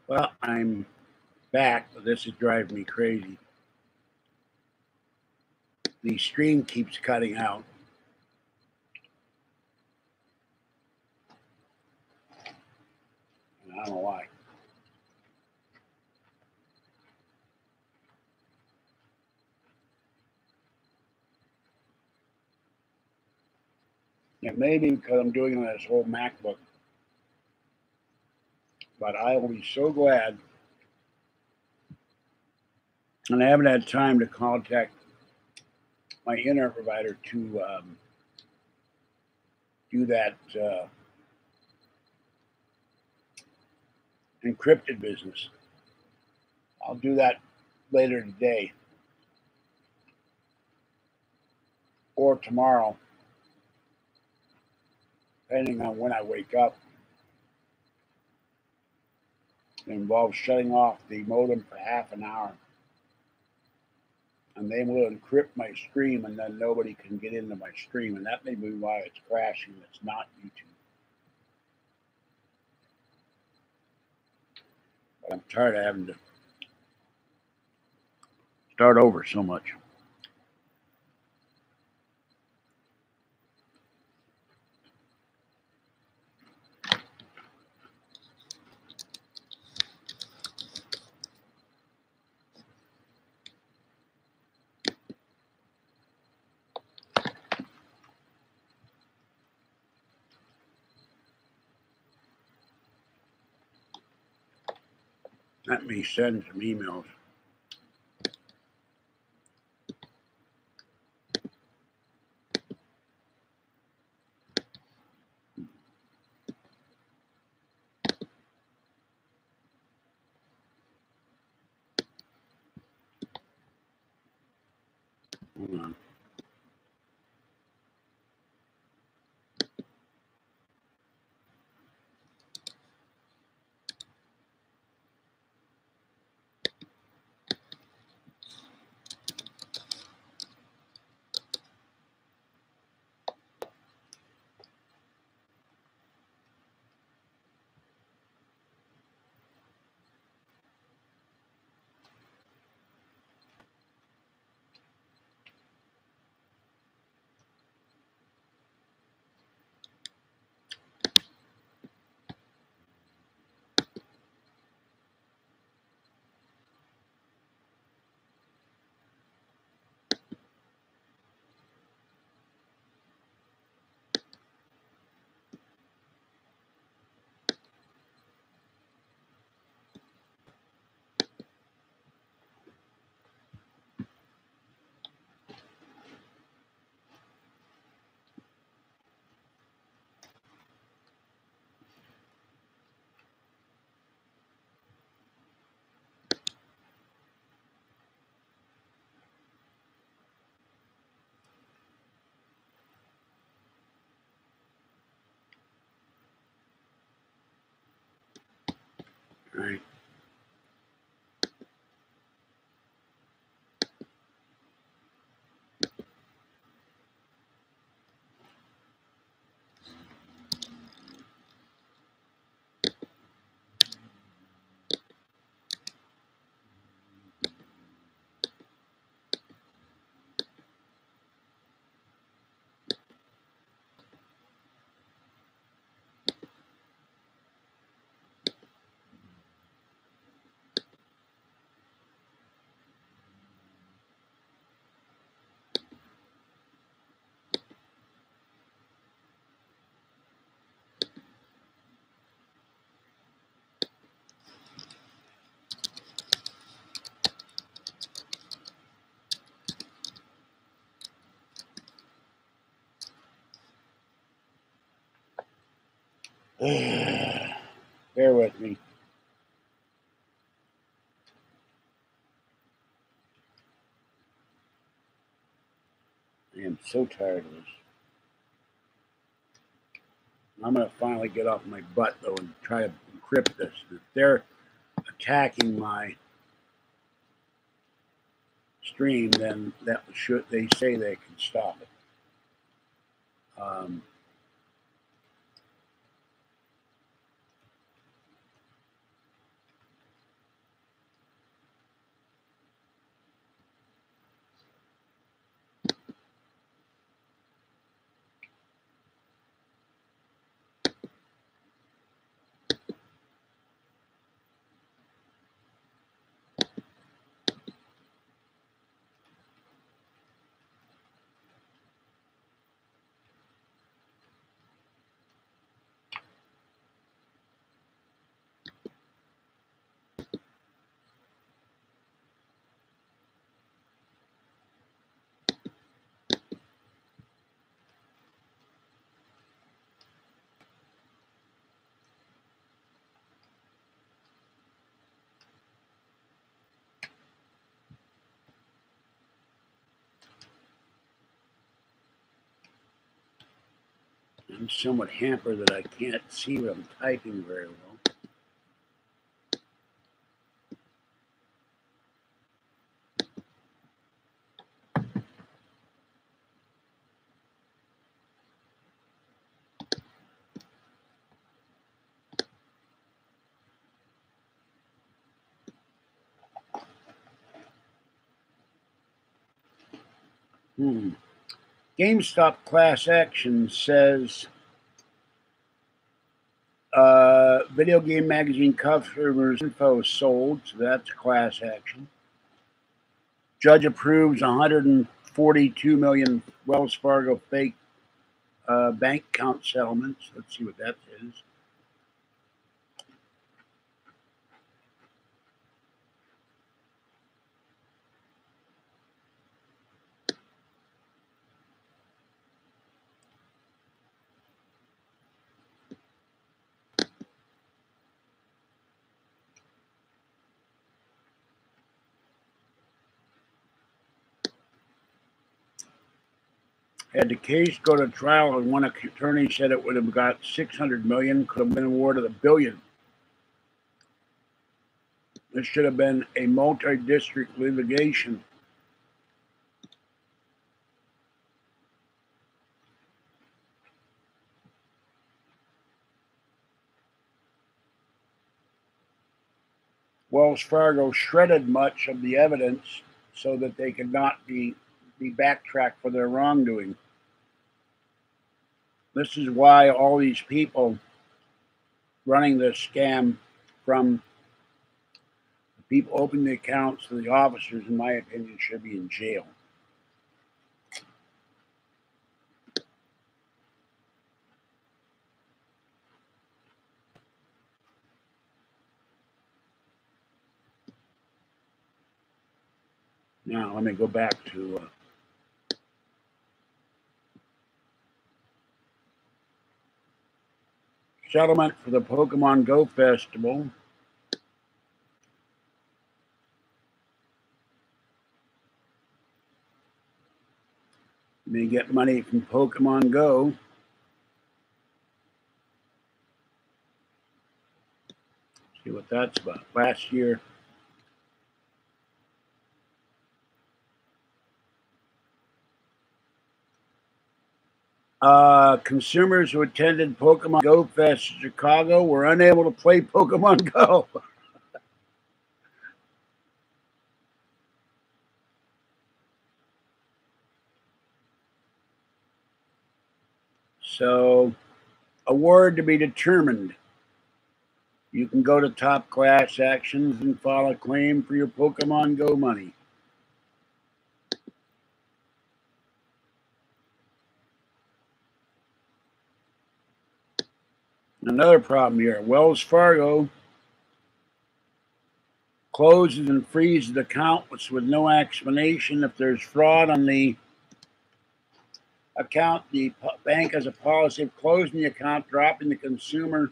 Well, I'm back, but this is driving me crazy. The stream keeps cutting out. And I don't know why. It may be because I'm doing it on this whole MacBook. But I will be so glad. And I haven't had time to contact my internet provider to do that encrypted business. I'll do that later today or tomorrow, depending on when I wake up. It involves shutting off the modem for half an hour. And they will encrypt my stream, and then nobody can get into my stream. And that may be why it's crashing. It's not YouTube. But I'm tired of having to start over so much. Let me send some emails. Hold on. All right. Bear with me. I am so tired of this. I'm going to finally get off my butt, though, and try to encrypt this. If they're attacking my stream, then that should, they say they can stop it. I'm somewhat hampered that I can't see what I'm typing very well. GameStop class action says video game magazine customers info sold, so that's class action. Judge approves 142 million Wells Fargo fake bank account settlements. Let's see what that is. Had the case go to trial, and one attorney said it would have got 600 million, could have been awarded $1 billion. This should have been a multi-district litigation. Wells Fargo shredded much of the evidence so that they could not be backtracked for their wrongdoing. This is why all these people running this scam, from the people opening the accounts to the officers, in my opinion, should be in jail. Now, let me go back to settlement for the Pokemon Go Festival. May get money from Pokemon Go. See what that's about. Last year, consumers who attended Pokemon Go Fest in Chicago were unable to play Pokemon Go. So, award to be determined. You can go to top class actions and file a claim for your Pokemon Go money. Another problem here. Wells Fargo closes and freezes accounts with no explanation. If there's fraud on the account, the bank has a policy of closing the account, dropping the consumer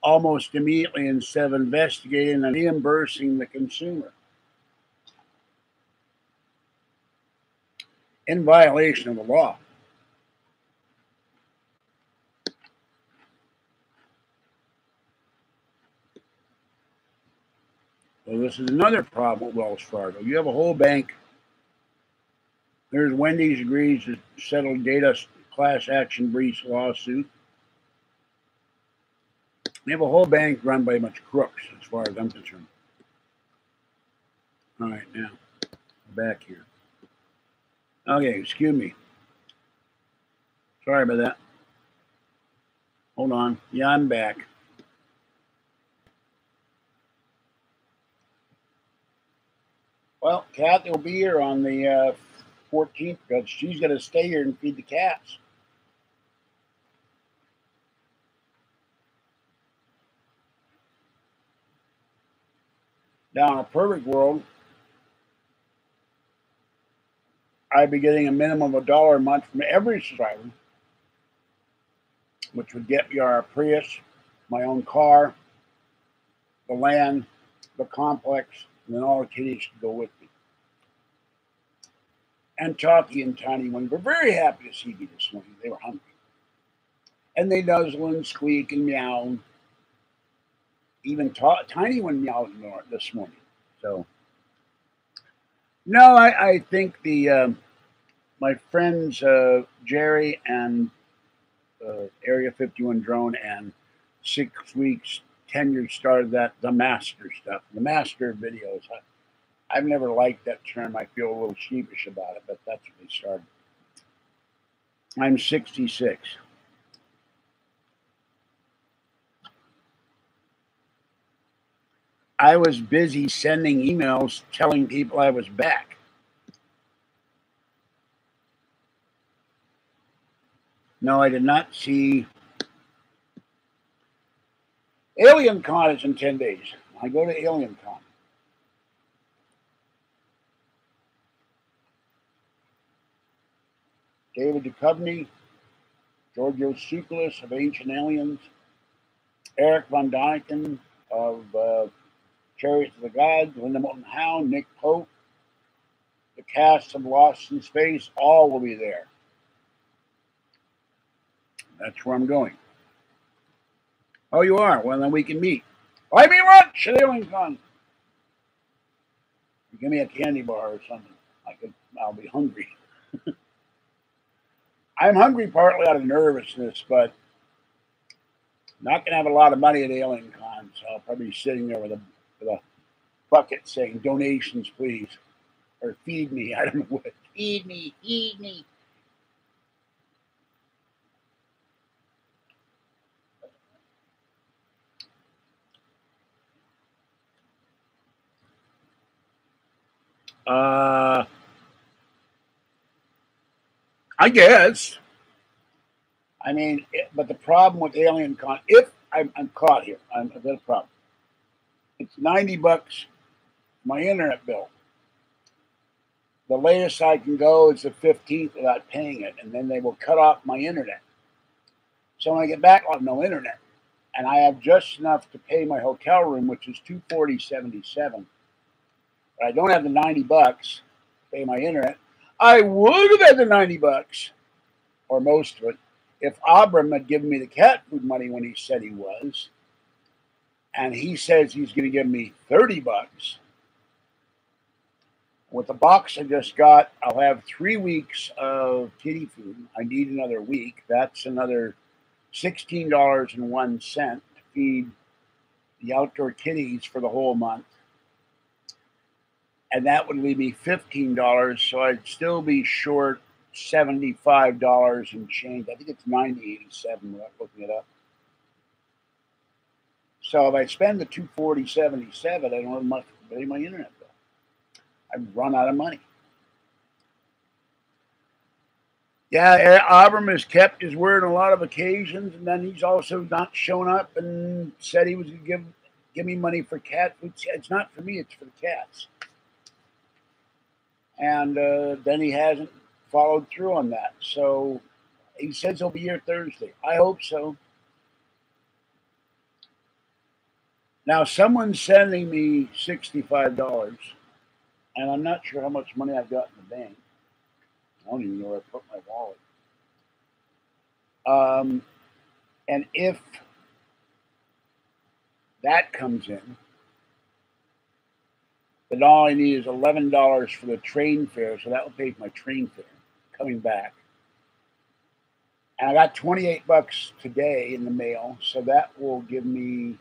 almost immediately instead of investigating and reimbursing the consumer. In violation of the law. So this is another problem with Wells Fargo. You have a whole bank. There's Wendy's agrees to settle data class action breach lawsuit. They have a whole bank run by a bunch of crooks, as far as I'm concerned. All right, now, back here. Okay, excuse me. Sorry about that. Hold on. Yeah, I'm back. Well, Kathy will be here on the 14th because she's going to stay here and feed the cats. Now, in a perfect world, I'd be getting a minimum of $1 a month from every subscriber, which would get me our Prius, my own car, the land, the complex, and then all the kitties to go with me. And Chalky and Tiny Wing were very happy to see me this morning. They were hungry. And they nuzzle and squeak and meow. Even Tiny one meowed this morning. So, no, I think the my friends Jerry and Area 51 drone and 6 weeks tenure started the master stuff, the master videos. I've never liked that term. I feel a little sheepish about it, but that's what they started. I'm 66. I was busy sending emails telling people I was back. No, I did not see. Alien Con is in 10 days. I go to Alien Con. David Duchovny, Giorgio Tsoukalos of Ancient Aliens, Eric Von Daniken of Chariots of the Gods, Linda Moulton Howe, Nick Pope, the cast of Lost in Space, all will be there. That's where I'm going. Oh, you are? Well, then we can meet. Buy me lunch at Alien Con. Give me a candy bar or something. I'll be hungry. I'm hungry partly out of nervousness, but not going to have a lot of money at Alien Con, so I'll probably be sitting there with a bucket saying, donations, please. Or feed me. I don't know what. Feed me, feed me. I guess. I mean, but the problem with Alien Con, if I'm caught here, I've got a problem. It's $90 my internet bill. The latest I can go is the 15th without paying it, and then they will cut off my internet. So when I get back, I'll have no internet, and I have just enough to pay my hotel room, which is $240.77. But I don't have the $90 to pay my internet. I would have had the $90, or most of it, if Abram had given me the cat food money when he said he was, and he says he's going to give me $30. With the box I just got, I'll have 3 weeks of kitty food. I need another week. That's another $16.01 to feed the outdoor kitties for the whole month. And that would leave me $15, so I'd still be short $75 and change. I think it's $90.87 without looking it up. So if I spend the $240.77, I don't have much to pay my internet bill. I've run out of money. Yeah, Abram has kept his word on a lot of occasions, and then he's also not shown up and said he was going to give me money for cat food. It's not for me, it's for the cats. And then he hasn't followed through on that. So he says he'll be here Thursday. I hope so. Now, someone's sending me $65, and I'm not sure how much money I've got in the bank. I don't even know where I put my wallet. And if that comes in, then all I need is $11 for the train fare, so that will pay for my train fare coming back. And I got $28 today in the mail, so that will give me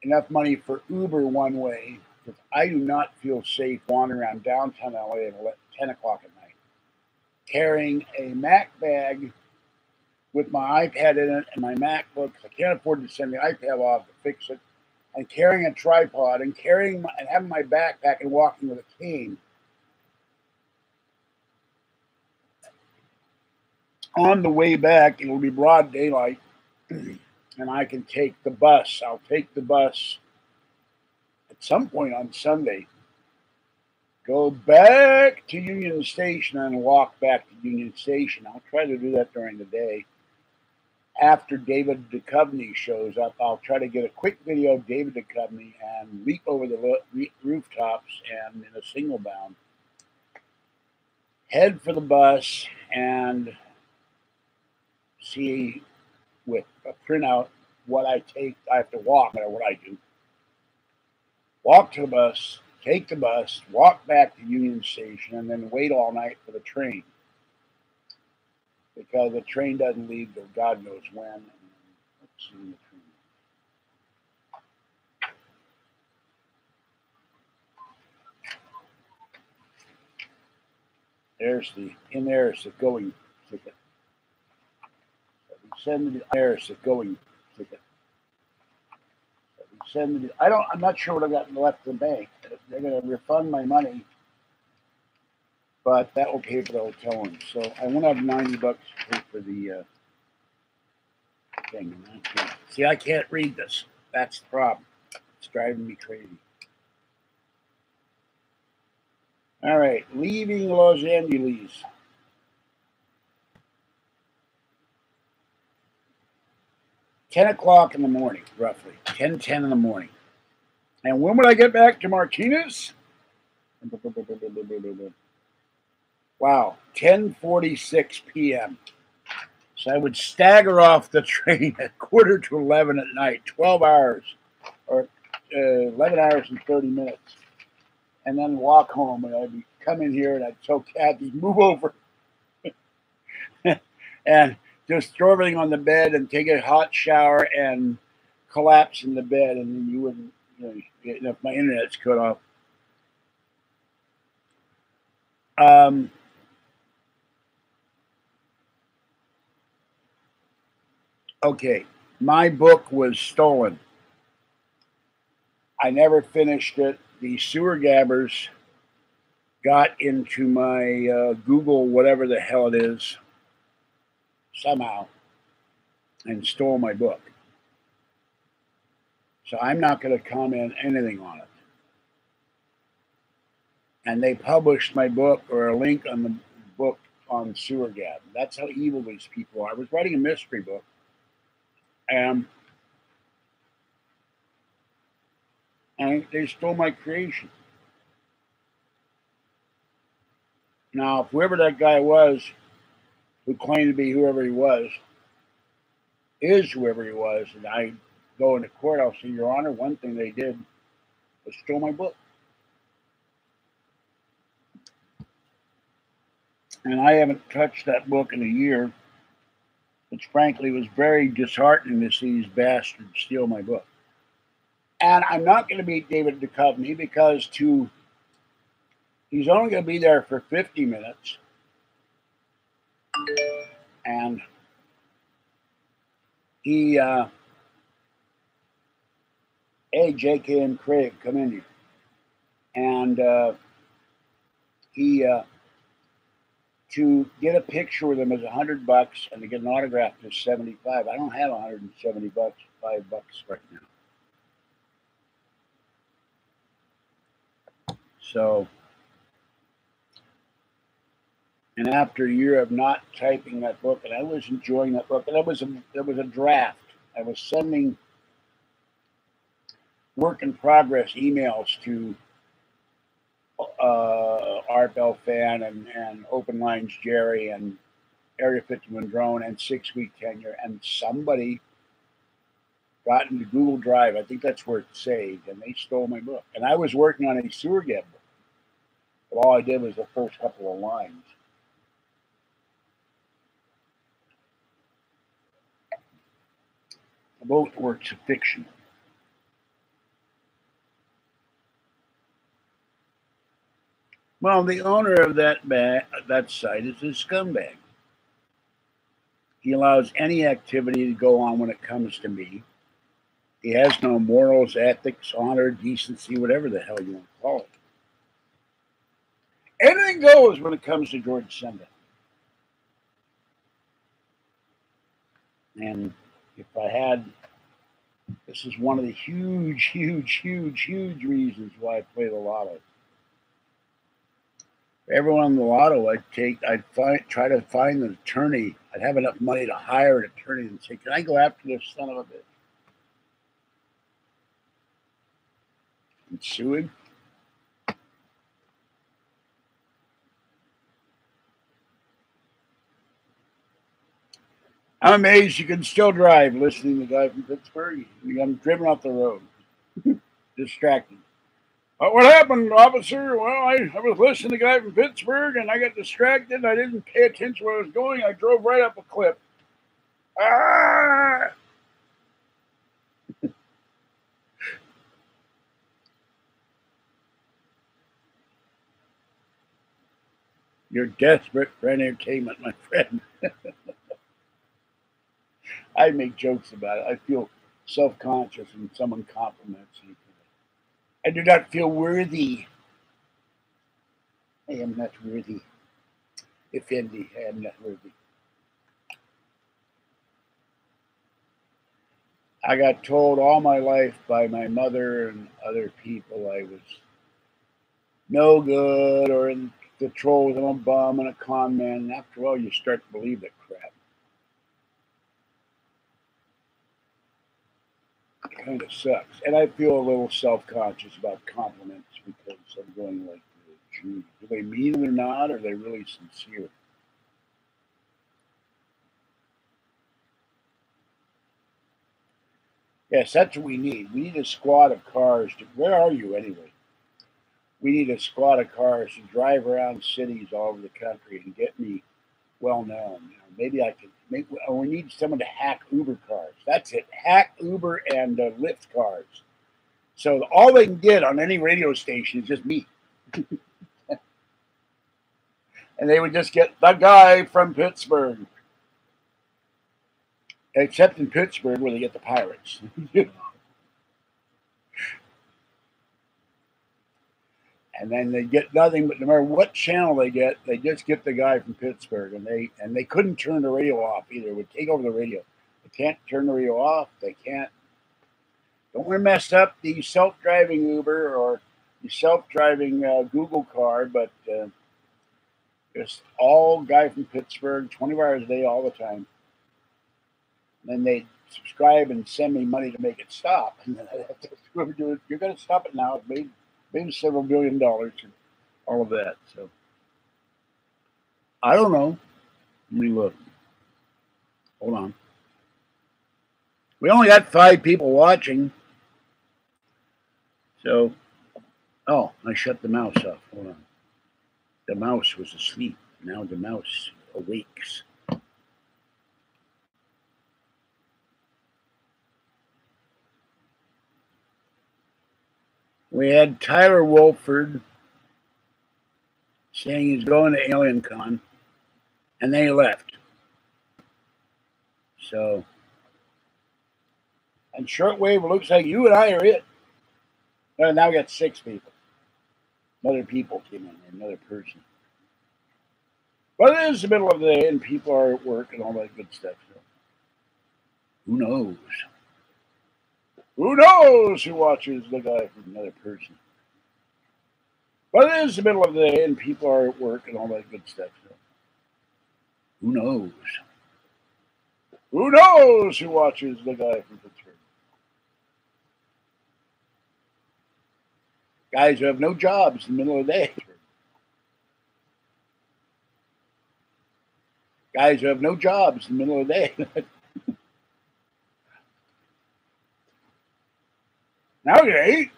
enough money for Uber one way, because I do not feel safe wandering around downtown LA at 10 o'clock at night, carrying a Mac bag with my iPad in it and my MacBook. I can't afford to send the iPad off to fix it, and carrying a tripod and having my backpack and walking with a cane. On the way back, it will be broad daylight, and I can take the bus. I'll take the bus at some point on Sunday, go back to Union Station, and walk back to Union Station. I'll try to do that during the day. After David Duchovny shows up, I'll try to get a quick video of David Duchovny and leap over the rooftops and in a single bound head for the bus and see with a printout what I take. I have to walk, no matter what I do. Walk to the bus, take the bus, walk back to Union Station, and then wait all night for the train. Because the train doesn't leave till God knows when. And let's see the train. There's the going ticket. There's the going ticket. I'm not sure what I got left in the bank. They're going to refund my money, but that will pay for the hotel room. So I won't have $90 to pay for the thing. See, I can't read this. That's the problem. It's driving me crazy. All right, leaving Los Angeles. $10 in the morning, roughly. 10:10 in the morning. And when would I get back to Martinez? Wow, 10:46 p.m. So I would stagger off the train at 11:45 at night, 12 hours, or 11 hours and 30 minutes, and then walk home. And I'd come in here and I'd tell Kathy, move over, and just throw everything on the bed and take a hot shower and collapse in the bed, and then you wouldn't, if my internet's cut off. Okay, my book was stolen. I never finished it. The sewer gabbers got into my Google, whatever the hell it is, somehow, and stole my book. So I'm not going to comment anything on it. And they published my book, or a link on the book, on Sewer Gab. That's how evil these people are. I was writing a mystery book, and they stole my creation. Now, whoever that guy was, who claimed to be whoever he was, is whoever he was, and I go into court, I'll say, Your Honor, one thing they did was steal my book. And I haven't touched that book in a year, which frankly was very disheartening to see these bastards steal my book. And I'm not going to beat David Duchovny because he's only going to be there for 50 minutes. And he, hey, J.K. and Craig, come in here. And to get a picture with him is $100, and to get an autograph is $75. I don't have $170, $5 right now. So, and after a year of not typing that book, and I was enjoying that book, and there was a draft. I was sending work in progress emails to Art Bell Fan and Open Lines Jerry and Area 51 Drone and 6 Week Tenure, and somebody got into Google Drive. I think that's where it's saved, and they stole my book. And I was working on a sewer gab book, but all I did was the first couple of lines. Both works of fiction. Well, the owner of that site is a scumbag. He allows any activity to go on when it comes to me. He has no morals, ethics, honor, decency, whatever the hell you want to call it. Anything goes when it comes to George Senda. And if I had, this is one of the huge reasons why I play the lotto. Everyone in the lotto, I'd try to find an attorney. I'd have enough money to hire an attorney and say, can I go after this son of a bitch? And sue him? I'm amazed you can still drive listening to the guy from Pittsburgh. I'm driven off the road. Distracted. What happened, officer? Well, I was listening to the guy from Pittsburgh and I got distracted. I didn't pay attention where I was going. I drove right up a cliff. Ah! You're desperate for entertainment, my friend. I make jokes about it. I feel self-conscious when someone compliments me. I do not feel worthy. I am not worthy. Effendi, I am not worthy. I got told all my life by my mother and other people I was no good or in the trolls. I'm a bum and a con man. And after a while, you start to believe that crap. It kind of sucks. And I feel a little self-conscious about compliments because I'm going like, gee, do they mean it or not? Or are they really sincere? Yes, that's what we need. We need a squad of cars. Where are you anyway? We need a squad of cars to drive around cities all over the country and get me well known. Maybe I could make. Oh, we need someone to hack Uber cars. That's it. Hack Uber and Lyft cars. So all they can get on any radio station is just me, and they would just get the guy from Pittsburgh. Except in Pittsburgh, where they get the pirates. And then they get nothing but no matter what channel they just get the guy from Pittsburgh, and they couldn't turn the radio off either. It would take over the radio. They can't turn the radio off. They can't. Don't want to mess up the self-driving Uber or the self-driving Google car, but just all guy from Pittsburgh, 24 hours a day, all the time. And then they subscribe and send me money to make it stop. And then I have to whoever do it, you're going to stop it now. It made several $1 billion and all of that. So I don't know. Let me look. Hold on. We only got 5 people watching. So, oh, I shut the mouse off. Hold on. The mouse was asleep. Now the mouse awakes. We had Tyler Wolford saying he's going to Alien Con, and then he left. So, and shortwave, it looks like you and I are it. Now we got 6 people. Another people came in, another person. But it is the middle of the day, and people are at work and all that good stuff. So, who knows? Who knows who watches the guy from another person? But it is the middle of the day, and people are at work and all that good stuff. So, who knows? Who knows who watches the guy from Pittsburgh? Guys who have no jobs in the middle of the day. Guys who have no jobs in the middle of the day. Now you're 8.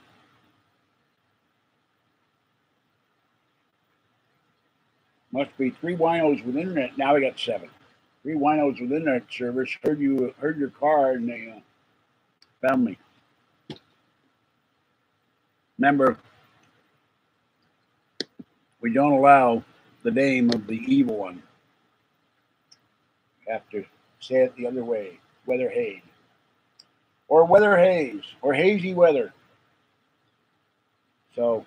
Must be 3 winos with internet. Now we got 7. 3 winos with internet service heard your car and they found me. Remember, we don't allow the name of the evil one. You have to say it the other way. Weather haze. Or weather haze. Or hazy weather. So,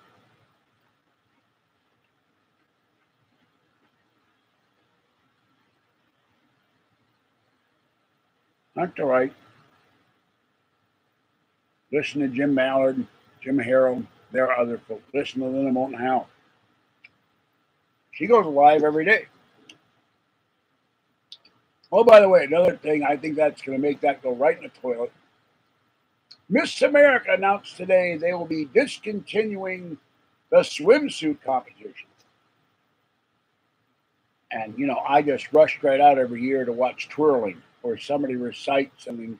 that's all right. Listen to Jim Mallard, Jim Harrell. There are other folks. Listen to Linda Moulton Howe. She goes live every day. Oh, by the way, another thing, I think that's going to make that go right in the toilet. Miss America announced today they will be discontinuing the swimsuit competition. And, I just rushed right out every year to watch twirling. or somebody recites something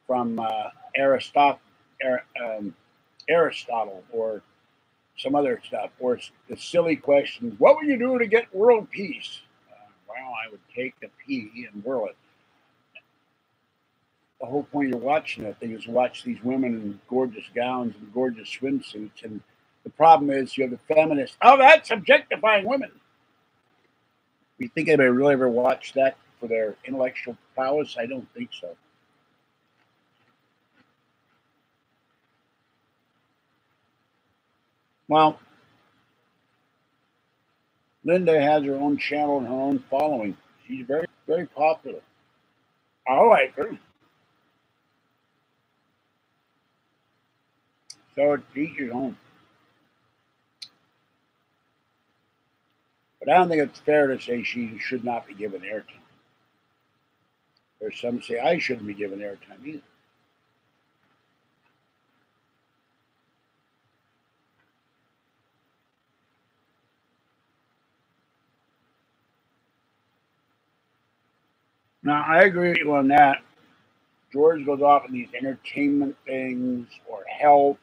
from Aristotle or some other stuff, or the silly questions. What would you do to get world peace? Well, I would take a pea and whirl it. The whole point of watching that thing is watch these women in gorgeous gowns and gorgeous swimsuits. And the problem is you have the feminists. Oh, that's objectifying women. You think anybody really ever watched that for their intellectual prowess? I don't think so. Well, Linda has her own channel and her own following. She's very, very popular. I like her. So it's each his own. But I don't think it's fair to say she should not be given airtime. There's some say I shouldn't be given airtime either. Now, I agree with you on that. George goes off on these entertainment things or health.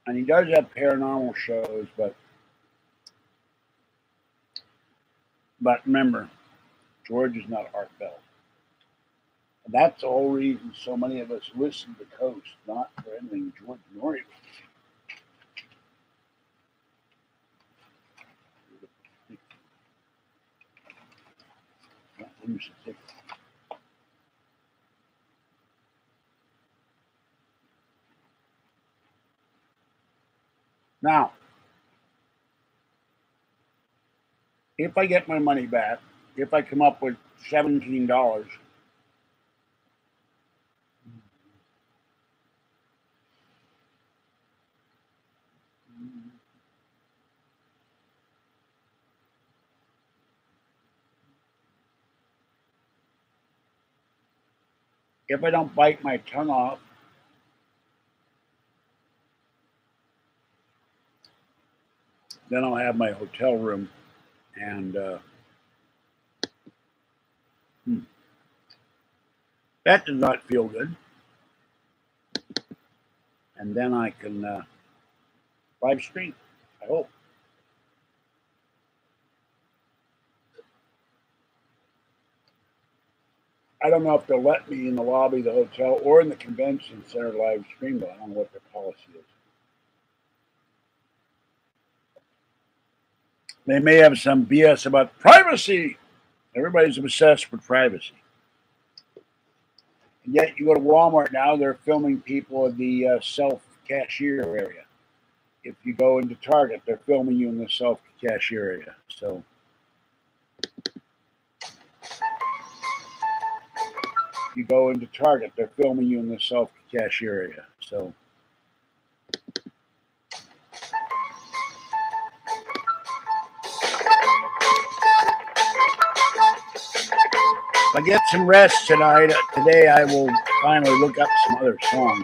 And he does have paranormal shows, but remember, George is not heartfelt. And that's the whole reason so many of us listen to Coast, not for anything George Norrie. Now, if I get my money back, if I come up with $17, if I don't bite my tongue off, then I'll have my hotel room, and that does not feel good. And then I can live stream, I hope. I don't know if they'll let me in the lobby of the hotel or in the convention center live stream, but I don't know what their policy is. They may have some BS about privacy. Everybody's obsessed with privacy. And yet you go to Walmart now, they're filming people in the self-cashier area. If you go into Target, they're filming you in the self-cashier area. So you go into Target, they're filming you in the self-cashier area. So if I get some rest tonight, today I will finally look up some other songs.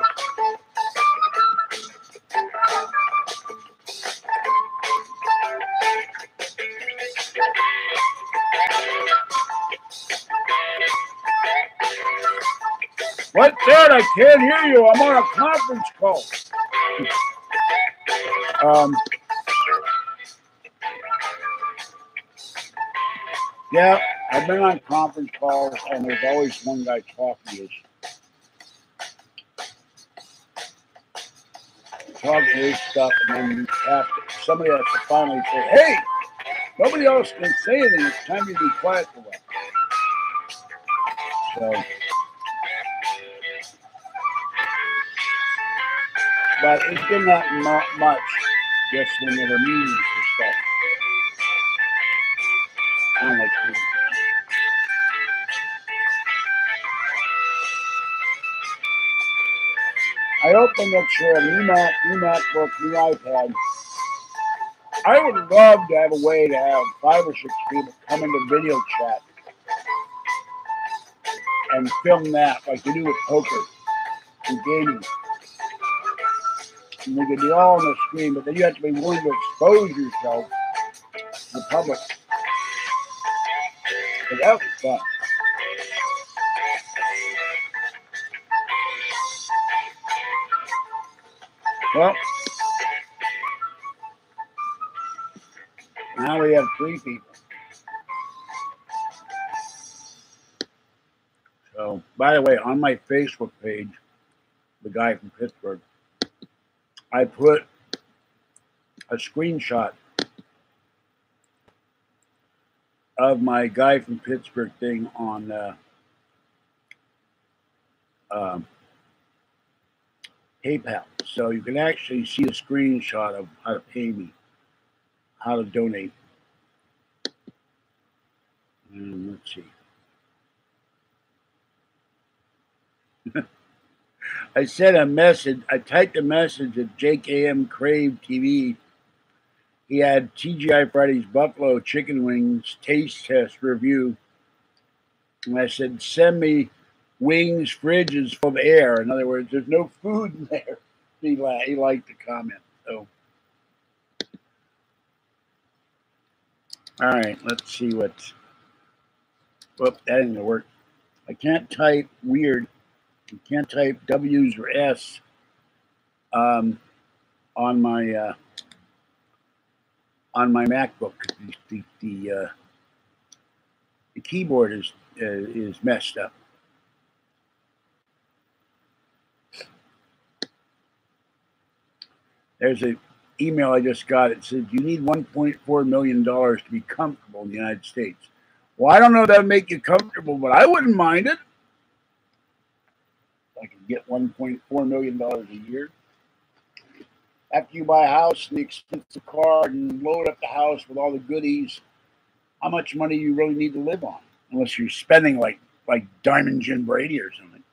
What's that? I can't hear you. I'm on a conference call. Yeah, I've been on conference calls, and there's always one guy talking his stuff, and then somebody has to finally say, "Hey, nobody else can say anything. It's time you be quiet for a while." So, but it's been not much, just when there were meetings and stuff. I don't like to. I hope they make sure a new MacBook, new iPad. I would love to have a way to have 5 or 6 people come into video chat and film that like they do with poker and gaming. And they could be all on the screen, but then you have to be willing to expose yourself to the public. But that was fun. Well, now we have 3 people. So, by the way, on my Facebook page, the guy from Pittsburgh, I put a screenshot of my guy from Pittsburgh thing on PayPal. So you can actually see a screenshot of how to pay me, how to donate. And let's see. I sent a message. I typed a message at JKM Crave TV. He had TGI Fridays Buffalo Chicken Wings taste test review. And I said, send me wings, fridges full of air. In other words, there's no food in there. He liked the comment. So, all right, let's see what's. Whoop, that didn't work. I can't type weird. You can't type W's or S on my MacBook. The keyboard is messed up. There's an email I just got. It says you need $1.4 million to be comfortable in the United States. Well, I don't know if that would make you comfortable, but I wouldn't mind it. I could get $1.4 million a year. After you buy a house and the expensive car and load up the house with all the goodies, how much money you really need to live on? Unless you're spending like Diamond Jim Brady or something.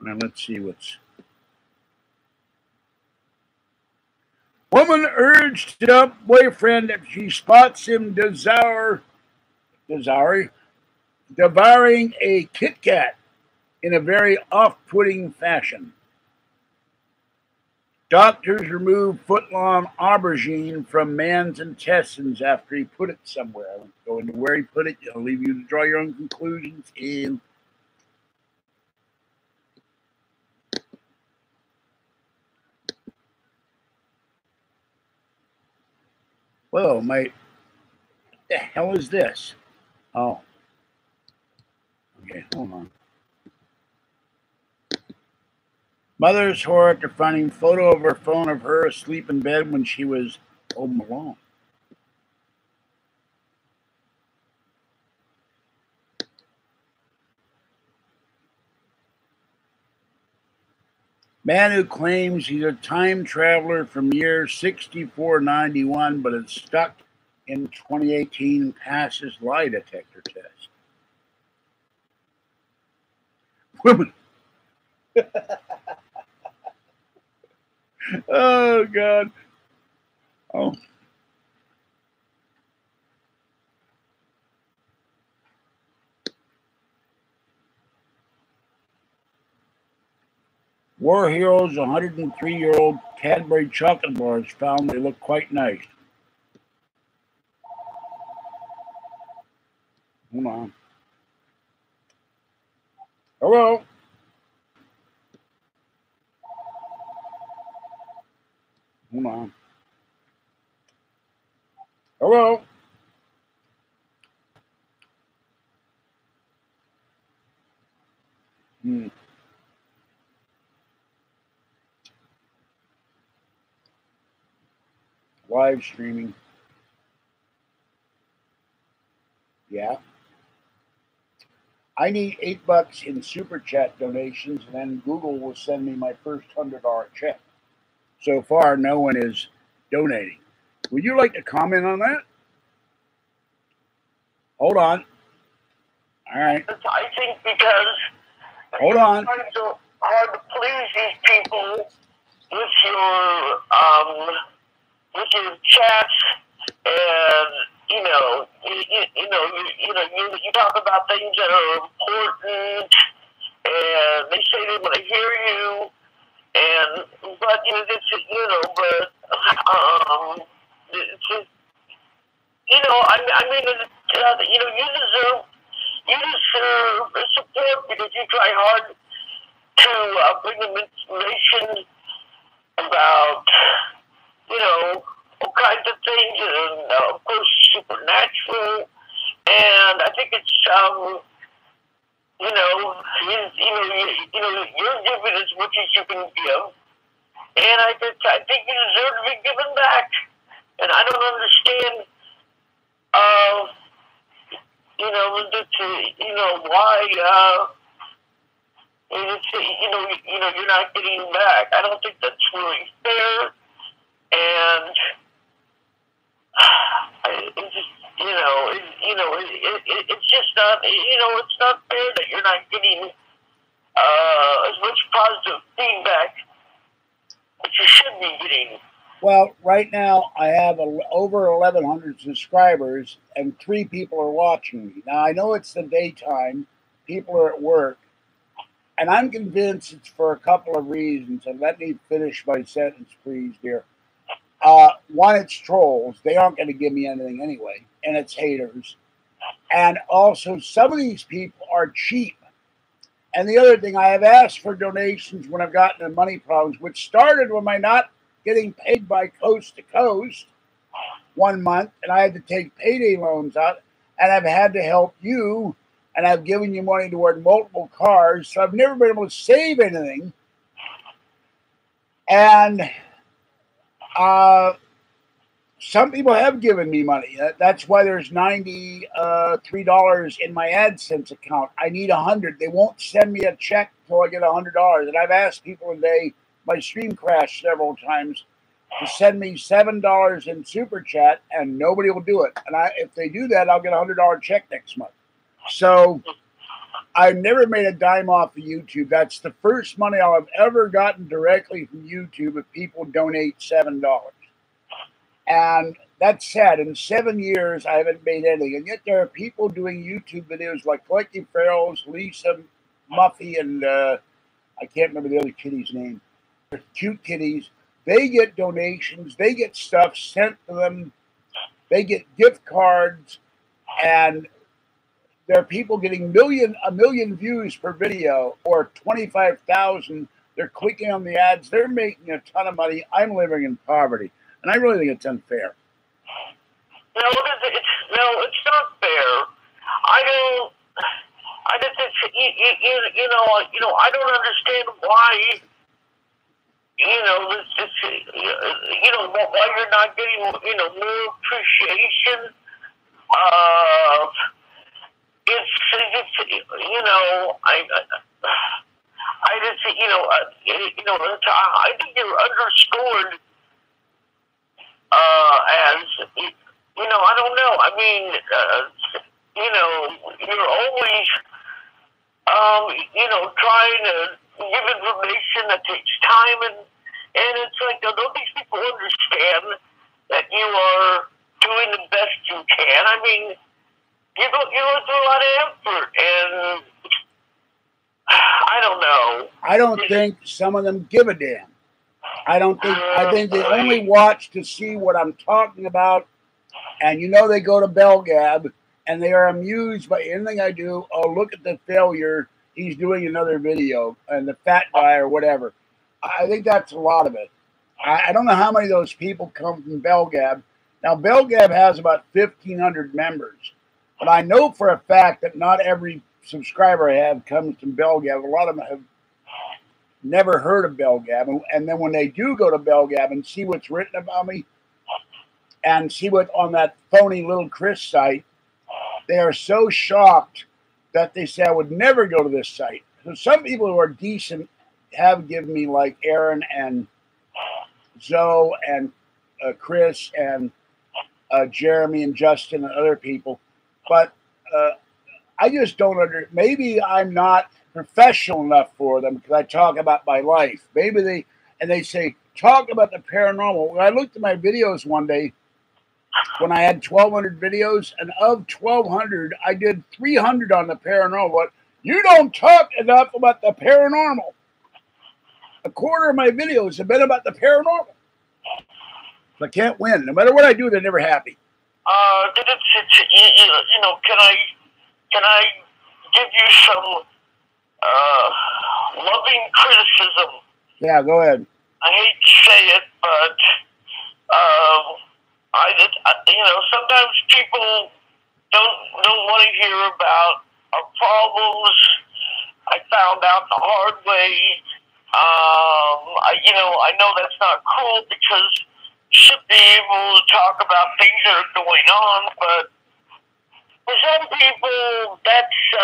Now let's see what's. Woman urged up boyfriend if she spots him devouring a Kit Kat in a very off-putting fashion. Doctors remove foot-long aubergine from man's intestines after he put it somewhere. I won't go into where he put it. I'll leave you to draw your own conclusions. And whoa, what the hell is this? Oh. Okay, hold on. Mother's horror after finding photo of her phone of her asleep in bed when she was home alone. Man who claims he's a time traveler from year 6491 but is stuck in 2018 passes lie detector test. Women. Oh, God. Oh. War Heroes 103-year-old Cadbury chocolate bars found they look quite nice. Hold on. Hello. Hold on. Hello. Live streaming. Yeah. I need $8 in super chat donations, and then Google will send me my first $100 check. So far, no one is donating. Would you like to comment on that? Hold on. All right. I think because hold on. It's so hard to please these people with your chats, and you talk about things that are important, and they say they want to hear you, but it's just it's you know, you deserve support because you try hard to bring them information about, you know, all kinds of things, and of course, supernatural. And I think it's, you know, you're giving as much as you can give, and I think you deserve to be given back. And I don't understand, why, you're not getting back. I don't think that's really fair, and it's just, it's just not, it's not fair that you're not getting as much positive feedback that you should be getting. Well, right now I have over 1,100 subscribers and 3 people are watching me. Now, I know it's the daytime. People are at work. And I'm convinced it's for a couple of reasons. And let me finish my sentence, please, dear. One, it's trolls. They aren't going to give me anything anyway. And it's haters. And also, some of these people are cheap. And the other thing, I have asked for donations when I've gotten in money problems, which started when I not getting paid by Coast to Coast 1 month, and I had to take payday loans out, and I've had to help you, and I've given you money toward multiple cars, so I've never been able to save anything. And some people have given me money. That's why there's $93 in my AdSense account. I need 100. They won't send me a check until I get $100. And I've asked people today, my stream crashed several times, to send me $7 in Super Chat, and nobody will do it. And if they do that, I'll get a $100 check next month. So I've never made a dime off of YouTube. That's the first money I'll have ever gotten directly from YouTube if people donate $7. And that's sad. In 7 years, I haven't made anything. And yet there are people doing YouTube videos like Collective Ferals, Lisa, Muffy, and I can't remember the other kitty's name. They're cute kitties. They get donations. They get stuff sent to them. They get gift cards. And there are people getting a million views per video or 25,000. They're clicking on the ads. They're making a ton of money. I'm living in poverty. And I really think it's unfair. No, it's not fair. I just, I don't understand why, why you're not getting, more appreciation. I think you're underscored. I don't know. I mean, you're always, trying to give information that takes time, and it's like, don't these people understand that you are doing the best you can? I mean, you go through a lot of effort, and I don't know. I don't think some of them give a damn. I think they only watch to see what I'm talking about. And they go to Belgab and they are amused by anything I do. Oh, look at the failure. He's doing another video, and the fat guy or whatever. I think that's a lot of it. I don't know how many of those people come from Belgab. Now, Belgab has about 1,500 members. But I know for a fact that not every subscriber I have comes from Belgab. A lot of them have never heard of Belgab, and then when they do go to Belgab and see what's written about me and see what on that phony little Chris site, they are so shocked that they say I would never go to this site. So some people who are decent have given me, like Aaron and Zoe and Chris and Jeremy and Justin and other people, but I just don't maybe I'm not professional enough for them because I talk about my life. Maybe they say, talk about the paranormal. When I looked at my videos one day when I had 1,200 videos, and of 1,200, I did 300 on the paranormal. But you don't talk enough about the paranormal. A quarter of my videos have been about the paranormal. So I can't win. No matter what I do, they're never happy. can I give you some loving criticism? Yeah, go ahead. I hate to say it, but sometimes people don't want to hear about our problems. I found out the hard way. I know that's not cool because you should be able to talk about things that are going on, but for some people, that's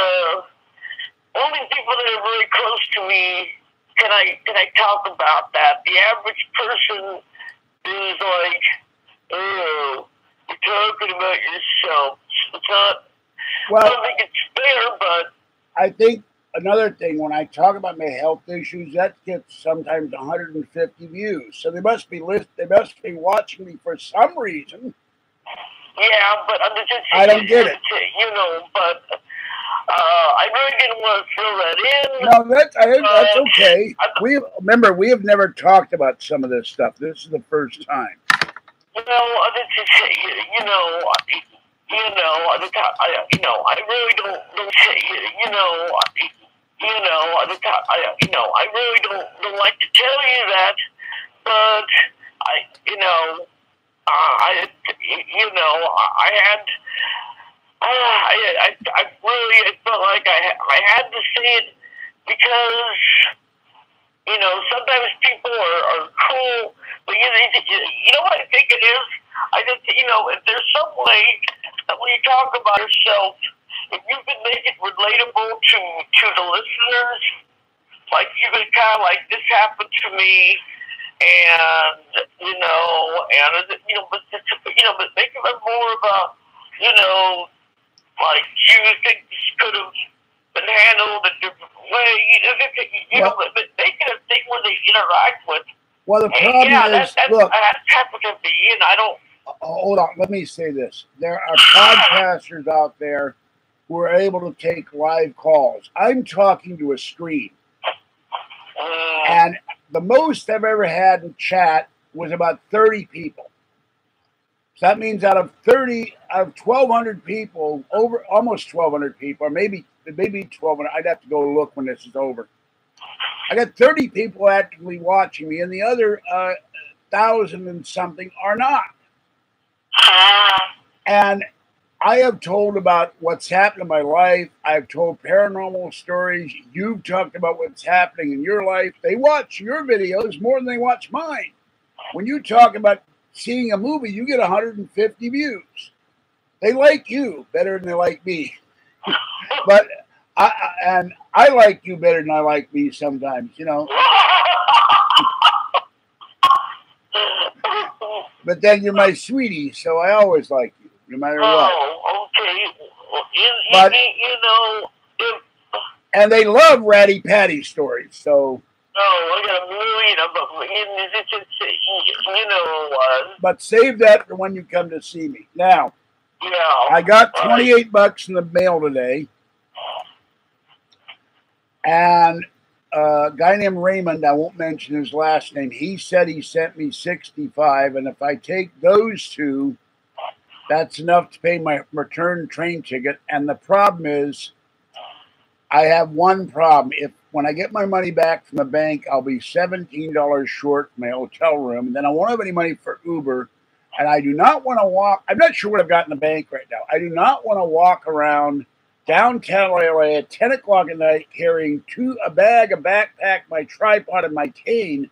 only people that are really close to me can I talk about that. The average person is like, oh, you're talking about yourself. It's not. Well, I don't think it's fair, but I think another thing, when I talk about my health issues, that gets sometimes 150 views. So they must be watching me for some reason. Yeah, but I don't get it. But I really didn't want to throw that in. No, that's okay. We have never talked about some of this stuff. This is the first time. I really don't I really don't like to tell you that, but I felt like I had to say it because sometimes people are cool, but you know what I think it is. I just if there's some way that when you talk about yourself, if you can make it relatable to the listeners, like you can kind of like this happened to me. And but make it more about, like you think this could have been handled a different way. But make it a thing where they interact with. Well, the problem is, look, that's happened to me, and I don't. Hold on, let me say this: there are podcasters out there who are able to take live calls. I'm talking to a screen, and the most I've ever had in chat was about 30 people. So that means out of 1,200 people, over almost 1,200 people, or maybe 1,200. I'd have to go look when this is over. I got 30 people actively watching me, and the other 1,000 and something are not. And I have told about what's happened in my life. I've told paranormal stories. You've talked about what's happening in your life. They watch your videos more than they watch mine. When you talk about seeing a movie, you get 150 views. They like you better than they like me. But I like you better than I like me sometimes, But then you're my sweetie, so I always like you, no matter what. Oh, okay. But, and they love Ratty Patty stories, so. I got a million, But save that for when you come to see me. Now, I got $28 in the mail today. And a guy named Raymond, I won't mention his last name, he said he sent me 65, and if I take those two, that's enough to pay my return train ticket. And the problem is, I have one problem. When I get my money back from the bank, I'll be $17 short for my hotel room, and then I won't have any money for Uber, and I do not want to walk. I'm not sure what I've got in the bank right now. I do not want to walk around downtown LA at 10 o'clock at night carrying a backpack, my tripod, and my cane.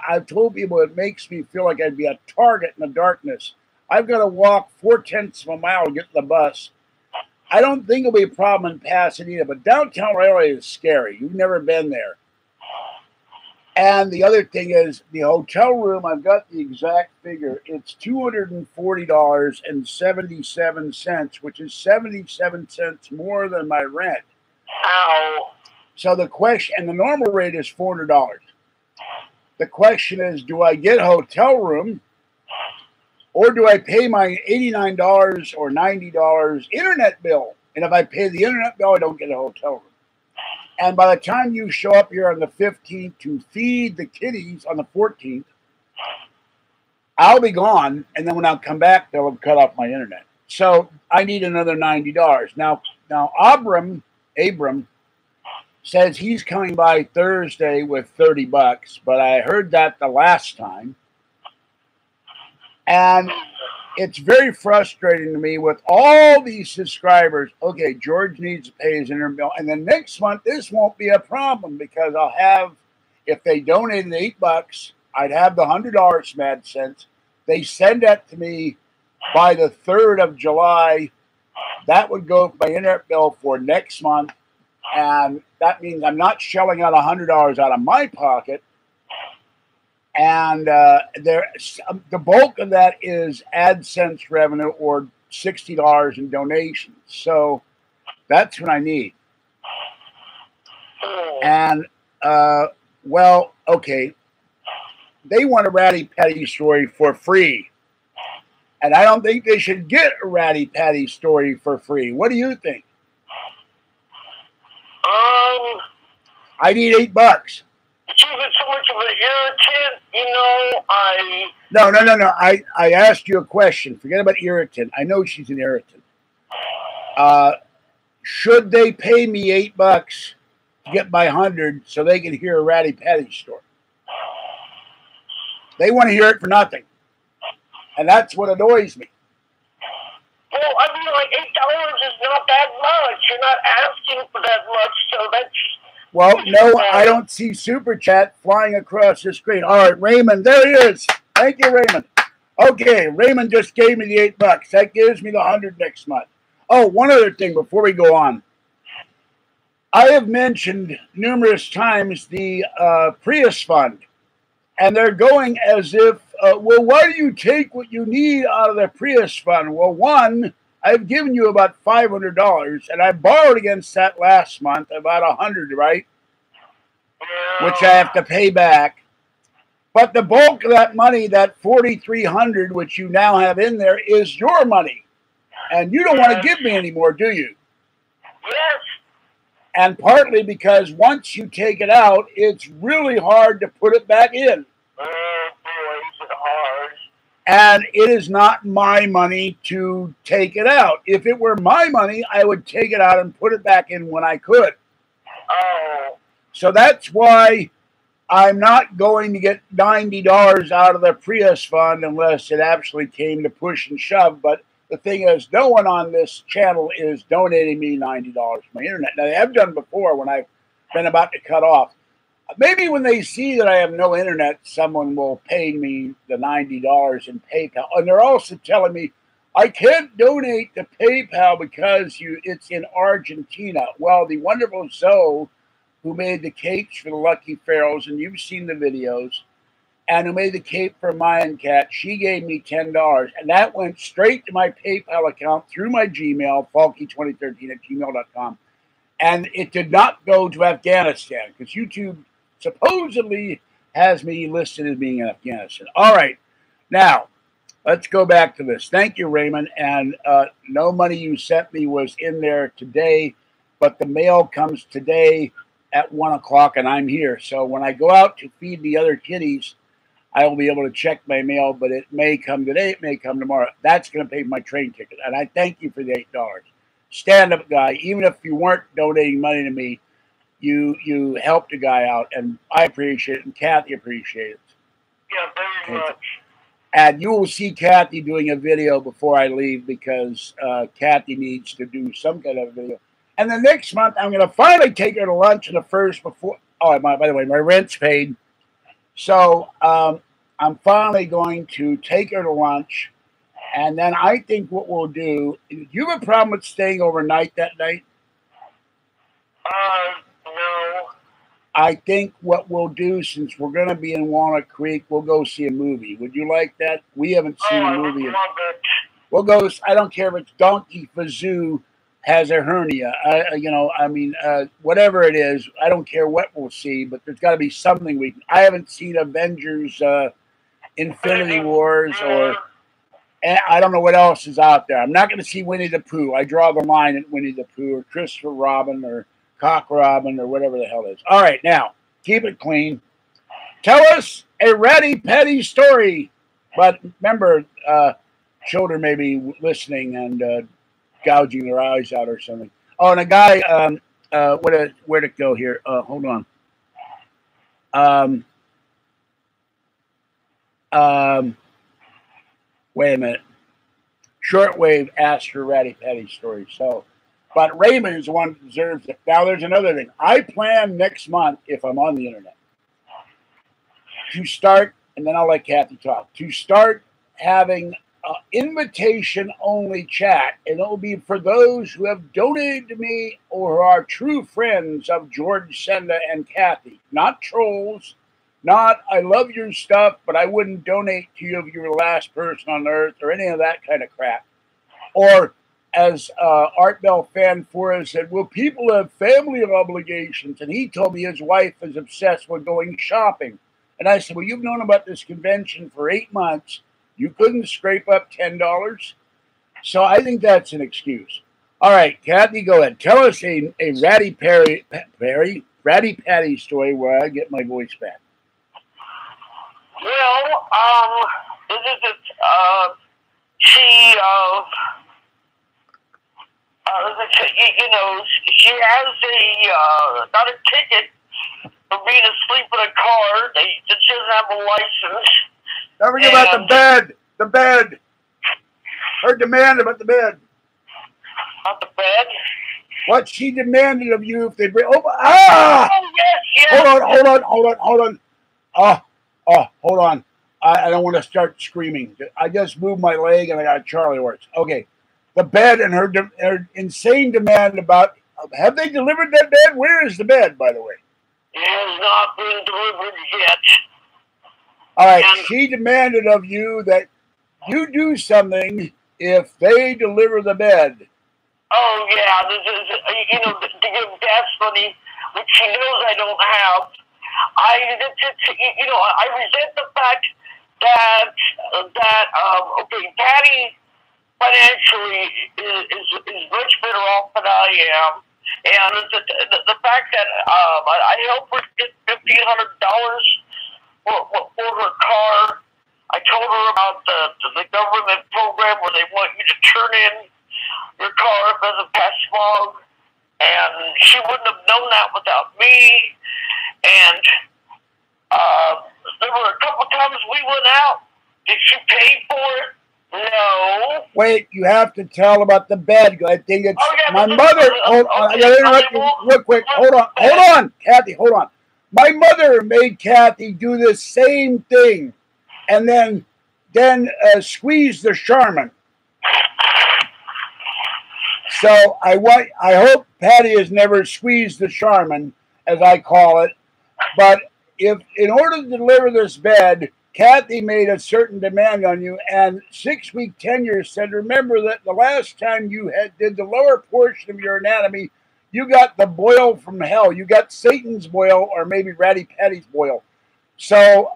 I've told people it makes me feel like I'd be a target in the darkness. I've got to walk 4/10 of a mile to get to the bus. I don't think it'll be a problem in Pasadena, but downtown LA is scary. You've never been there. And the other thing is the hotel room, I've got the exact figure. It's $240.77, which is 77 cents more than my rent. Ow. So the question, and the normal rate is $400. The question is, do I get a hotel room or do I pay my $89 or $90 internet bill? And if I pay the internet bill, I don't get a hotel room. And by the time you show up here on the 15th to feed the kitties on the 14th, I'll be gone, and then when I come back, they'll have cut off my internet. So I need another $90. Now Abram says he's coming by Thursday with $30, but I heard that the last time. And it's very frustrating to me with all these subscribers. Okay, George needs to pay his internet bill. And then next month, this won't be a problem because I'll have, if they donated $8, I'd have the $100 from AdSense. They send that to me by the 3rd of July. That would go for my internet bill for next month. And that means I'm not shelling out $100 out of my pocket. And the bulk of that is AdSense revenue or $60 in donations. So that's what I need. And, well, okay. They want a Ratty Patty story for free. And I don't think they should get a Ratty Patty story for free. What do you think? I need $8. She's been so much of an irritant, you know, No. I asked you a question. Forget about irritant. I know she's an irritant. Should they pay me $8 to get my 100 so they can hear a Ratty Patty story? They want to hear it for nothing. And that's what annoys me. Well, I mean, like, $8 is not that much. You're not asking for that much, so that's... Well, no, I don't see Super Chat flying across the screen. All right, Raymond, there he is. Thank you, Raymond. Okay, Raymond just gave me the $8. That gives me the 100 next month. Oh, one other thing before we go on. I have mentioned numerous times the Prius Fund. And they're going as if, well, why do you take what you need out of the Prius Fund? Well, one, I've given you about $500, and I borrowed against that last month about $100, right? Which I have to pay back. But the bulk of that money, that $4,300, which you now have in there, is your money. And you don't want to give me any more, do you? Yes. And partly because once you take it out, it's really hard to put it back in. And it is not my money to take it out. If it were my money, I would take it out and put it back in when I could. Oh. So that's why I'm not going to get $90 out of the Prius Fund unless it actually came to push and shove. But the thing is, no one on this channel is donating me $90 for my internet. Now, they have done before when I've been about to cut off. Maybe when they see that I have no internet, someone will pay me the $90 in PayPal. And they're also telling me, I can't donate to PayPal because it's in Argentina. Well, the wonderful Zoe, who made the capes for the Lucky Pharaohs, and you've seen the videos, and who made the cape for Mayan Cat, she gave me $10. And that went straight to my PayPal account through my Gmail, falky2013@gmail.com. And it did not go to Afghanistan because YouTube supposedly has me listed as being in Afghanistan. All right. Now, let's go back to this. Thank you, Raymond. And no money you sent me was in there today, but the mail comes today at 1 o'clock, and I'm here. So when I go out to feed the other kitties, I will be able to check my mail, but it may come today, it may come tomorrow. That's going to pay my train ticket, and I thank you for the $8. Stand-up guy, even if you weren't donating money to me, you helped a guy out, and I appreciate it, and Kathy appreciates it. Yeah, very much. And you will see Kathy doing a video before I leave because Kathy needs to do some kind of video. And the next month, I'm going to finally take her to lunch in the first before. Oh, by the way, my rent's paid. So I'm finally going to take her to lunch. And then I think what we'll do, do you have a problem with staying overnight that night? No. I think what we'll do, since we're going to be in Walnut Creek, we'll go see a movie. Would you like that? We haven't seen a movie. I love it. We'll go, I don't care if it's Donkey Fazoo has a hernia. Whatever it is, I don't care what we'll see, but there's got to be something we can. I haven't seen Avengers, Infinity Wars, or I don't know what else is out there. I'm not going to see Winnie the Pooh. I draw the line at Winnie the Pooh or Christopher Robin or Cock Robin or whatever the hell it is. All right, now, keep it clean. Tell us a Ratty Patty story. But remember, children may be listening and gouging their eyes out or something. Oh, and a guy, where'd it go here? Hold on. Wait a minute. Shortwave asked for Ratty Patty story. So, but Raymond is the one who deserves it. Now, there's another thing. I plan next month, if I'm on the internet, to start, and then I'll let Kathy talk, to start having invitation-only chat, and it will be for those who have donated to me or are true friends of George, Senda, and Kathy. Not trolls, not I love your stuff, but I wouldn't donate to you if you were the last person on earth, or any of that kind of crap. Or, as Art Bell Fan Forrest said, will people have family obligations? And he told me his wife is obsessed with going shopping. And I said, well, you've known about this convention for 8 months. You couldn't scrape up $10. So I think that's an excuse. All right, Kathy, go ahead. Tell us a Ratty Patty story where I get my voice back. Well, she has got a ticket for being asleep in a car. She doesn't have a license. Don't forget about the bed. The bed. Her demand about the bed. About the bed? What she demanded of you if they bring. Oh, ah! Oh, yes. Hold on. Hold on. I don't want to start screaming. I just moved my leg and I got Charlie horse. Okay. The bed and her insane demand about, have they delivered that bed? Where is the bed, by the way? It has not been delivered yet. All right. And she demanded of you that you do something if they deliver the bed. Oh, yeah. To give gas money, which she knows I don't have. I resent the fact that Patty financially is much better off than I am, and the fact that I helped her get $1,500 for her car. I told her about the government program where they want you to turn in your car if it doesn't pass smog, and she wouldn't have known that without me. And there were a couple times we went out. Did she pay for it? No. Wait, you have to tell about the bed. I think it's my mother. Hold on, I gotta interrupt you real quick. Hold on, Kathy. Hold on. My mother made Kathy do the same thing, and then squeeze the Charmin. So I hope Patty has never squeezed the Charmin, as I call it. But if in order to deliver this bed, Kathy made a certain demand on you, and 6-week tenure said, remember that the last time you did the lower portion of your anatomy, you got the boil from hell. You got Satan's boil, or maybe Ratty Patty's boil. So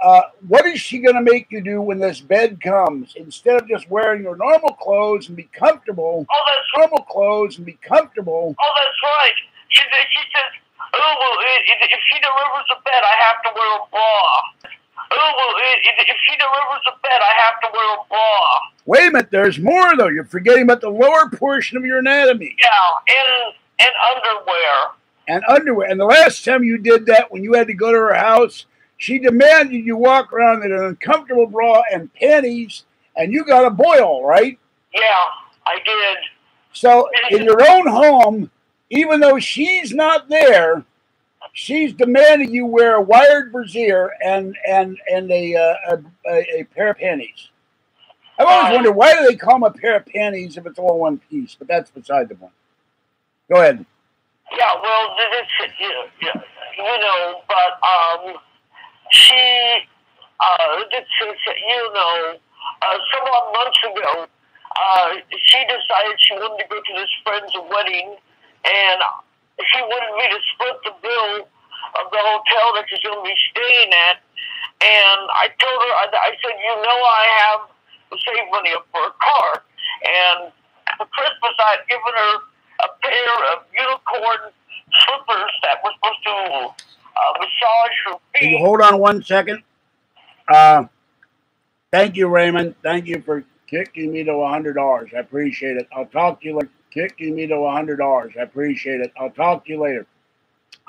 what is she going to make you do when this bed comes? Instead of just wearing your normal clothes and be comfortable, Oh, that's right. She says, oh, well, if she delivers a bed, I have to wear a bra. Oh, well, if she delivers a bed, I have to wear a bra. Wait a minute, there's more, though. You're forgetting about the lower portion of your anatomy. Yeah, and underwear. And the last time you did that, when you had to go to her house, she demanded you walk around in an uncomfortable bra and panties, and you got a boil, right? Yeah, I did. So in your own home, even though she's not there, she's demanding you wear a wired brassiere and a pair of panties. I've always wondered, why do they call them a pair of panties if it's all one piece? But that's beside the point. Go ahead. Yeah, well, but she, several months ago, she decided she wanted to go to this friend's wedding, and she wanted me to split the bill of the hotel that she's going to be staying at. And I told her, I said, I have to save money up for a car. And for Christmas, I had given her a pair of unicorn slippers that were supposed to massage her feet. Can you hold on 1 second? Thank you, Raymond. Thank you for kicking me to $100. I appreciate it. I'll talk to you later. Kicking me to $100. I appreciate it. I'll talk to you later.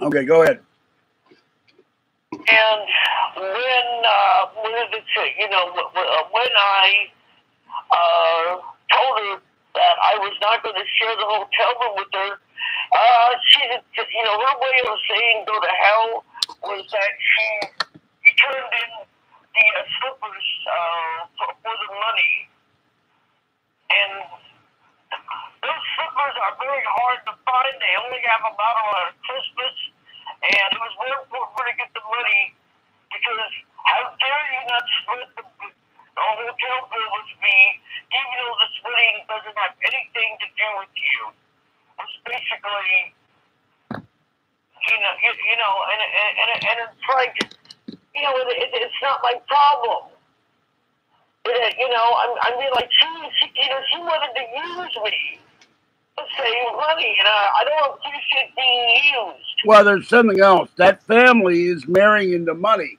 Okay, go ahead. And when did it say, you know, when I told her that I was not going to share the hotel room with her, she, you know, her way of saying go to hell was that she turned in the slippers for the money, and those slippers are very hard to find. They only have them out on Christmas, and it was more important for her to get the money because how dare you not split the hotel bill with me, even though this wedding doesn't have anything to do with you. It's basically, you know, and it's like, you know, it's not my problem. You know, I mean, like she wanted to use me to save money, and I don't appreciate being used. Well, there's something else. That family is marrying into money.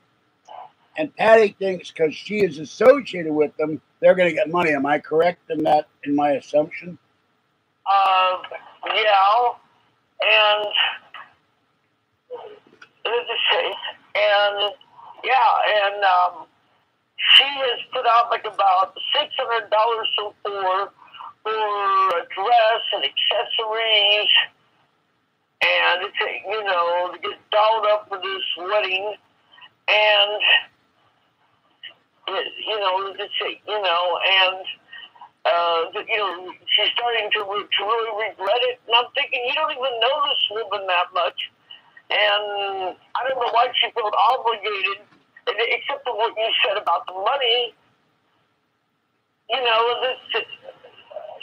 And Patty thinks because she is associated with them, they're going to get money. Am I correct in that, in my assumption? Yeah. And she has put out like about $600 so far for a dress and accessories, and it's, you know, to get dolled up for this wedding, and you know, you know, she's starting to really regret it. And I'm thinking, you don't even know this woman that much, and I don't know why she felt obligated, except for what you said about the money. You know,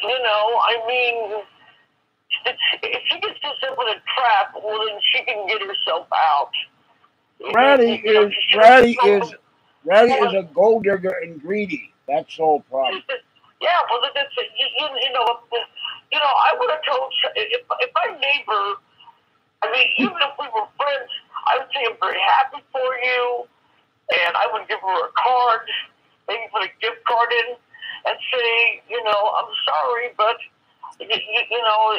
you know, I mean, if she gets herself in a trap, well, then she can get herself out. Ratty is a gold digger and greedy. That's the whole problem. Yeah, well, you know, I would have told, if my neighbor, I mean, even if we were friends, I would say I'm very happy for you, and I would give her a card, maybe put a gift card in, and say, you know, I'm sorry, but you know,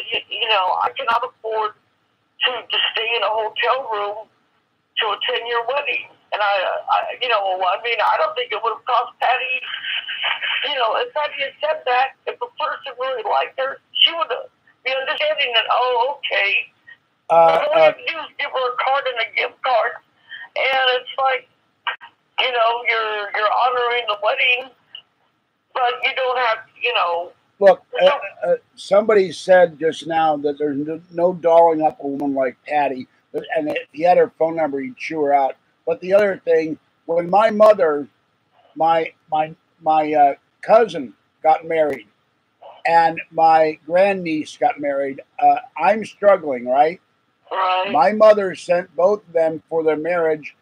I cannot afford to stay in a hotel room to a 10-year wedding. And you know, I mean, I don't think it would have cost Patty, you know, if Patty had said that, if a person really liked her, she would be understanding that, oh, okay. All you have to do is give her a card and a gift card. And it's like, you know, you're honoring the wedding, but you don't have, you know. Look, somebody said just now that there's no dolling up a woman like Patty. And if he had her phone number, he'd chew her out. But the other thing, when my mother, my cousin got married, and my grandniece got married, I'm struggling, right? Right. My mother sent both of them for their marriage.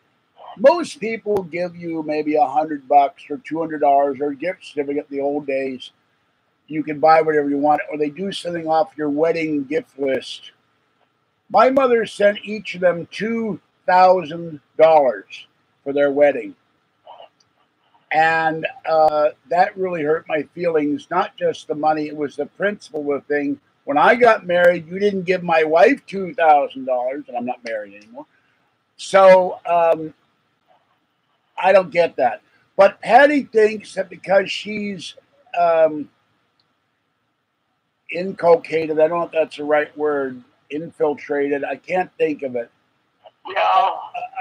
Most people give you maybe $100 or $200 or a gift certificate in the old days. You can buy whatever you want, or they do something off your wedding gift list. My mother sent each of them $2,000 for their wedding. And that really hurt my feelings, not just the money. It was the principle of the thing. When I got married, you didn't give my wife $2,000, and I'm not married anymore. So I don't get that. But Patty thinks that because she's inculcated, I don't know if that's the right word, infiltrated, I can't think of it. Yeah.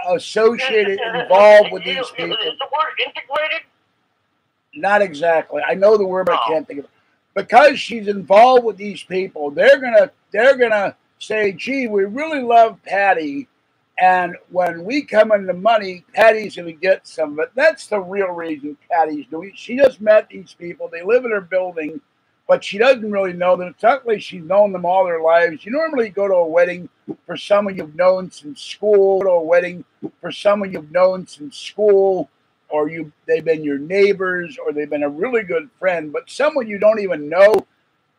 Associated, involved with these people. Is the word integrated? Not exactly. I know the word, but I can't think of it. Because she's involved with these people, they're gonna say, "Gee, we really love Patty, and when we come into money, Patty's gonna get some of it." That's the real reason Patty's doing it. She just met these people. They live in her building, but she doesn't really know them. It's not like she's known them all their lives. You normally go to a wedding for someone you've known since school, or they've been your neighbors, or they've been a really good friend, but someone you don't even know.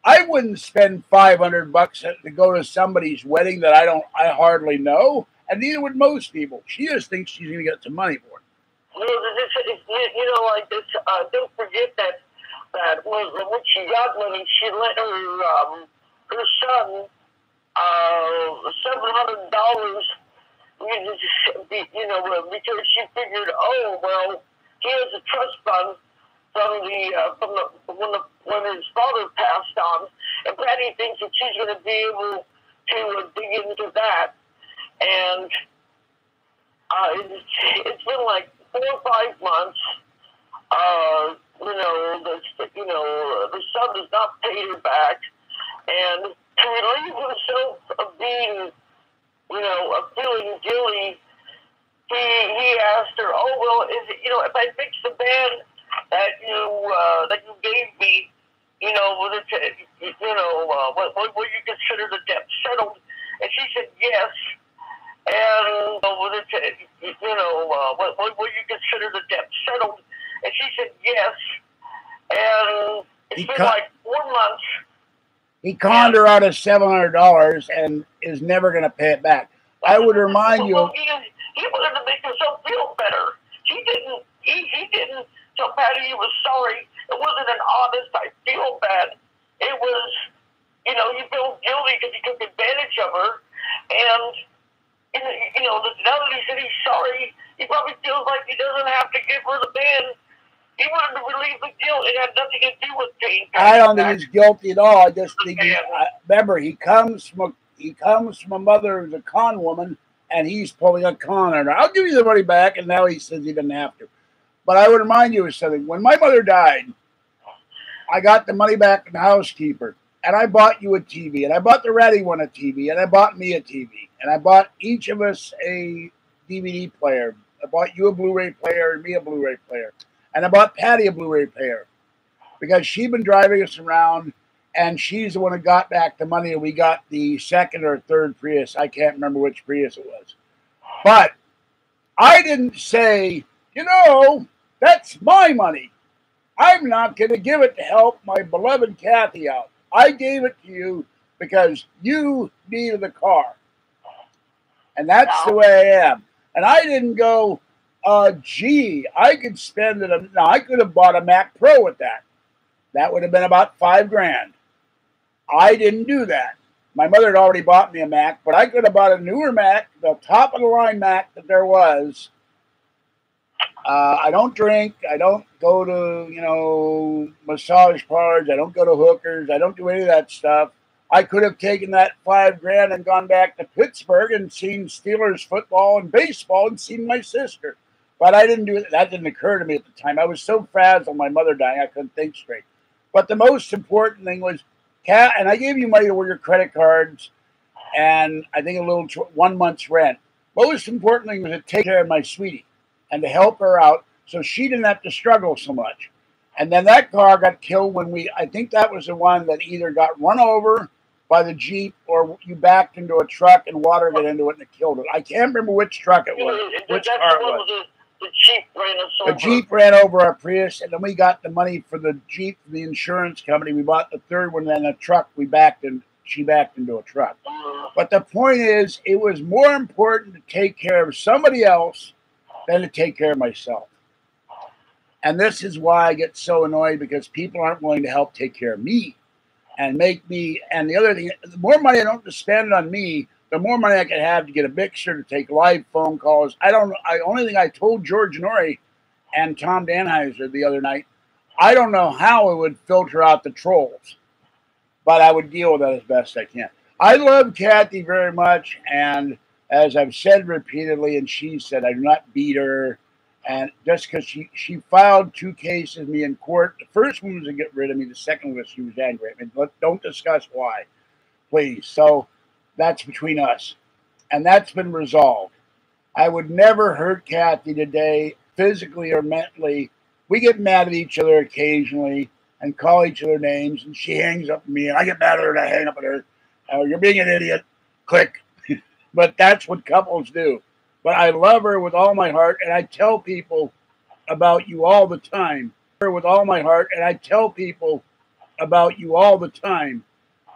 I wouldn't spend $500 to go to somebody's wedding that I hardly know, and neither would most people. She just thinks she's going to get some money for it. Like this. Don't forget that when she got money, she let her son $700. Because she figured, oh well, he has a trust fund when his father passed on, and Patty thinks that she's going to be able to dig into that, and it's been like 4 or 5 months. The son has not paid her back, and to relieve himself of being, of feeling guilty, he asked her, "Oh well, is it, if I fix the band that you gave me, will you consider the debt settled?" And she said yes. And will you consider the debt settled? And she said yes. And it's been like 4 months. He conned her out of $700 and is never going to pay it back. I would remind you. Well, he wanted to make himself feel better. He didn't. He didn't tell Patty he was sorry. It wasn't an honest, I feel bad. It was, he felt guilty because he took advantage of her. And, now that he said he's sorry, he probably feels like he doesn't have to give her the band. He wanted to relieve the guilt. It had nothing to do with paying. I don't think he's guilty at all. I just think remember, he comes from a mother who's a con woman, and he's pulling a con on her. I'll give you the money back, and now he says he didn't have to. But I would remind you of something. When my mother died, I got the money back from the housekeeper, and I bought you a TV, and I bought the ratty one a TV, and I bought me a TV, and I bought each of us a DVD player. I bought you a Blu-ray player and me a Blu-ray player. And I bought Patty a Blu-ray player because she'd been driving us around, and she's the one who got back the money, and we got the second or third Prius. I can't remember which Prius it was. But I didn't say, that's my money. I'm not going to give it to help my beloved Kathy out. I gave it to you because you needed the car. And that's the way I am. And I didn't go, gee, I could spend it. Now, I could have bought a Mac Pro with that. That would have been about $5,000. I didn't do that. My mother had already bought me a Mac, but I could have bought a newer Mac, the top of the line Mac that there was. I don't drink. I don't go to, massage parlors. I don't go to hookers. I don't do any of that stuff. I could have taken that $5,000 and gone back to Pittsburgh and seen Steelers football and baseball and seen my sister. But I didn't do it. That didn't occur to me at the time. I was so frazzled, my mother dying, I couldn't think straight. But the most important thing was, and I gave you money toward your credit cards, and I think 1 month's rent. Most important thing was to take care of my sweetie and to help her out so she didn't have to struggle so much. And then that car got killed when I think that was the one that either got run over by the Jeep or you backed into a truck and water got into it and it killed it. I can't remember which truck it was, which car it was. The Jeep ran us over. The Jeep ran over our Prius, and then we got the money for the Jeep from the insurance company. We bought the third one, and then a truck she backed into a truck. But the point is, it was more important to take care of somebody else than to take care of myself. And this is why I get so annoyed, because people aren't willing to help take care of me and make me. And the other thing, the more money I don't have to spend on me, the more money I can have to get a mixer, to take live phone calls. Only thing I told George Norrie and Tom Danheiser the other night, I don't know how it would filter out the trolls, but I would deal with that as best I can. I love Kathy very much, and as I've said repeatedly, and she said, I do not beat her. And just because she filed 2 cases with me in court. The first one was to get rid of me. The second was she was angry at me. But don't discuss why, please. So that's between us. And that's been resolved. I would never hurt Kathy today, physically or mentally. We get mad at each other occasionally and call each other names, and she hangs up at me, and I get mad at her and I hang up at her. You're being an idiot. Click. But that's what couples do. But I love her with all my heart, and I tell people about you all the time. With all my heart, and I tell people about you all the time.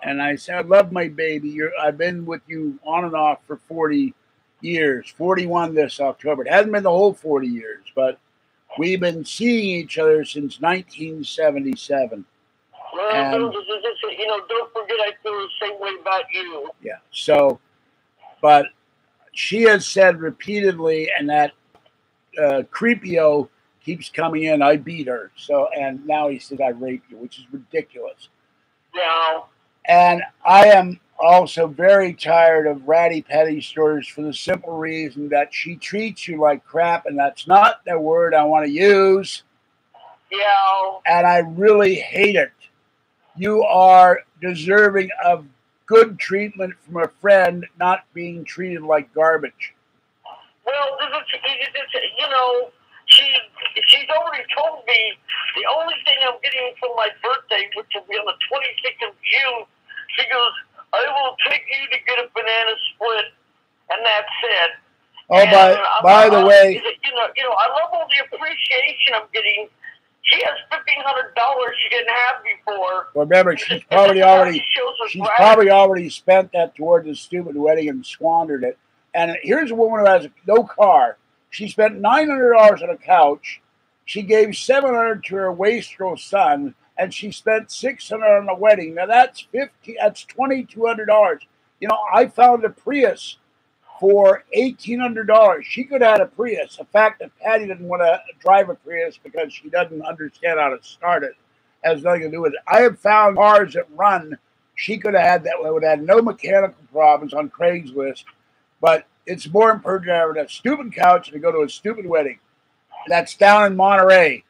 And I say, I love my baby. I've been with you on and off for 40 years, 41 this October. It hasn't been the whole 40 years, but We've been seeing each other since 1977. Well, And, don't forget I feel the same way about you. Yeah. So, but she has said repeatedly, and that Creepio keeps coming in, I beat her. So, and now he said I raped you, which is ridiculous. Yeah. And I am also very tired of ratty patty stories for the simple reason that she treats you like crap, and that's not the word I want to use. Yeah. And I really hate it. You are deserving of good treatment from a friend, not being treated like garbage. Well, she's already told me the only thing I'm getting for my birthday, which will be on the 26th of June, she goes, I will take you to get a banana split, and that's it. Oh, by the way, I love all the appreciation I'm getting. She has $1,500 she didn't have before. Well, remember, she's probably already spent that toward the stupid wedding and squandered it. And here's a woman who has no car. She spent $900 on a couch. She gave $700 to her wastrel son, and she spent $600 on the wedding. Now that's $2,200. You know, I found a Prius for $1,800. She could have had a Prius. The fact that Patty didn't want to drive a Prius because she doesn't understand how to start it has nothing to do with it. I have found cars that run. She could have had that. Would have had no mechanical problems on Craigslist. But it's more important to have a stupid couch and to go to a stupid wedding. That's down in Monterey.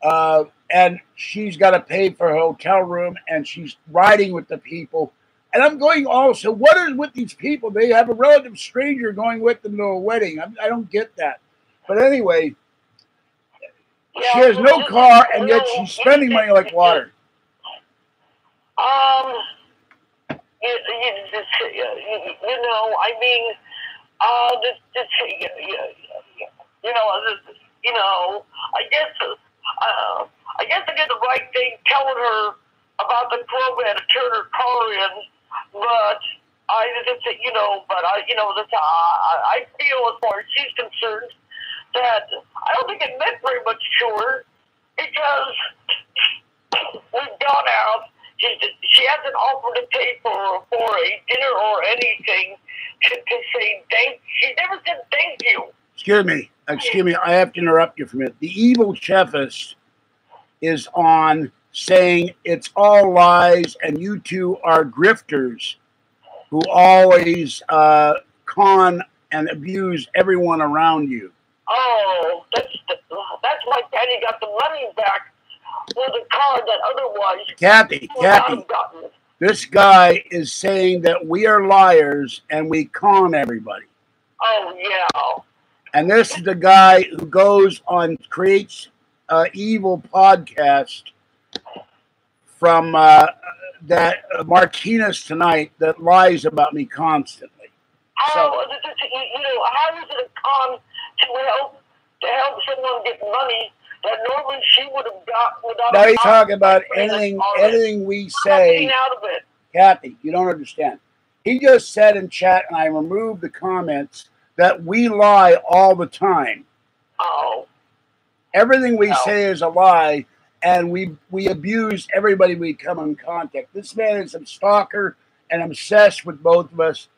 And she's got to pay for her hotel room, and she's riding with the people. And I'm going also, what is with these people? They have a relative stranger going with them to a wedding. I don't get that. But anyway, she has no car, and yet she's spending money like water. I guess I did the right thing telling her about the club and to turn her car in, but I feel as far as she's concerned that I don't think it meant very much to her because we've gone out. She hasn't offered to pay for a dinner or anything to say thank. She never said thank you. Excuse me. I have to interrupt you for a minute. The evil chefist is on saying it's all lies and you two are grifters who always con and abuse everyone around you. Oh, that's why Daddy got the money back for the car that otherwise Kathy, this guy is saying that we are liars and we con everybody. Oh, yeah. And this is the guy who goes on, creates evil podcast from that Martinez tonight that lies about me constantly. How is it a con to help someone get money that normally she would have got without? Now he's talking about anything we say. Out of it. Kathy, you don't understand. He just said in chat, and I removed the comments, that we lie all the time. Oh. Everything we say is a lie, and we abuse everybody we come in contact. This man is a stalker and obsessed with both of us,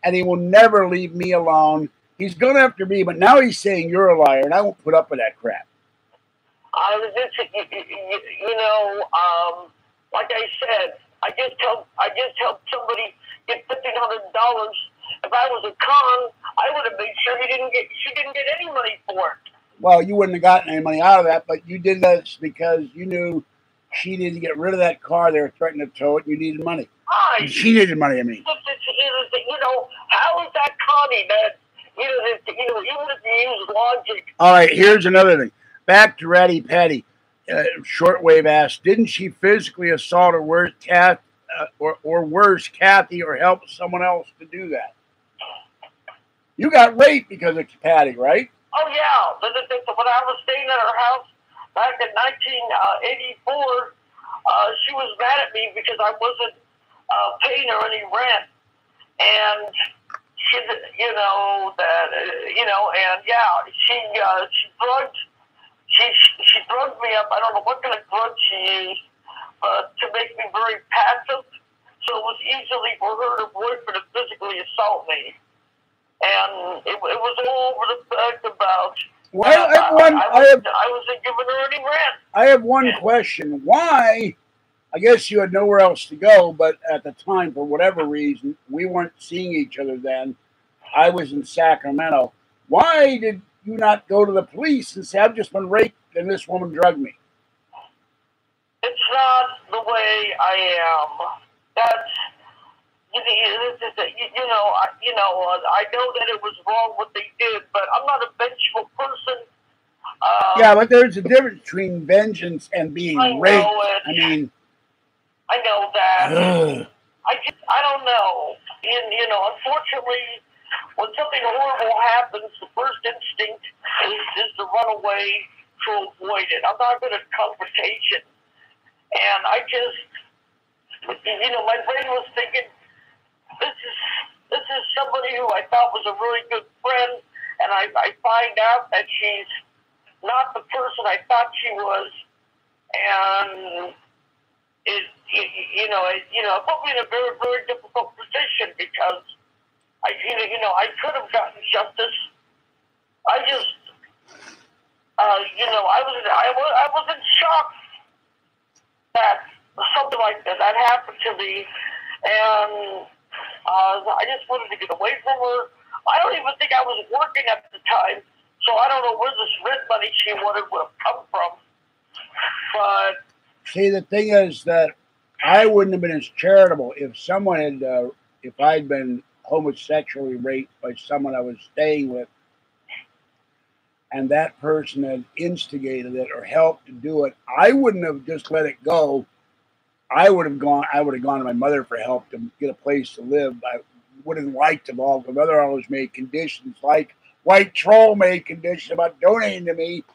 and he will never leave me alone. He's going after me, but now he's saying you're a liar, and I won't put up with that crap. Like I said, I just helped somebody get $1,500. If I was a con, I would have made sure she didn't get any money for it. Well, you wouldn't have gotten any money out of that, but you did this because you knew she needed to get rid of that car. They were threatening to tow it, and you needed money. She needed money, I mean. How is that conning that? Even if you use logic. All right, here's another thing. Back to Ratty Patty. Shortwave asked, didn't she physically assault or worse, Kathy, or help someone else to do that? You got raped because of Patty, right? Oh, yeah. When I was staying at her house back in 1984, she was mad at me because I wasn't paying her any rent. And she, she drugged she drugged me up. I don't know what kind of drug she used, but to make me very passive. So it was easily for her and her boyfriend to physically assault me. And it was all over the fact about I wasn't giving her any rent. I have one question. Why? I guess you had nowhere else to go, but at the time, for whatever reason, we weren't seeing each other then. I was in Sacramento. Why did you not go to the police and say, I've just been raped and this woman drugged me? It's not the way I am. That's, I know that it was wrong what they did, but I'm not a vengeful person. Yeah, but there's a difference between vengeance and being raped. I know that. I don't know. Unfortunately, when something horrible happens, the first instinct is to run away to avoid it. I'm not good at confrontation. And I just, my brain was thinking, this is somebody who I thought was a really good friend, and I find out that she's not the person I thought she was, and it put me in a very, very difficult position because I could have gotten justice. I was in shock that something like that happened to me, and I just wanted to get away from her. I don't even think I was working at the time, so I don't know where this rent money she wanted would have come from. But see, the thing is that I wouldn't have been as charitable if someone had, if I'd been homosexually raped by someone I was staying with, and that person had instigated it or helped to do it. I wouldn't have just let it go. I would have gone to my mother for help to get a place to live. I wouldn't like to involve. My mother always made conditions, like White Troll made conditions about donating to me,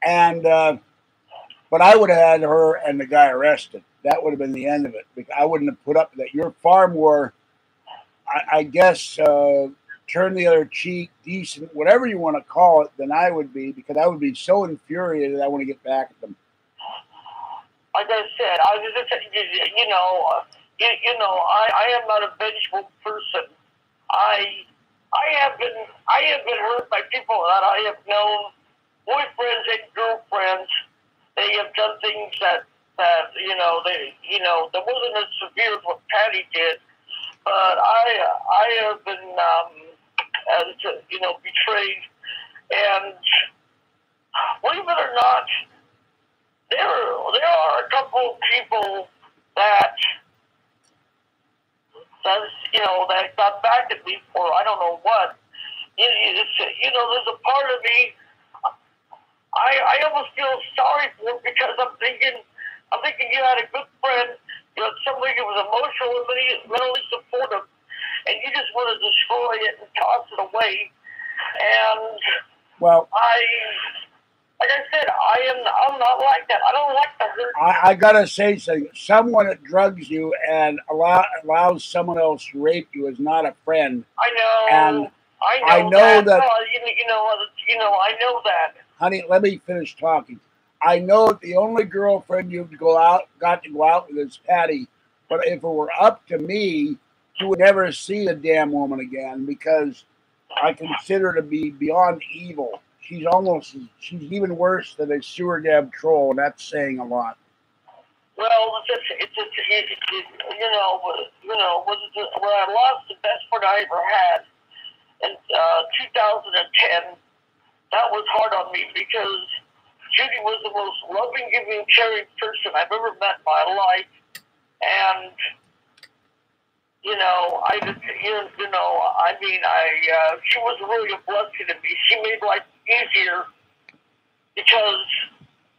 and but I would have had her and the guy arrested. That would have been the end of it. Because I wouldn't have put up with that. You're far more, I guess, turn the other cheek, decent, whatever you want to call it, than I would be, because I would be so infuriated I want to get back at them. Like I said, I am not a vengeful person. I have been hurt by people that I have known, boyfriends and girlfriends. They have done things that that wasn't as severe as what Patty did, but I have been betrayed, and believe it or not, there are a couple of people that got back at me for I don't know what. There's a part of me, I almost feel sorry for him because I'm thinking you had a good friend, you had somebody who was emotionally, mentally supportive, and you just want to destroy it and toss it away. And well, like I said, I'm not like that. I don't like the hurt. I gotta say something. Someone that drugs you and allows someone else to rape you is not a friend. I know. And I know that. I know that. Honey, let me finish talking. I know that the only girlfriend got to go out with is Patty. But if it were up to me, you would never see the damn woman again, because I consider her to be beyond evil. She's even worse than a sewer dab troll, and that's saying a lot. Well, when I lost the best friend I ever had in 2010, that was hard on me because Judy was the most loving, giving, caring person I've ever met in my life, and she was really a blessing to me. She made life easier because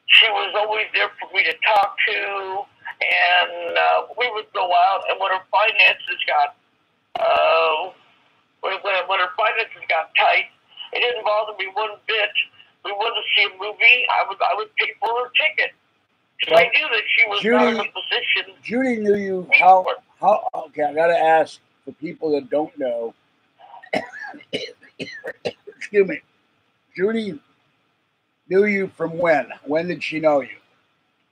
she was always there for me to talk to, and we would go out, and when her finances got tight, it didn't bother me one bit. We wanted to see a movie. I would pay for her ticket. Well, I knew that she was not in a position. Judy knew you how. Okay, I gotta ask for people that don't know. Excuse me, Judy Knew you from when? When did she know you?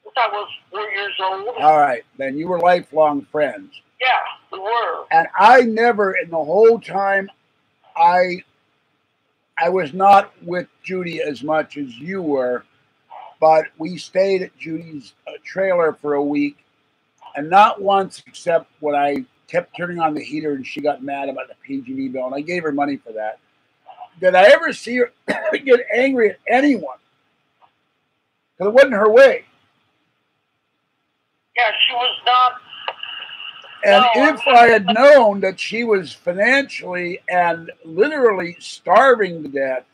Since I was 4 years old. All right, then you were lifelong friends. Yeah, we were. And I never, in the whole time, I was not with Judy as much as you were, but we stayed at Judy's trailer for a week, and not once, except when I kept turning on the heater and she got mad about the PG&E bill, and I gave her money for that. Did I ever see her get angry at anyone? Because it wasn't her way. Yeah, she was not. And if I had known that she was financially and literally starving to death,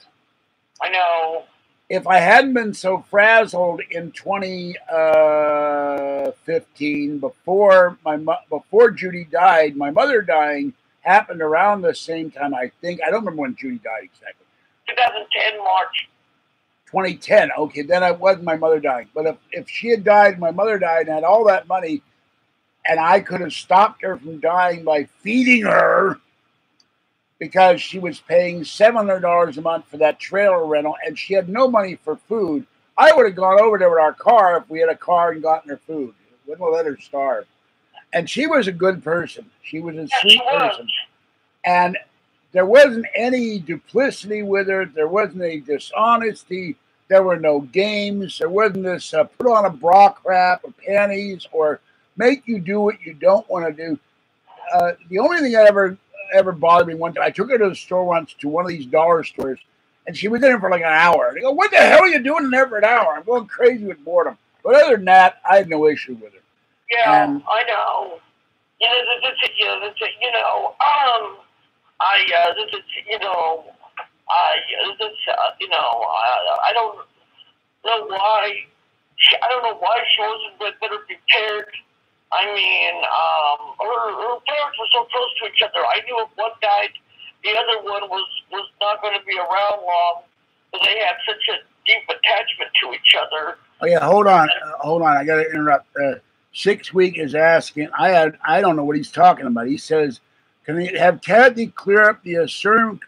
I know. If I hadn't been so frazzled in 2015, before Judy died, my mother dying happened around the same time, I think. I don't remember when Judy died exactly. 2010 March. 2010. Okay, then it wasn't my mother dying. But if she had died, my mother died, and had all that money, and I could have stopped her from dying by feeding her, because she was paying $700 a month for that trailer rental, and she had no money for food, I would have gone over there with our car if we had a car and gotten her food. Wouldn't have let her starve. And she was a good person. She was a sweet person. And there wasn't any duplicity with her. There wasn't any dishonesty. There were no games. There wasn't this put on a bra crap or panties or make you do what you don't want to do. The only thing that ever bothered me one time, I took her to the store once, to one of these dollar stores, and she was in there for like an hour. And I go, what the hell are you doing in there for an hour? I'm going crazy with boredom. But other than that, I had no issue with her. Yeah, and I know. I don't know why. I don't know why she wasn't better prepared. I mean, her parents were so close to each other. I knew if one died, the other one was not going to be around long. But they had such a deep attachment to each other. Oh yeah, hold on. I got to interrupt. 6 Week is asking. I don't know what he's talking about. He says, "Can they have Kathy clear up the assumed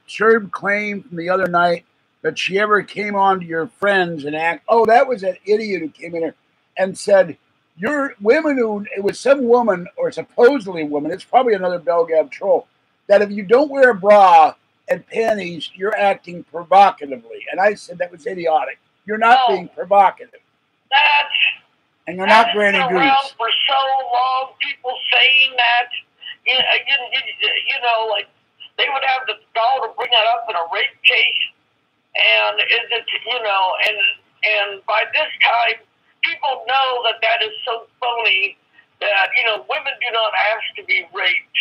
claim from the other night that she ever came on to your friends and act?" Oh, that was that idiot who came in here and said, "You're women who." It was some woman, or supposedly a woman. It's probably another Belgab troll. That if you don't wear a bra and panties, you're acting provocatively. And I said that was idiotic. You're not being provocative. And you're not Granny Goose. Around for so long, people saying that, you know, like they would have the gall to bring that up in a rape case, and and by this time, people know that is so phony that women do not ask to be raped.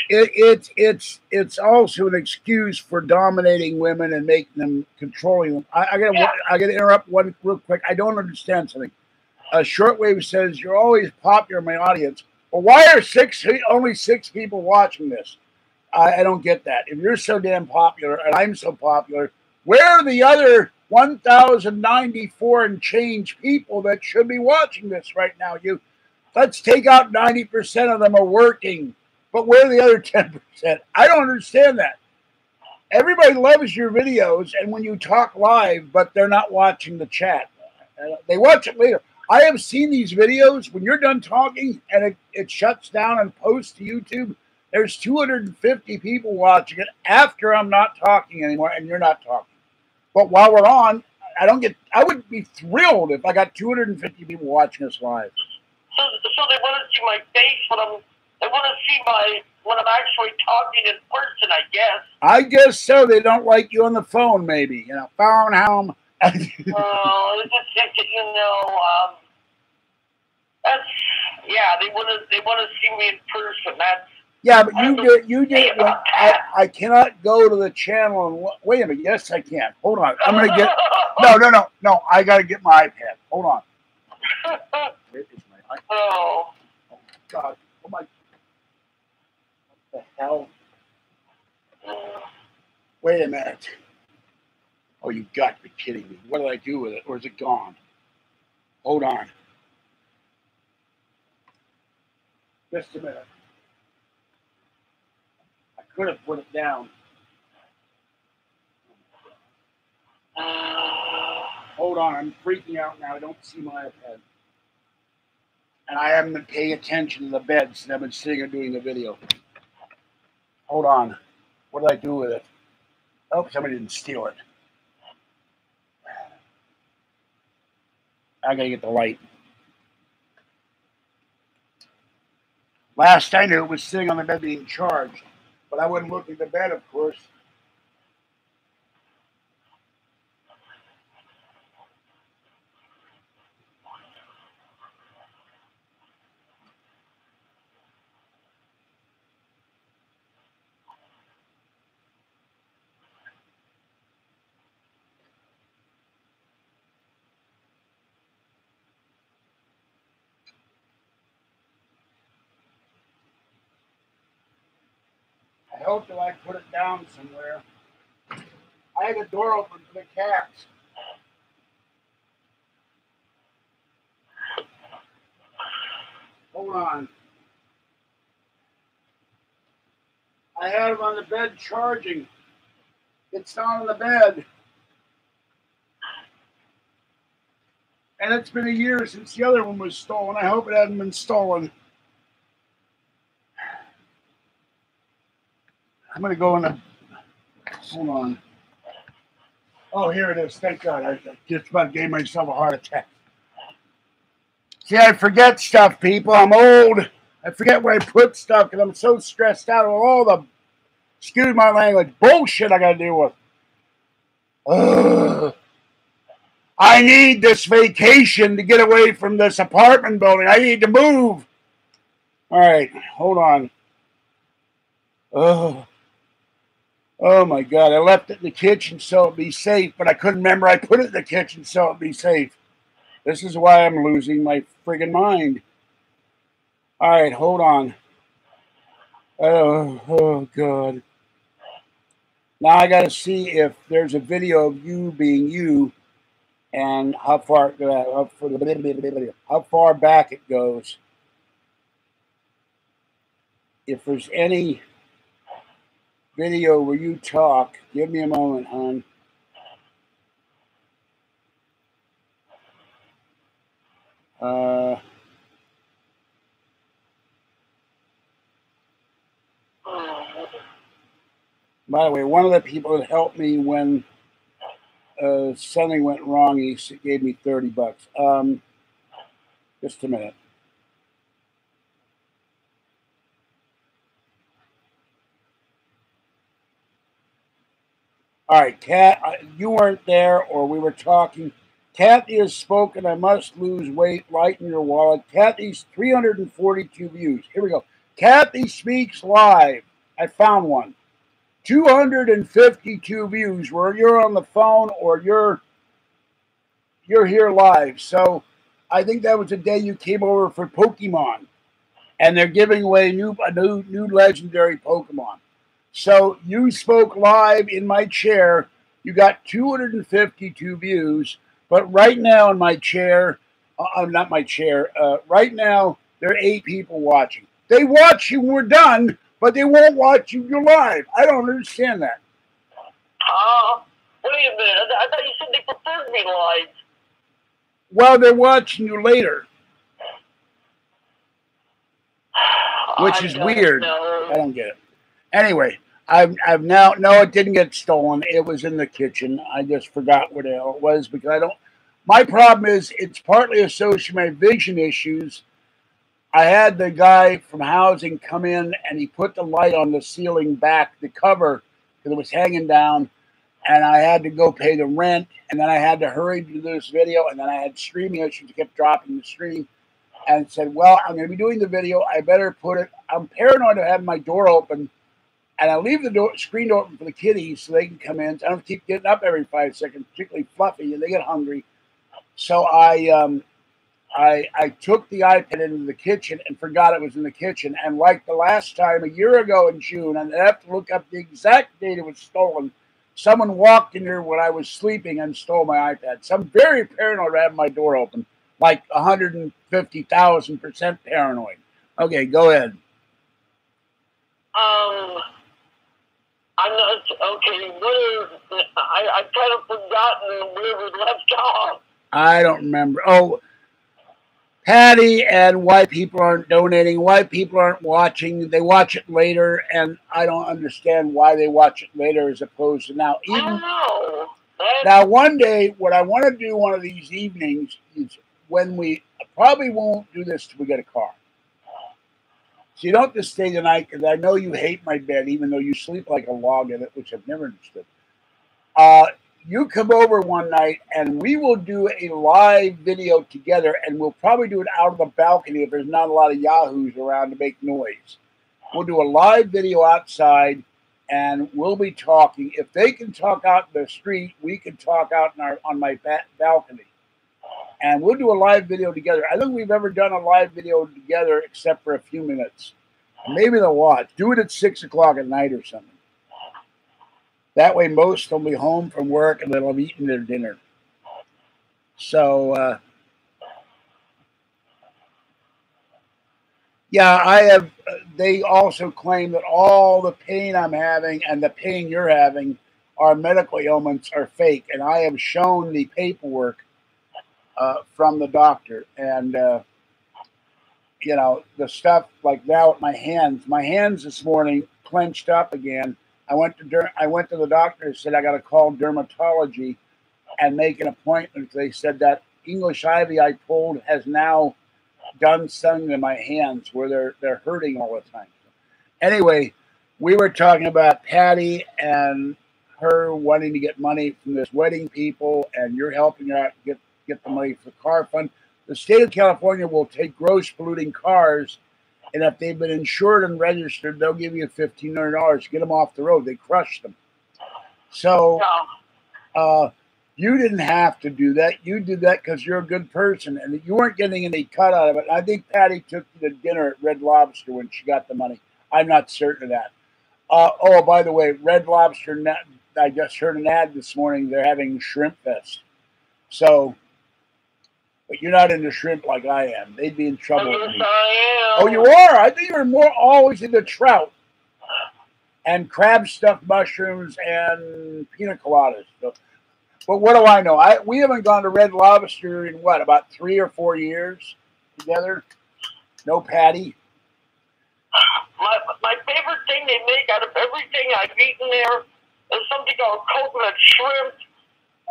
It's also an excuse for dominating women and making them, controlling them. I gotta interrupt one real quick. I don't understand something. Shortwave says, "You're always popular in my audience." Well, why are only six people watching this? I don't get that. If you're so damn popular and I'm so popular, where are the other 1,094 and change people that should be watching this right now? Let's take out 90% of them are working, but where are the other 10%? I don't understand that. Everybody loves your videos and when you talk live, but they're not watching the chat. They watch it later. I have seen these videos when you're done talking and it shuts down and posts to YouTube. There's 250 people watching it after I'm not talking anymore and you're not talking. But while we're on, I would be thrilled if I got 250 people watching us live. So they want to see my face they want to see when I'm actually talking in person, I guess. I guess so. They don't like you on the phone, maybe. Phone home. They want to see me in person. But you did. I cannot go to the channel and wait a minute. Yes, I can. Hold on. I'm gonna get. No. I gotta get my iPad. Hold on. Where is my iPad? Oh God. Oh my. What the hell? Wait a minute. Oh, you got to be kidding me. What did I do with it? Or is it gone? Hold on. Just a minute. I could have put it down. Hold on, I'm freaking out now. I don't see my iPad. And I haven't been paying attention to the bed since I've been sitting here doing the video. Hold on. What did I do with it? Oh, somebody didn't steal it. I gotta get the light. Last I knew, it was sitting on the bed being charged. But I wouldn't look at the bed, of course. I hope that I put it down somewhere. I had the door open for the cats. Hold on. I had it on the bed charging. It's not on the bed. And it's been a year since the other one was stolen. I hope it hasn't been stolen. I'm going to go in the... Hold on. Oh, here it is. Thank God. I just about gave myself a heart attack. See, I forget stuff, people. I'm old. I forget where I put stuff because I'm so stressed out with all the, excuse my language, bullshit I got to deal with. Ugh. I need this vacation to get away from this apartment building. I need to move. All right, hold on. Oh, oh my God. I left it in the kitchen so it'd be safe, but I couldn't remember I put it in the kitchen so it'd be safe. This is why I'm losing my friggin' mind. All right, hold on. Oh God. Now I got to see if there's a video of you being you. And how far back it goes. If there's any video where you talk, give me a moment, hon. By the way, one of the people that helped me when something went wrong, he gave me $30. Just a minute. All right, Kat, you weren't there, or we were talking. Kathy has spoken. I must lose weight. Lighten your wallet. Kathy's 342 views. Here we go. Kathy speaks live. I found one. 252 views where you're on the phone or you're here live. So I think that was the day you came over for Pokemon, and they're giving away a new legendary Pokemon. So you spoke live in my chair. You got 252 views, but right now in my chair, not my chair. Right now there are 8 people watching. They watch you when we're done, but they won't watch you live. I don't understand that. Wait a minute. I thought you said they preferred me live. Well, they're watching you later, which is weird. I don't get it. Anyway, I've now, no, it didn't get stolen. It was in the kitchen. I just forgot what the hell it was because I don't. My problem is it's partly associated with my vision issues. I had the guy from housing come in and he put the light on the ceiling back, the cover, because it was hanging down. And I had to go pay the rent. And then I had to hurry to do this video. And then I had streaming issues. I kept dropping the stream. And said, well, I'm going to be doing the video. I better put it. I'm paranoid of having my door open. And I leave the screen open for the kitties so they can come in. So I don't keep getting up every 5 seconds, particularly Fluffy, and they get hungry. So I took the iPad into the kitchen and forgot it was in the kitchen. And like the last time, a year ago in June, and I have to look up the exact date it was stolen, someone walked in here when I was sleeping and stole my iPad. So I'm very paranoid of having my door open, like 150,000% paranoid. Okay, go ahead. I'm not okay. I kind of forgotten where we left off. I don't remember. Oh, Patty and why people aren't donating, why people aren't watching. They watch it later, and I don't understand why they watch it later as opposed to now. I don't know. Now, one day, what I want to do one of these evenings is when I probably won't do this till we get a car. So you don't have to stay tonight because I know you hate my bed, even though you sleep like a log in it, which I've never understood. You come over one night and we will do a live video together, and we'll probably do it out of the balcony if there's not a lot of yahoos around to make noise. We'll do a live video outside and we'll be talking. If they can talk out in the street, we can talk out on my balcony. And we'll do a live video together. I don't think we've ever done a live video together except for a few minutes. Maybe they'll watch. Do it at 6 o'clock at night or something. That way most will be home from work and they'll have eaten their dinner. So, yeah, I have. They also claim that all the pain I'm having and the pain you're having are medical ailments are fake. And I have shown the paperwork from the doctor. And, you know, the stuff like now with my hands this morning clenched up again. I went to the doctor and said I got to call dermatology and make an appointment. They said that English ivy I pulled has now done something to my hands where they're hurting all the time. Anyway, we were talking about Patty and her wanting to get money from this wedding people, and you're helping her out get the money for the car fund. The state of California will take gross polluting cars, and if they've been insured and registered, they'll give you $1,500 to get them off the road. They crush them. So you didn't have to do that. You did that because you're a good person, and you weren't getting any cut out of it. I think Patty took you to dinner at Red Lobster when she got the money. I'm not certain of that. Oh, by the way, Red Lobster, I just heard an ad this morning. They're having Shrimp Fest. So, but you're not into shrimp like I am. They'd be in trouble with me. I am. Oh, you are? I think you're more always into trout and crab stuffed mushrooms and pina coladas. So, but what do I know? We haven't gone to Red Lobster in what, about 3 or 4 years together? No Patty. My favorite thing they make out of everything I've eaten there is something called coconut shrimp.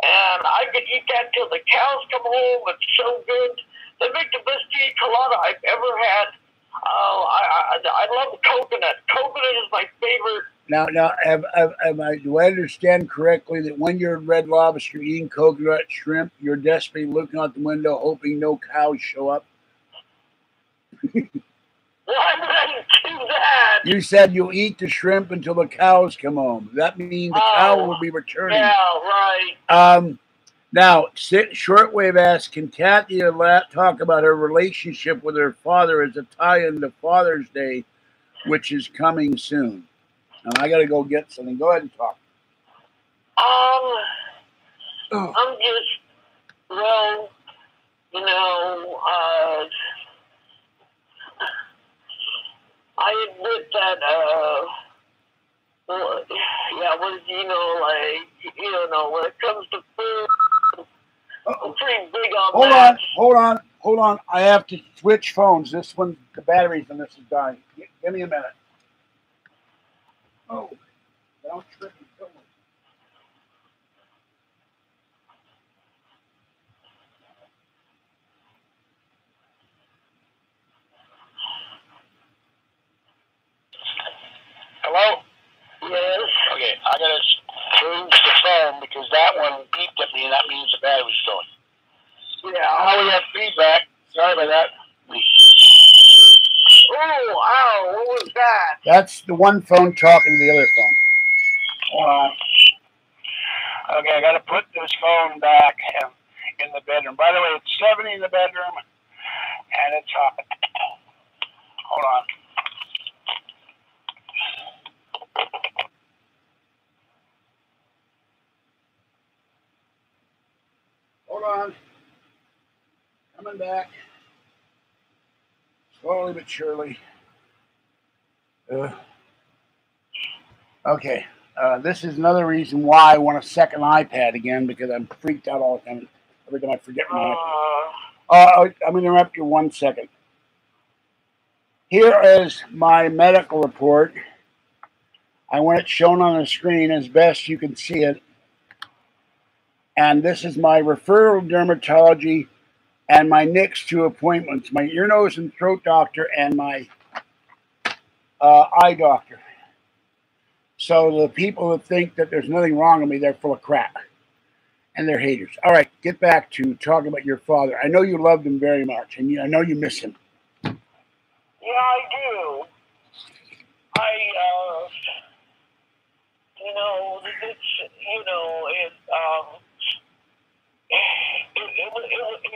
And I could eat that till the cows come home. It's so good. They make the best pina colada I've ever had. I love coconut. Coconut is my favorite. Now, do I understand correctly that when you're at Red Lobster eating coconut shrimp, you're desperately looking out the window hoping no cows show up? Why would I do that? You said you'll eat the shrimp until the cows come home. That means the cow will be returning. Yeah, right. Now, Shortwave asks, can Kathy talk about her relationship with her father as a tie-in to Father's Day, which is coming soon? And I got to go get something. Go ahead and talk. I'm just, well, you know, I admit that, well, yeah, when it comes to food, I'm pretty big on that. Hold on. I have to switch phones. This one, the batteries on this is dying. Give me a minute. Oh, don't trip and kill me. Hello? Yes. Okay, I gotta change the phone because that one beeped at me and that means the battery's going. Yeah. Now we have feedback. Sorry about that. Oh, wow, what was that? That's the one phone talking to the other phone. Hold on. Okay, I gotta put this phone back in the bedroom. By the way, it's 70 in the bedroom and it's hot. Hold on. Hold on. Coming back. Slowly but surely. Okay. This is another reason why I want a second iPad again, because I'm freaked out all the time. Every time I forget my iPad. I'm going to interrupt you 1 second. Here is my medical report. I want it shown on the screen as best you can see it. And this is my referral dermatology and my next 2 appointments, my ear, nose, and throat doctor and my eye doctor. So the people that think that there's nothing wrong with me, they're full of crap. And they're haters. All right, get back to talking about your father. I know you loved him very much, and I know you miss him. Yeah, I do.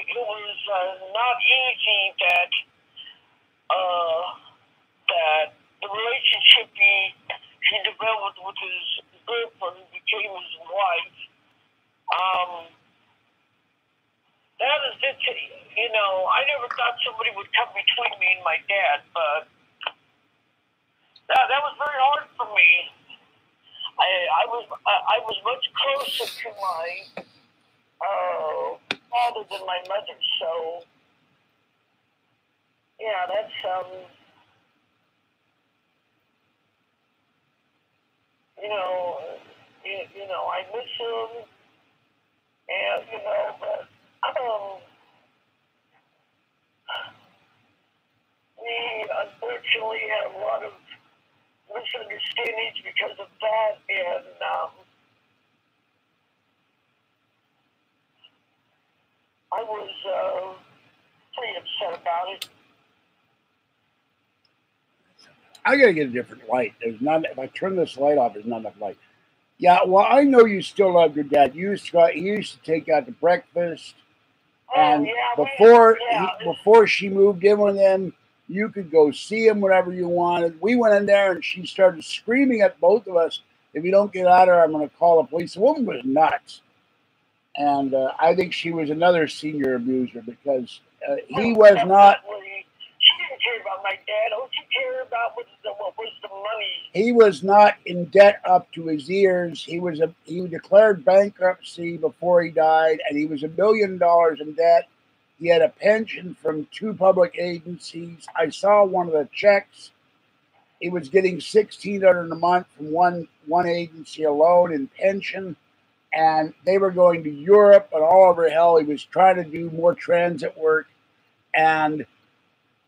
It was not easy that the relationship he developed with his girlfriend who became his wife. That is it. I never thought somebody would come between me and my dad, but that was very hard for me. I was much closer to my father than my mother, so yeah, that's I miss him, and but we unfortunately had a lot of misunderstandings because of that, and I was pretty upset about it. I gotta get a different light. There's not. If I turn this light off, there's not enough light. Yeah, well, I know you still love your dad. He used to take you out to breakfast, and before she moved in with him, you could go see him whenever you wanted. We went in there, and she started screaming at both of us, "If you don't get out of here, I'm going to call the police." The woman was nuts, and I think she was another senior abuser because he was not. She didn't care about my dad. All she cared about was the money. He was not in debt up to his ears. He declared bankruptcy before he died, and he was $1 million in debt. He had a pension from 2 public agencies. I saw one of the checks. He was getting $1,600 a month from one agency alone in pension, and they were going to Europe and all over hell. He was trying to do more transit work, and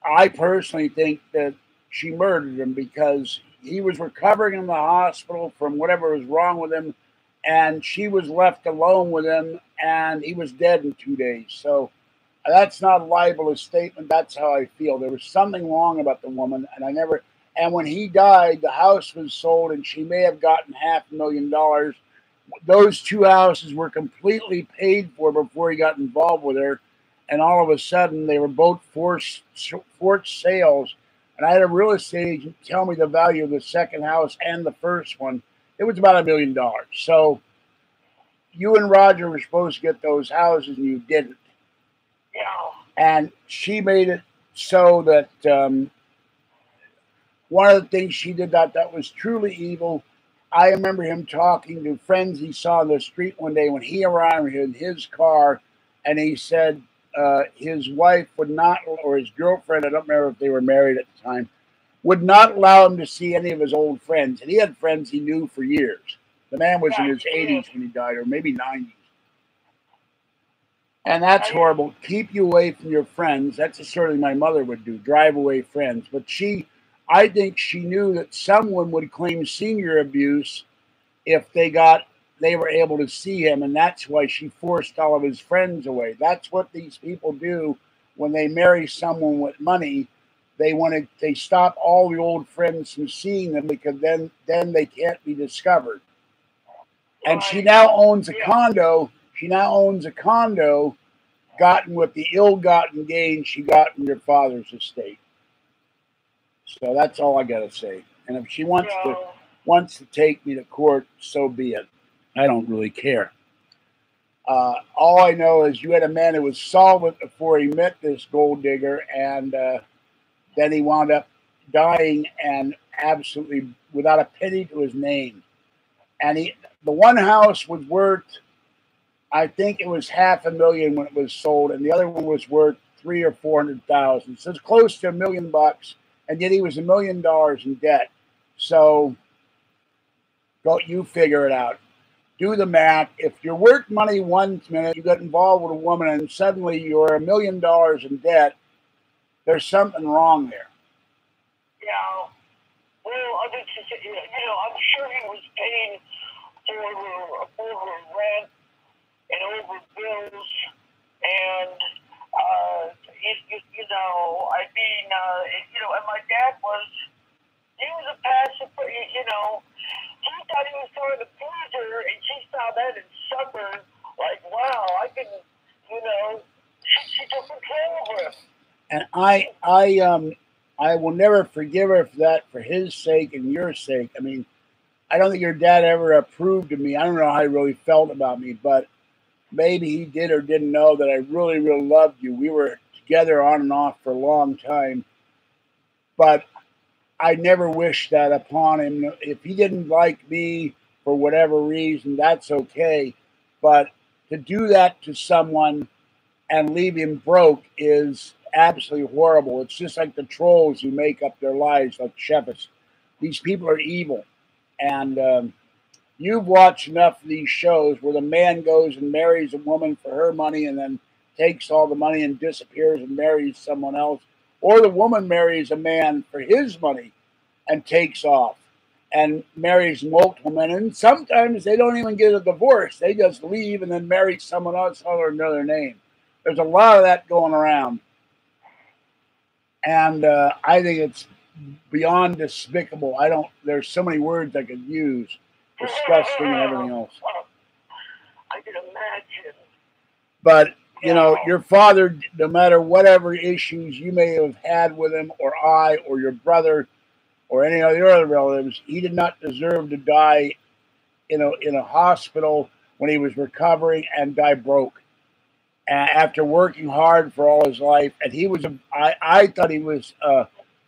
I personally think that she murdered him because he was recovering in the hospital from whatever was wrong with him, and she was left alone with him, and he was dead in 2 days. So that's not a libelous statement. That's how I feel. There was something wrong about the woman, and when he died, the house was sold, and she may have gotten $500,000. Those 2 houses were completely paid for before he got involved with her. And all of a sudden, they were both forced sales. And I had a real estate agent tell me the value of the second house and the first one. It was about $1 million. So you and Roger were supposed to get those houses, and you didn't. Yeah. And she made it so that one of the things she did that was truly evil. I remember him talking to friends he saw on the street one day when he arrived in his car, and he said, his wife would not, or his girlfriend, I don't remember if they were married at the time, would not allow him to see any of his old friends. And he had friends he knew for years. The man was in his 80s when he died, or maybe 90s. And that's horrible. Keep you away from your friends. That's certainly my mother would do, drive away friends. But I think she knew that someone would claim senior abuse if they were able to see him, and that's why she forced all of his friends away. That's what these people do when they marry someone with money. They stop all the old friends from seeing them because then they can't be discovered. And she now owns a condo. She now owns a condo gotten with the ill-gotten gains she got from your father's estate. So that's all I got to say. And if she wants to take me to court, so be it. I don't really care. All I know is you had a man who was solvent before he met this gold digger, and then he wound up dying and absolutely without a penny to his name. And the one house was worth, I think it was $500,000 when it was sold, and the other one was worth 300,000 or 400,000. So it's close to $1 million, and yet he was $1 million in debt. So go, you figure it out. Do the math. If you're worth money one minute, you got involved with a woman, and suddenly you're $1 million in debt, there's something wrong there. Yeah. Well, I mean, I'm sure he was paying over rent and over bills, and and my dad he was a passive, he thought he was trying to please her, and she saw that and suffered, like, wow, I can, she took control of him. And I will never forgive her for that, for his sake and your sake. I mean, I don't think your dad ever approved of me. I don't know how he really felt about me, but maybe he did or didn't know that I really, really loved you. We were together on and off for a long time, but I never wished that upon him. If he didn't like me for whatever reason, that's okay. But to do that to someone and leave him broke is absolutely horrible. It's just like the trolls who make up their lives, like shepherds. These people are evil. And you've watched enough of these shows where the man goes and marries a woman for her money and then takes all the money and disappears and marries someone else. Or the woman marries a man for his money and takes off and marries multiple men. And sometimes they don't even get a divorce. They just leave and then marry someone else under another name. There's a lot of that going around. And I think it's beyond despicable. There's so many words I could use. Disgusting and everything else. I can imagine. But, your father, no matter whatever issues you may have had with him, or I, or your brother, or any of your other relatives, he did not deserve to die in a hospital when he was recovering and die broke. After working hard for all his life. And he was, I thought he was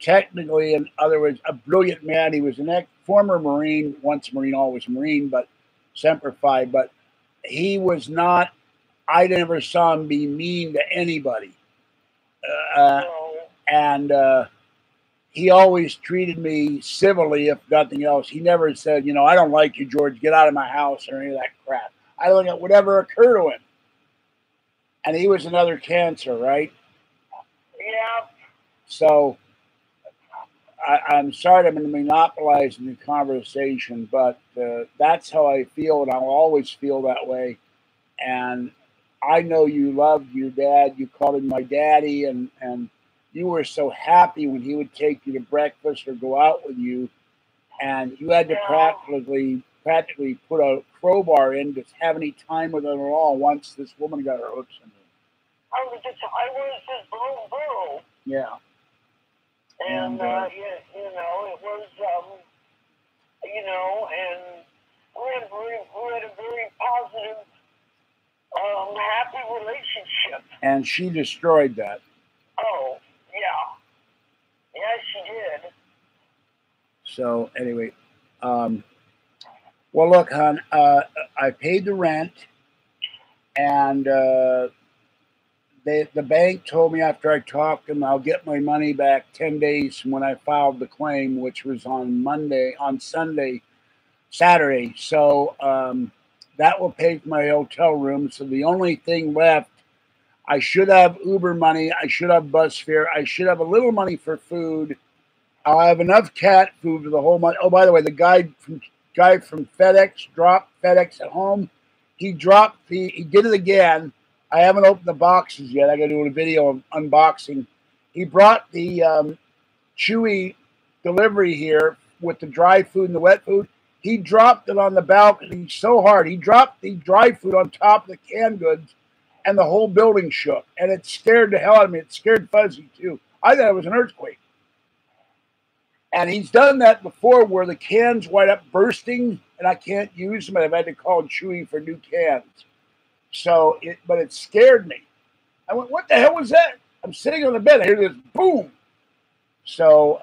technically, in other words, a brilliant man. He was a former Marine, once Marine, always Marine, but Semper Fi. But he was not, I never saw him be mean to anybody. And he always treated me civilly, if nothing else. He never said, I don't like you, George, get out of my house, or any of that crap. I don't think it would ever occur to him. And he was another cancer, right? Yeah. So I'm sorry I'm monopolizing the conversation, but that's how I feel, and I'll always feel that way. And I know you loved your dad. You called him my daddy, and you were so happy when he would take you to breakfast or go out with you, and you had to practically put a crowbar in to have any time with him at all once this woman got her hooks in him. I was his little girl. Yeah. And, it was, and we had a very positive, happy relationship. And she destroyed that. Oh, yeah. Yeah, she did. So, anyway, well, look, hon, I paid the rent, and the bank told me after I talked to them, I'll get my money back 10 days from when I filed the claim, which was on Saturday. So that will pay for my hotel room. So the only thing left, I should have Uber money. I should have bus fare. I should have a little money for food. I'll have enough cat food for the whole month. Oh, by the way, the guy from FedEx dropped FedEx at home. He did it again. I haven't opened the boxes yet. I got to do a video of unboxing. He brought the Chewy delivery here with the dry food and the wet food. He dropped it on the balcony so hard. He dropped the dry food on top of the canned goods, and the whole building shook. And it scared the hell out of me. It scared Fuzzy, too. I thought it was an earthquake. And he's done that before where the cans wind up bursting, and I can't use them, and I've had to call Chewy for new cans. So, but it scared me. I went, what the hell was that? I'm sitting on the bed. I hear this boom. So,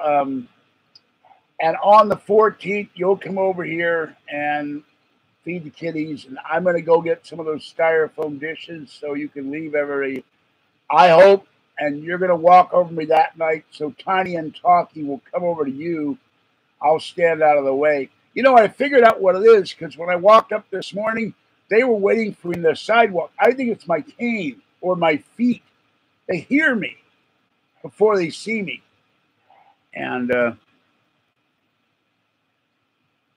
and on the 14th, you'll come over here, and feed the kitties, and I'm going to go get some of those styrofoam dishes so you can leave every. I hope, and you're going to walk over me that night, so Tiny and Talkie will come over to you. I'll stand out of the way. You know, I figured out what it is because when I walked up this morning, they were waiting for me on the sidewalk. I think it's my cane or my feet. They hear me before they see me. And,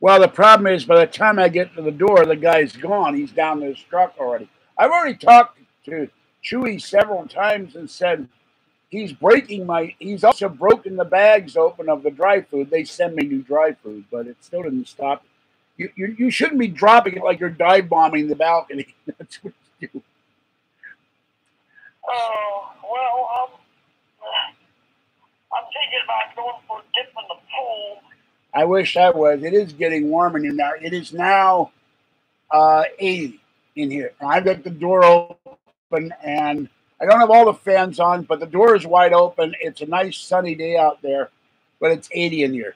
well, the problem is by the time I get to the door, the guy's gone. He's down in his truck already. I've already talked to Chewy several times and said, he's also broken the bags open of the dry food. They send me new dry food, but it still didn't stop. You shouldn't be dropping it like you're dive bombing the balcony. That's what you do. Oh, well, I'm thinking about going for a dip in the pool. I wish I was. It is getting warm in here now. It is now 80 in here. I've got the door open, and I don't have all the fans on, but the door is wide open. It's a nice sunny day out there, but it's 80 in here.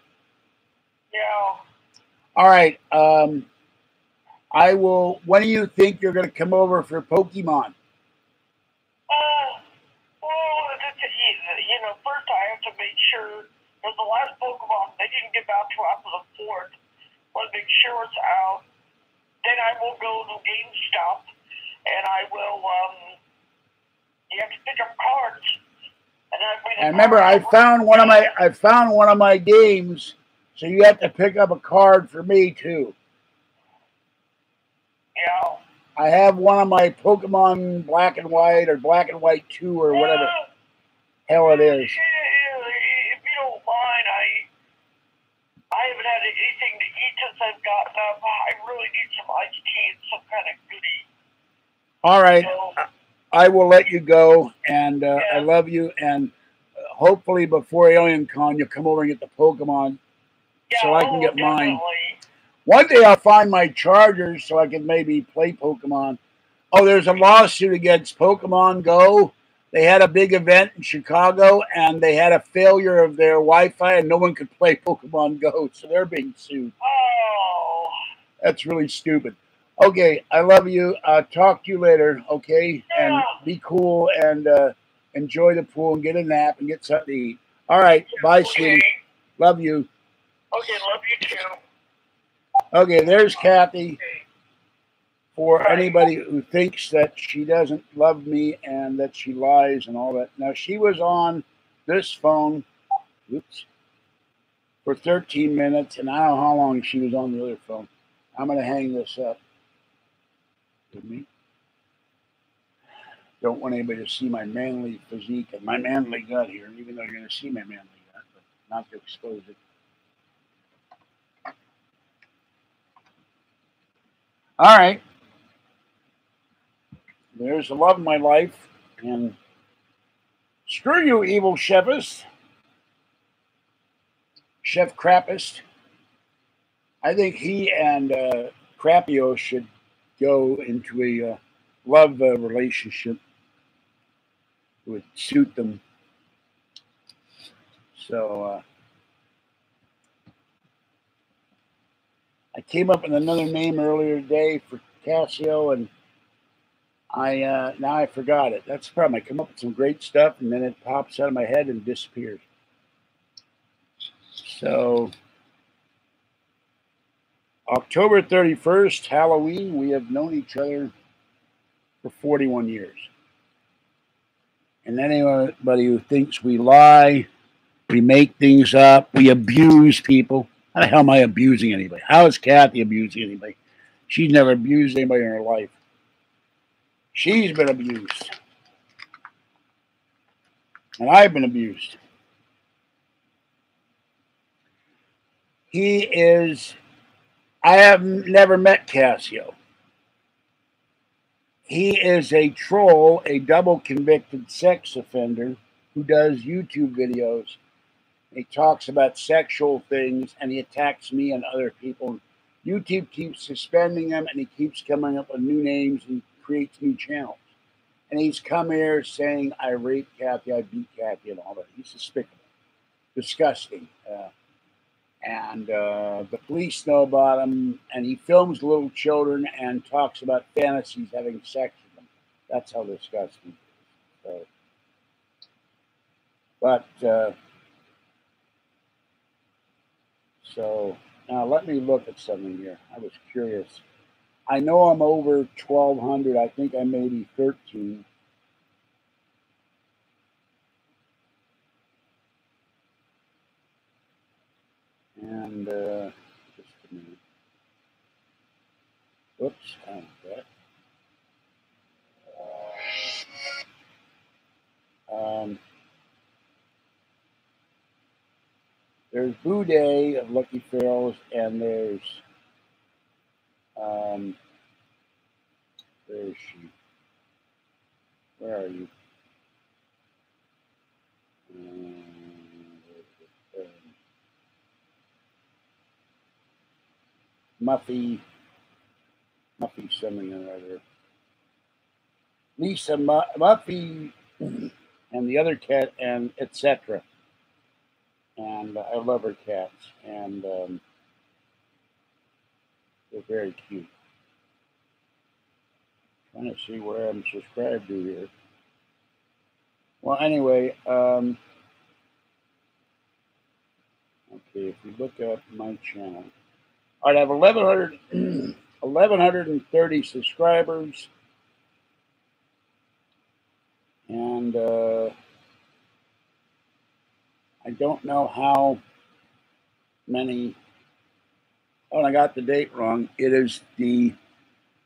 Yeah. All right. I will. When do you think you're going to come over for Pokemon? First I have to make sure, because the last Pokemon, they didn't get out till after the 4th. But make sure it's out. Then I will go to GameStop, and I will, you have to pick up cards. And remember, I found one of my games, so you have to pick up a card for me too. Yeah. I have one of my Pokemon Black and White or Black and White 2 or whatever hell it is. If you don't mind, I haven't had anything to eat since I've gotten up. I really need some iced tea and some kind of goodie. All right. So, I will let you go, and yeah. I love you, and hopefully before Alien Con, you'll come over and get the Pokemon so I can get mine. One day I'll find my chargers so I can maybe play Pokemon. Oh, there's a lawsuit against Pokemon Go. They had a big event in Chicago, and they had a failure of their Wi-Fi, and no one could play Pokemon Go, so they're being sued. Oh. That's really stupid. Okay, I love you. Talk to you later, okay? Yeah. And be cool and enjoy the pool and get a nap and get something to eat. All right, bye, sweetie. Love you. Okay, love you too. Okay, there's Kathy. For anybody who thinks that she doesn't love me and that she lies and all that. Now, she was on this phone, for 13 minutes, and I don't know how long she was on the other phone. I'm going to hang this up. With me. Don't want anybody to see my manly physique and my manly gut here, even though you're going to see my manly gut, but not to expose it. All right. There's the love of my life, and screw you, evil chefist. Chef Krappist. I think he and Crappio should go into a love relationship. It would suit them. So I came up with another name earlier today for Casio, and now I forgot it. That's the problem. I come up with some great stuff, and then it pops out of my head and disappears. So October 31st, Halloween, we have known each other for 41 years. And anybody who thinks we lie, we make things up, we abuse people. How the hell am I abusing anybody? How is Kathy abusing anybody? She's never abused anybody in her life. She's been abused. And I've been abused. I have never met Casio. He is a troll, a double convicted sex offender who does YouTube videos. He talks about sexual things, and he attacks me and other people. YouTube keeps suspending him, and he keeps coming up with new names and creates new channels. And he's come here saying, I raped Kathy, I beat Kathy, and all that. He's despicable, disgusting. And the police know about him, and he films little children and talks about fantasies having sex with them. That's how disgusting it is. So now let me look at something here. I was curious. I know I'm over 1,200. I think I may be 13. And just a minute. Whoops, I don't know that. There's Boo Day of Lucky Ferals, and there's where is she? Where are you? Muffy something or other. Lisa Muffy and the other cat, and etc. And I love her cats, and they're very cute. Trying to see where I'm subscribed to here. Well, anyway, okay, if you look up my channel, I have 1,130 subscribers, and I don't know how many. Oh, I got the date wrong. It is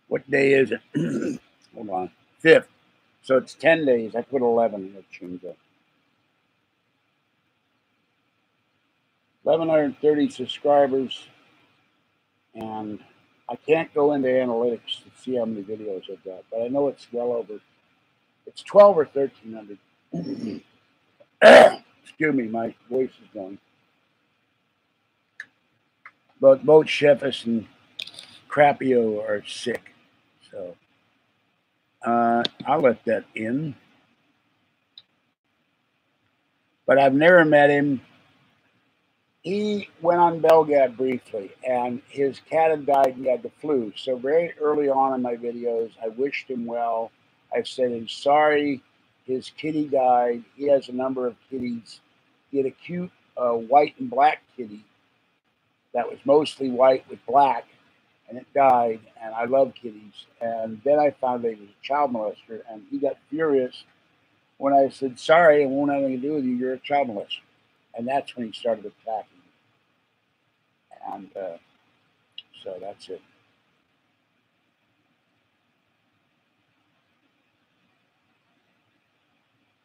what day is it? Hold on, 5th. So it's 10 days. I put 11. Let's change that. 1,130 subscribers, and I can't go into analytics to see how many videos I've got, but I know it's well over. It's 1,200 or 1,300. Excuse me, my voice is going. But both Sheffis and Crapio are sick, so I'll let that in. But I've never met him. He went on Belgad briefly, and his cat had died and he had the flu. So very early on in my videos, I wished him well. I said, I'm sorry, his kitty died. He has a number of kitties. He had a cute white and black kitty that was mostly white with black, and it died, and I love kitties. And then I found that he was a child molester, and he got furious when I said, sorry, it won't have anything to do with you, you're a child molester. And that's when he started attacking me. And so that's it.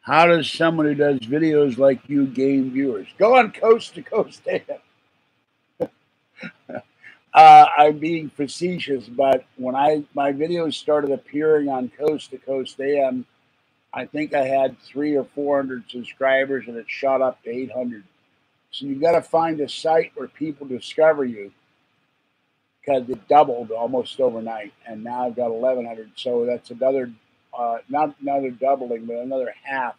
How does someone who does videos like you gain viewers? Go on Coast to Coast AM. I'm being facetious, but when my videos started appearing on Coast to Coast AM, I think I had 300 or 400 subscribers, and it shot up to 800. So you got to find a site where people discover you, because it doubled almost overnight, and now I've got 1,100. So that's another, not another doubling, but another half.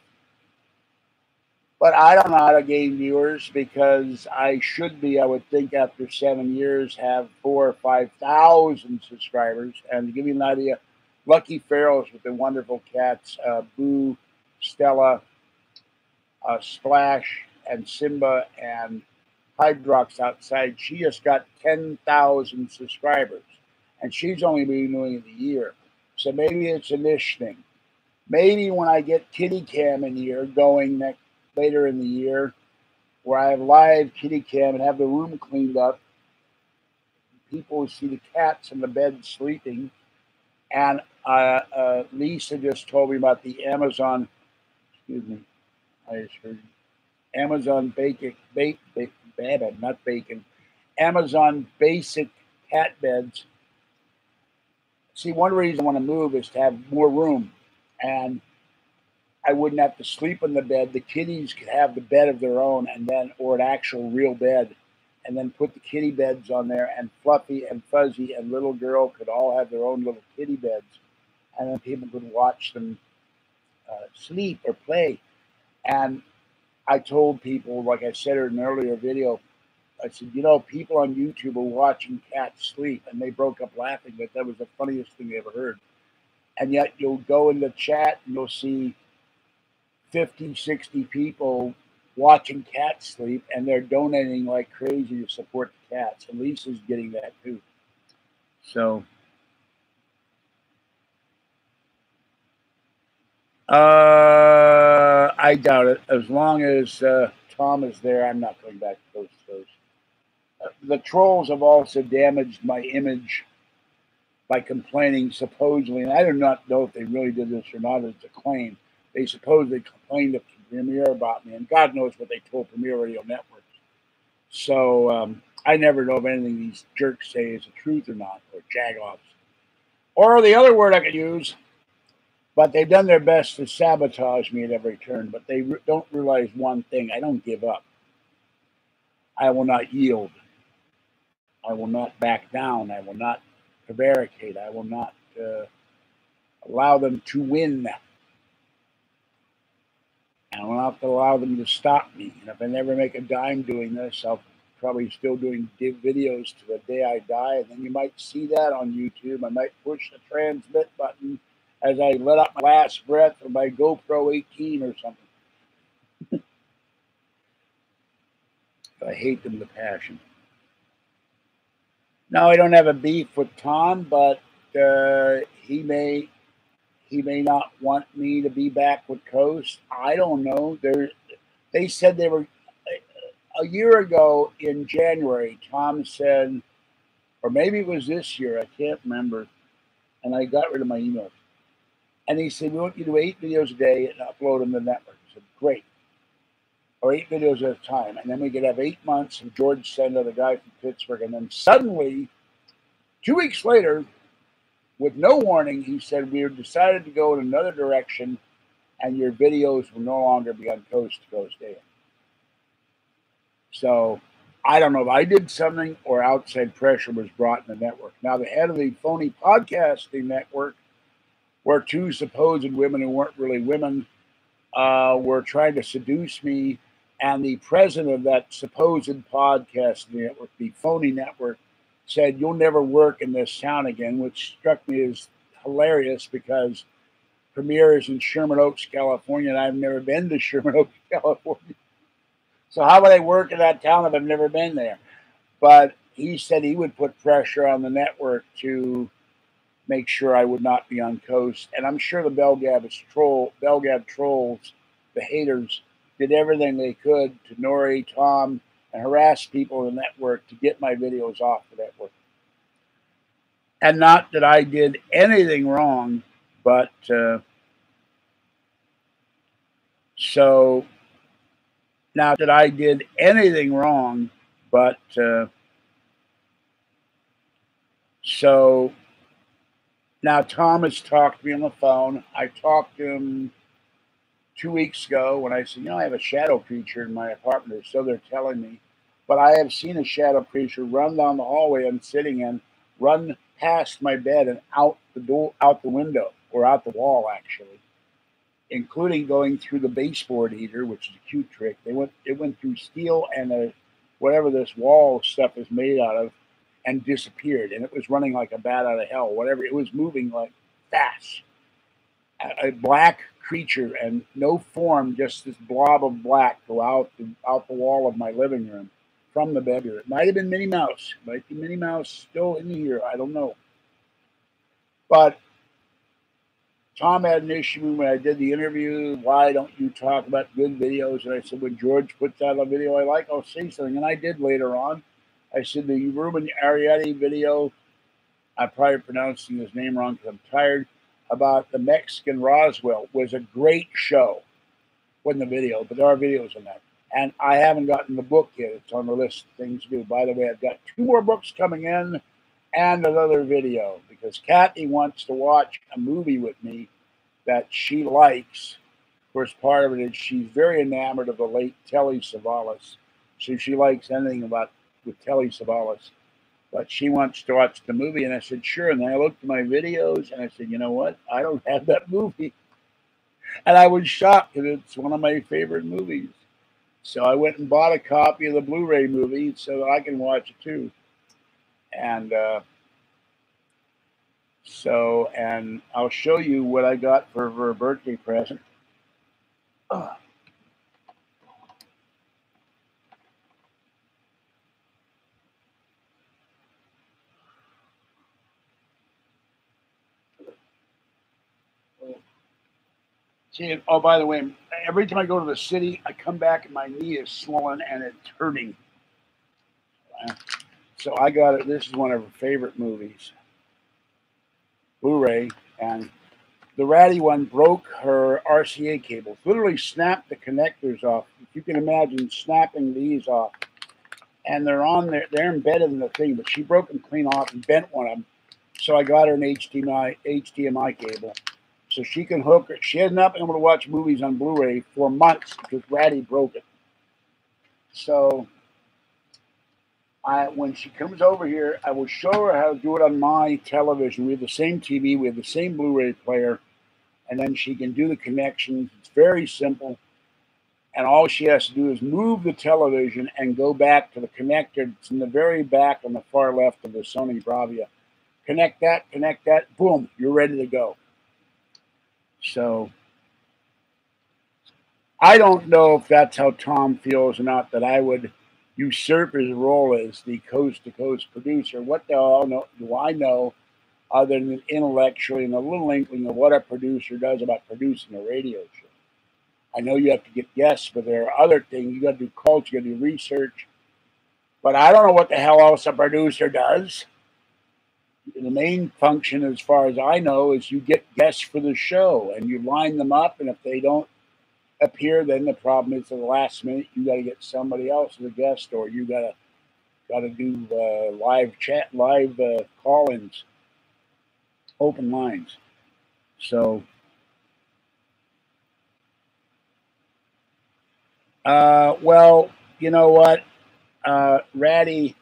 But I don't know how to gain viewers, because I should be, I would think, after 7 years, have 4,000 or 5,000 subscribers. And to give you an idea, Lucky Ferals with the wonderful cats, Boo, Stella, Splash, and Simba, and Hydrox outside, she just got 10,000 subscribers. And she's only been doing it a year. So maybe it's a niche thing. Maybe when I get Kitty Cam in here going later in the year, where I have live kitty cam and have the room cleaned up, people will see the cats in the bed sleeping. And Lisa just told me about the Amazon, excuse me, I just heard Amazon Amazon basic cat beds. See, one reason I want to move is to have more room, and I wouldn't have to sleep in the bed. The kitties could have the bed of their own, and then, or an actual real bed, and then put the kitty beds on there, and Fluffy and Fuzzy and Little Girl could all have their own little kitty beds, and then people could watch them sleep or play. And I told people, like I said in an earlier video, I said, you know, people on YouTube are watching cats sleep, and they broke up laughing, but that was the funniest thing they ever heard. And yet you'll go in the chat and you'll see 50, 60 people watching cats sleep, and they're donating like crazy to support the cats. And Lisa's getting that too. So, I doubt it. As long as Tom is there, I'm not going back to those shows. The trolls have also damaged my image by complaining, supposedly, and I do not know if they really did this or not. It's a claim. They supposedly complained to Premier about me, and God knows what they told Premier Radio Network. So I never know if anything these jerks say is the truth or not, or jagoffs. Or the other word I could use, but they've done their best to sabotage me at every turn, but they don't realize one thing. I don't give up. I will not yield. I will not back down. I will not prevaricate. I will not allow them to win. I will not allow them to stop me. And if I never make a dime doing this, I'll probably still doing videos to the day I die. And then you might see that on YouTube. I might push the transmit button as I let out my last breath with my GoPro 18 or something. I hate them with passion. No, I don't have a beef with Tom, but he may not want me to be back with Coast. I don't know. They said they were a year ago in January. Tom said, or maybe it was this year. I can't remember. And I got rid of my emails. And he said, we want you to do 8 videos a day and upload them to the network. I said, great. Or 8 videos at a time. And then we could have 8 months of George Senda, the guy from Pittsburgh. And then suddenly, 2 weeks later, with no warning, he said, we have decided to go in another direction, and your videos will no longer be on Coast to Coast AM. So I don't know if I did something or outside pressure was brought in the network. Now, the head of the phony podcasting network were 2 supposed women who weren't really women, were trying to seduce me. And the president of that supposed podcasting network, the phony network, said, you'll never work in this town again, which struck me as hilarious because Premier is in Sherman Oaks, California, and I've never been to Sherman Oaks, California. So how would I work in that town if I've never been there? But he said he would put pressure on the network to make sure I would not be on Coast. And I'm sure the Belgab trolls, the haters, did everything they could to Nori, Tom, and harass people in the network to get my videos off the network. And not that I did anything wrong, but not that I did anything wrong, but now Tom has talked to me on the phone. I talked to him 2 weeks ago when I said, you know, I have a shadow creature in my apartment, or so they're telling me. But I have seen a shadow creature run down the hallway I'm sitting in, run past my bed and out the door, out the window, or out the wall, actually, including going through the baseboard heater, which is a cute trick. It went through steel and whatever this wall stuff is made out of, and disappeared. And it was running like a bat out of hell. Whatever, it was moving like fast. A black creature and no form, just this blob of black go out the wall of my living room from the bedroom. It might have been Minnie Mouse. Might be Minnie Mouse still in here. I don't know. But Tom had an issue when I did the interview. Why don't you talk about good videos? And I said, when George puts out a video I like, I'll say something. And I did later on. I said the Ruben Ariety video, I'm probably pronouncing his name wrong because I'm tired, about the Mexican Roswell was a great show. Wasn't the video, but there are videos on that. And I haven't gotten the book yet. It's on the list of things to do. By the way, I've got 2 more books coming in and another video because Kathy wants to watch a movie with me that she likes. Of course, part of it is she's very enamored of the late Telly Savalas. So she likes anything with Telly Savalas. But she wants to watch the movie. And I said, sure. And then I looked at my videos and I said, you know what? I don't have that movie. And I was shocked because it's one of my favorite movies. So I went and bought a copy of the Blu-ray movie so that I can watch it too. And and I'll show you what I got for her birthday present. See, oh, by the way, every time I go to the city, I come back and my knee is swollen and it's hurting. So I got it. This is one of her favorite movies, Blu-ray, and the ratty one broke her RCA cables. Literally snapped the connectors off. If you can imagine snapping these off, and they're on there. They're embedded in the thing, but she broke them clean off and bent one of them. So I got her an HDMI cable, so she can hook it. She has not been able to watch movies on Blu-ray for months because Ratty broke it. So when she comes over here, I will show her how to do it on my television. We have the same TV, we have the same Blu-ray player, and then she can do the connections. It's very simple, and all she has to do is move the television and go back to the connector. It's in the very back on the far left of the Sony Bravia. Connect that, boom, you're ready to go. So I don't know if that's how Tom feels or not, that I would usurp his role as the coast-to-coast producer. What the hell do I know other than intellectually and a little inkling of what a producer does about producing a radio show? I know you have to get guests, but there are other things. You got to do calls, you got to do research. But I don't know what the hell else a producer does. The main function, as far as I know, is you get guests for the show and you line them up, and if they don't appear, then the problem is at the last minute you got to get somebody else as a guest, or you got to do live chat, live call-ins, open lines. So well, you know what, Ratty,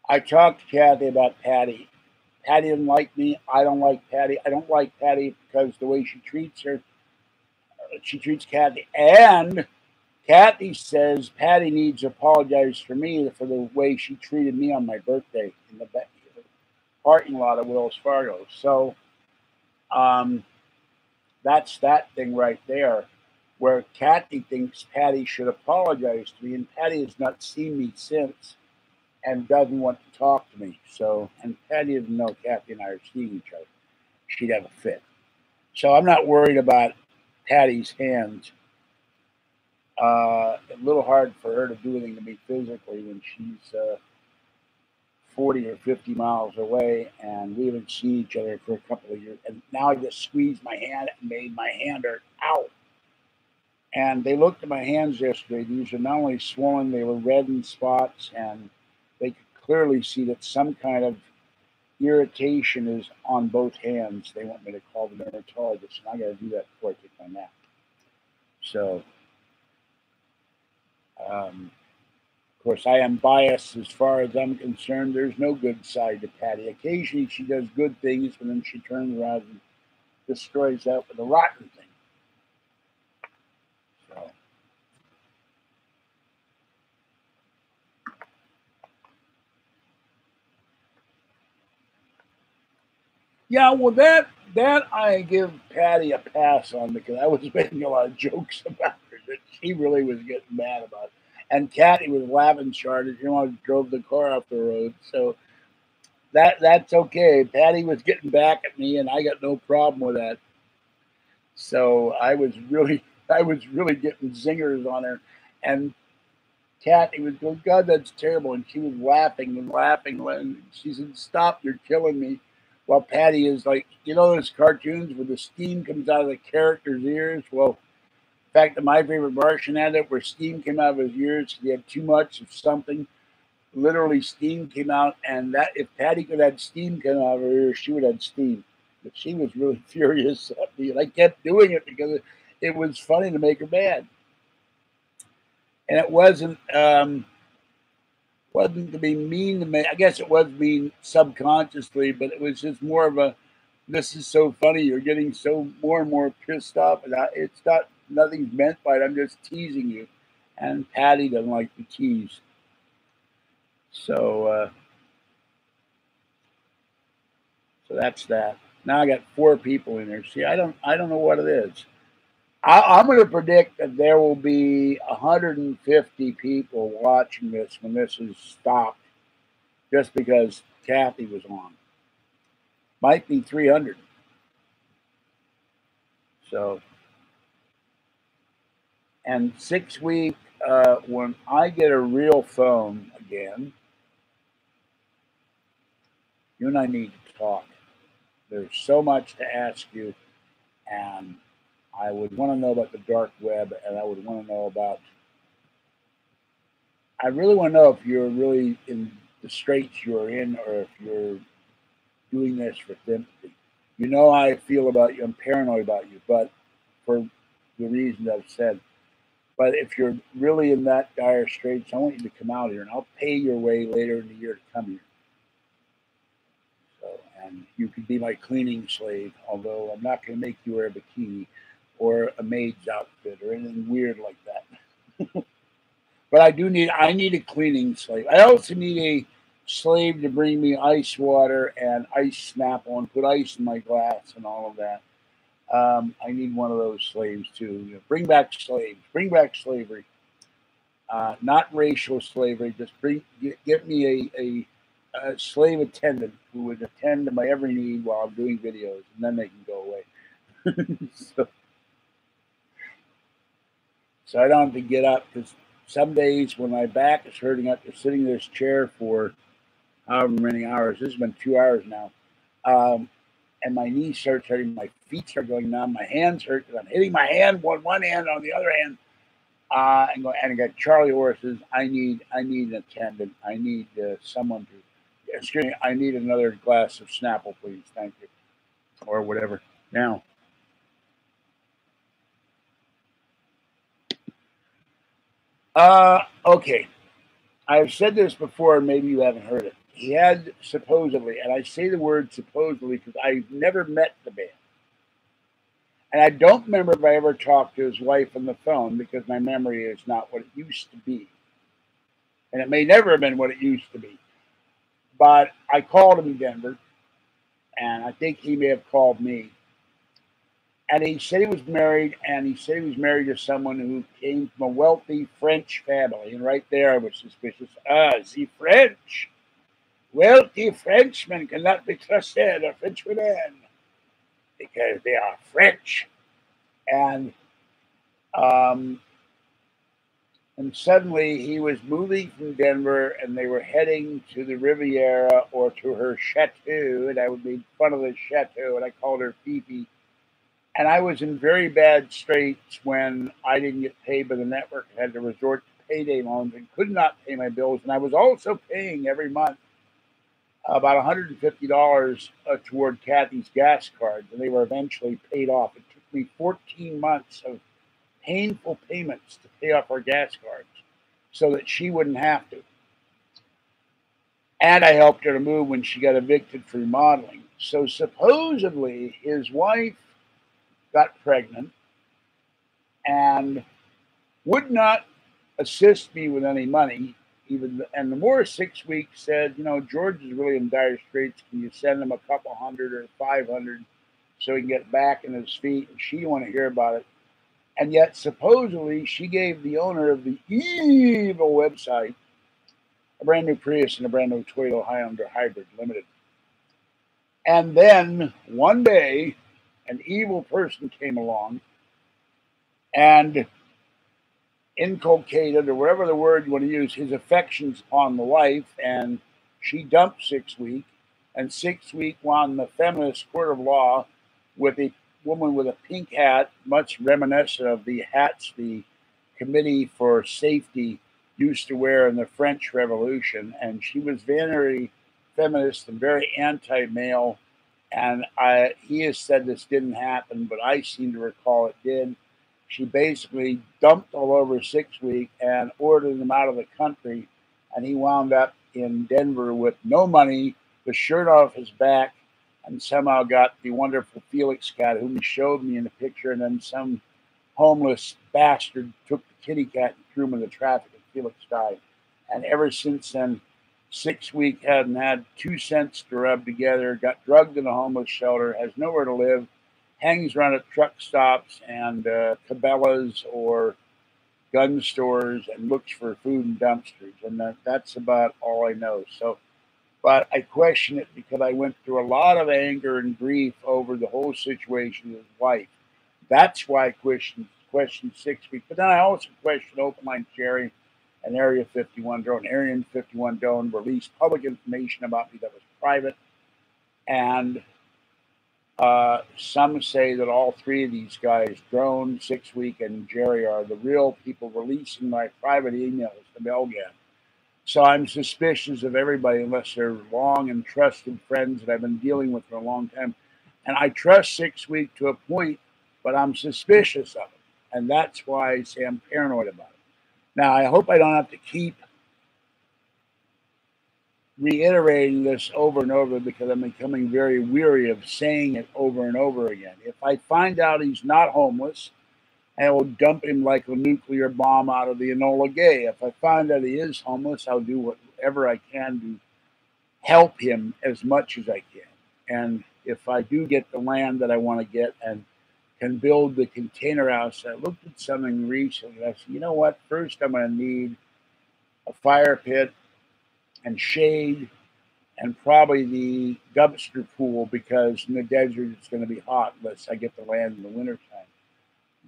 I talked to Kathy about Patty. Patty didn't like me. I don't like Patty. I don't like Patty because the way she treats her. She treats Kathy. And Kathy says Patty needs to apologize for me for the way she treated me on my birthday in the parking lot of Wells Fargo. So that's that thing right there, where Kathy thinks Patty should apologize to me, and Patty has not seen me since and doesn't want to talk to me. So, and Patty didn't know Kathy and I are seeing each other. She'd have a fit. So I'm not worried about Patty's hands. A little hard for her to do anything to me physically when she's 40 or 50 miles away, and we haven't seen each other for a couple of years. And now I just squeezed my hand and made my hand hurt. Ow! And they looked at my hands yesterday. These are not only swollen, they were red in spots, and they could clearly see that some kind of irritation is on both hands. They want me to call the dermatologist, and I got to do that before I take my nap. So, of course, I am biased as far as I'm concerned. There's no good side to Patty. Occasionally, she does good things, but then she turns around and destroys that with a rotten thing. So, yeah, well, that I give Patty a pass on, because I was making a lot of jokes about her that she really was getting mad about. And Kathy was laughing hard as drove the car off the road. So that's okay. Patty was getting back at me, and I got no problem with that. So I was really getting zingers on her, and Kathy was going, "God, that's terrible," and she was laughing and laughing. And she said, "Stop! You're killing me." While Patty is like, those cartoons where the steam comes out of the character's ears? Well, the fact that my favorite Martian had it, where steam came out of his ears, he had too much of something. Literally, steam came out, and that if Patty could have steam come out of her ears, she would have steam. But she was really furious at me, and I kept doing it because it was funny to make her mad. And it wasn't to be mean to me. I guess it was mean subconsciously, but it was just more of a, this is so funny. You're getting so more and more pissed off, and it's not, nothing's meant by it. I'm just teasing you. And Patty doesn't like the keys. So so that's that. Now I got 4 people in there. See, I don't know what it is. I'm going to predict that there will be 150 people watching this when this is stopped, just because Kathy was on. Might be 300. So, and 6 weeks, when I get a real phone again, you and I need to talk. There's so much to ask you, and I would want to know about the dark web, and I would want to know about. I really want to know if you're really in the straits you're in, or if you're doing this for sympathy. You know how I feel about you. I'm paranoid about you, but for the reasons I've said. But if you're really in that dire straits, I want you to come out here, and I'll pay your way later in the year to come here. So, and you could be my cleaning slave, although I'm not going to make you wear a bikini or a maid's outfit or anything weird like that. But I need a cleaning slave. I also need a slave to bring me ice water and ice Snapple and put ice in my glass and all of that. I need one of those slaves too. You know, bring back slaves. Bring back slavery. Not racial slavery. Just get me a slave attendant who would attend to my every need while I'm doing videos, and then they can go away. So I don't have to get up, because some days when my back is hurting after sitting in this chair for however many hours, this has been 2 hours now, and my knees start hurting, my feet start going numb, my hands hurt because I'm hitting my hand one hand on the other hand, and I got Charlie horses. I need an attendant. I need someone to. Excuse me. I need another glass of Snapple, please. Thank you, or whatever. Now. Okay. I've said this before, and maybe you haven't heard it. He had supposedly, and I say the word supposedly because I've never met the man. And I don't remember if I ever talked to his wife on the phone, because my memory is not what it used to be. And it may never have been what it used to be. But I called him in Denver, and I think he may have called me. And he said he was married, and he said he was married to someone who came from a wealthy French family. And right there I was suspicious. Is he French? Wealthy Frenchmen cannot be trusted, or French women, because they are French. And suddenly he was moving from Denver, and they were heading to the Riviera or to her chateau, and I would make fun of the chateau, and I called her Fifi. And I was in very bad straits when I didn't get paid by the network. I had to resort to payday loans and could not pay my bills. And I was also paying every month about $150 toward Kathy's gas cards, and they were eventually paid off. It took me 14 months of painful payments to pay off our gas cards so that she wouldn't have to. And I helped her to move when she got evicted for remodeling. So supposedly his wife got pregnant and would not assist me with any money. And the more 6 weeks said, you know, George is really in dire straits. Can you send him a couple hundred or 500 so he can get back on his feet? And she didn't want to hear about it. And yet, supposedly, she gave the owner of the evil website a brand new Prius and a brand new Toyota Highlander Hybrid Limited. And then one day, an evil person came along and inculcated, or whatever the word you want to use, his affections upon the wife, and she dumped 6 weeks, and 6 weeks won the feminist court of law with a woman with a pink hat, much reminiscent of the hats the Committee for Safety used to wear in the French Revolution. And she was very feminist and very anti-male. And he has said this didn't happen, but I seem to recall it did. She basically dumped all over 6 weeks and ordered him out of the country. And he wound up in Denver with no money, the shirt off his back, and somehow got the wonderful Felix cat, whom he showed me in the picture, and then some homeless bastard took the kitty cat and threw him in the traffic and Felix died. And ever since then, 6 weeks, hadn't had 2 cents to rub together, got drugged in a homeless shelter, has nowhere to live, hangs around at truck stops and Cabela's or gun stores and looks for food in dumpsters. And that's about all I know. So, but I question it because I went through a lot of anger and grief over the whole situation with his wife. That's why I questioned 6 weeks. But then I also questioned Open Line Jerry and Area 51 Drone. Area 51 Drone released public information about me that was private. And some say that all 3 of these guys, Drone, 6 Week, and Jerry, are the real people releasing my private emails to Belgad. So I'm suspicious of everybody unless they're long and trusted friends that I've been dealing with for a long time. And I trust 6 Week to a point, but I'm suspicious of it. And that's why I say I'm paranoid about it. Now, I hope I don't have to keep reiterating this over and over because I'm becoming very weary of saying it over and over again. If I find out he's not homeless, I will dump him like a nuclear bomb out of the Enola Gay. If I find that he is homeless, I'll do whatever I can to help him as much as I can. And if I do get the land that I want to get and can build the container house, I looked at something recently. I said, you know what? First, I'm going to need a fire pit and shade and probably the dumpster pool because in the desert it's going to be hot unless I get the land in the wintertime.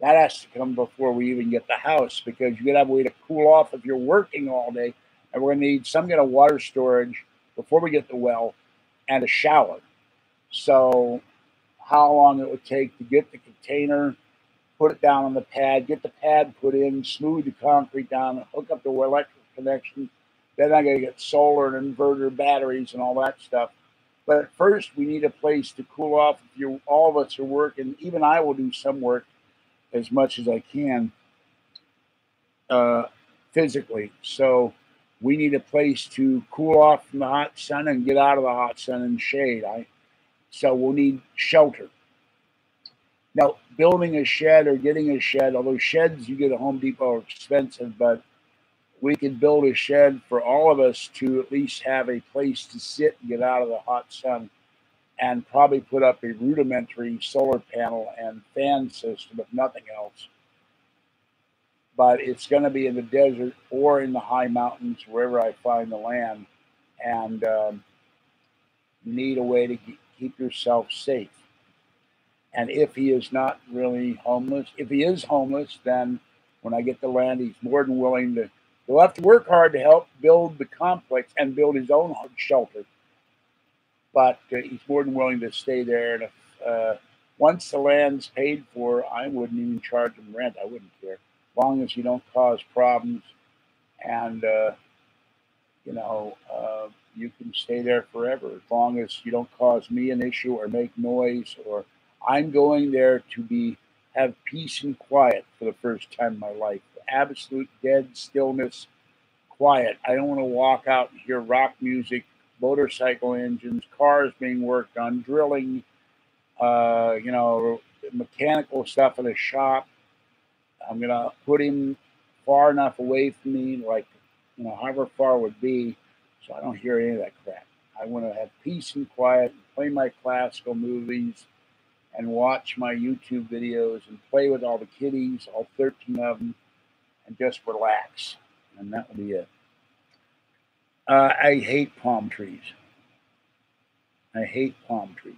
That has to come before we even get the house because you're going to have a way to cool off if you're working all day. And we're going to need some kind of water storage before we get the well and a shower. So how long it would take to get the container, put it down on the pad, get the pad put in, smooth the concrete down, hook up the electrical connection. Then I got to get solar and inverter batteries and all that stuff. But at first, we need a place to cool off. If all of us are working, even I will do some work as much as I can physically. So we need a place to cool off from the hot sun and get out of the hot sun and shade. So we'll need shelter. Now, building a shed or getting a shed, although sheds you get at Home Depot are expensive, but we could build a shed for all of us to at least have a place to sit and get out of the hot sun and probably put up a rudimentary solar panel and fan system, if nothing else. But it's going to be in the desert or in the high mountains, wherever I find the land. And you need a way to keep yourself safe. And if he is not really homeless, if he is homeless, then when I get the land, he's more than willing to. He'll have to work hard to help build the complex and build his own shelter. But he's more than willing to stay there. And if once the land's paid for, I wouldn't even charge him rent. I wouldn't care. As long as you don't cause problems and, you can stay there forever. As long as you don't cause me an issue or make noise. Or I'm going there to have peace and quiet for the first time in my life. Absolute dead stillness, quiet. I don't want to walk out and hear rock music, motorcycle engines, cars being worked on, drilling, mechanical stuff in a shop. I'm going to put him far enough away from me, like, however far it would be, so I don't hear any of that crap. I want to have peace and quiet, and play my classical movies, and watch my YouTube videos, and play with all the kitties, all 13 of them, and just relax. And that will be it. I hate palm trees. I hate palm trees.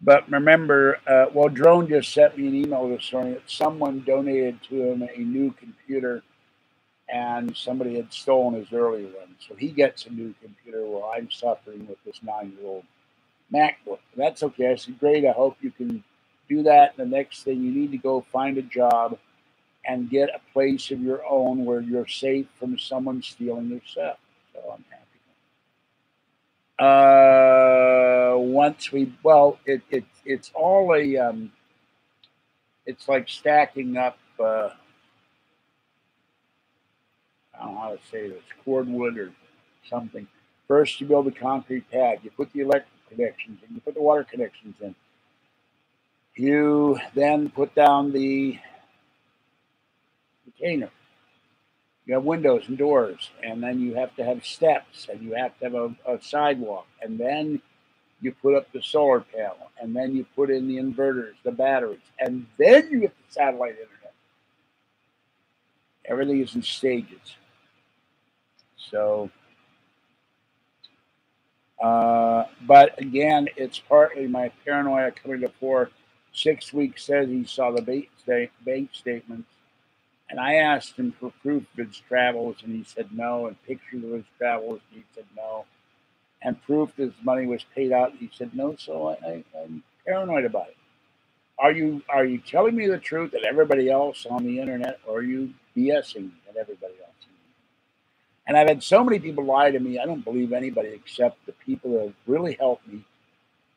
But remember, Drone just sent me an email this morning that someone donated to him a new computer and somebody had stolen his earlier one. So he gets a new computer while I'm suffering with this 9-year-old MacBook. That's okay. I said, great. I hope you can do that. And the next thing, you need to go find a job and get a place of your own where you're safe from someone stealing your stuff. So I'm happy. It's all it's like stacking up, I don't know how to say this, cordwood or something First, you build a concrete pad. You put the electric connections in. You put the water connections in. You then put down the container. You have windows and doors, and then you have to have steps, and you have to have a sidewalk, and then you put up the solar panel, and then you put in the inverters, the batteries, and then you get the satellite internet. Everything is in stages. So, but again, it's partly my paranoia coming to fore. 6 weeks says he saw the bank statements. And I asked him for proof of his travels, and he said no, and pictures of his travels, and he said no, and proof that his money was paid out, and he said no. So I'm paranoid about it. Are you telling me the truth that everybody else on the internet, or are you BSing at everybody else? And I've had so many people lie to me. I don't believe anybody except the people that have really helped me.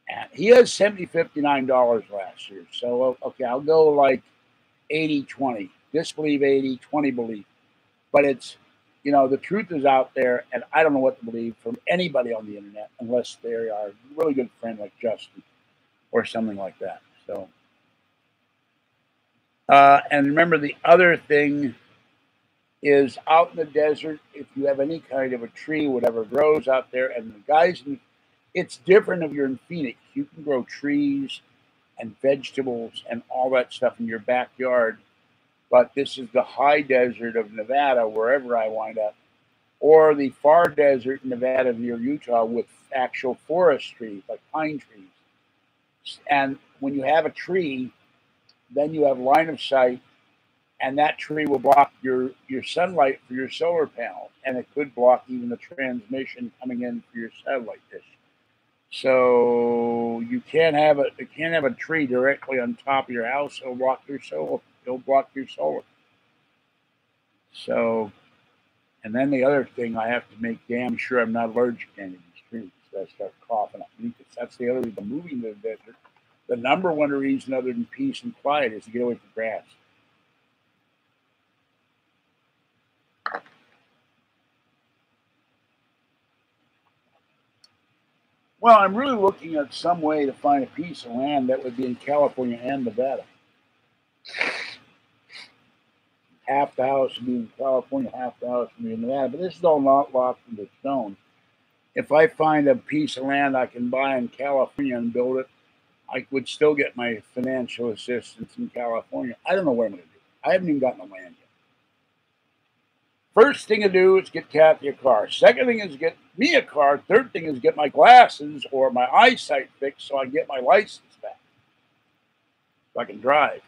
And he has sent me $59 last year. So, okay, I'll go like 80-20. Disbelieve 80, 20 believe. But it's, you know, the truth is out there, and I don't know what to believe from anybody on the internet unless they are a really good friend like Justin or something like that. So, and remember, the other thing is out in the desert, if you have any kind of a tree, whatever grows out there, and the guys, it's different if you're in Phoenix. You can grow trees and vegetables and all that stuff in your backyard. But this is the high desert of Nevada, wherever I wind up, or the far desert in Nevada near Utah with actual forest trees, like pine trees. And when you have a tree, then you have line of sight, and that tree will block your sunlight for your solar panel, and it could block even the transmission coming in for your satellite dish. So you can't have a tree directly on top of your house. It'll block your solar. It'll block your solar. So, and then the other thing, I have to make damn sure I'm not allergic to any of these trees. So I start coughing up mucus. That's the other reason moving to the desert. The number one reason, other than peace and quiet, is to get away from grass. Well, I'm really looking at some way to find a piece of land that would be in California and Nevada. Half the house would be in California, half the house would be in Nevada. But this is all not locked into stone. If I find a piece of land I can buy in California and build it, I would still get my financial assistance in California. I don't know what I'm going to do. I haven't even gotten the land yet. First thing to do is get Kathy a car. Second thing is get me a car. Third thing is get my glasses or my eyesight fixed so I can get my license back, so I can drive.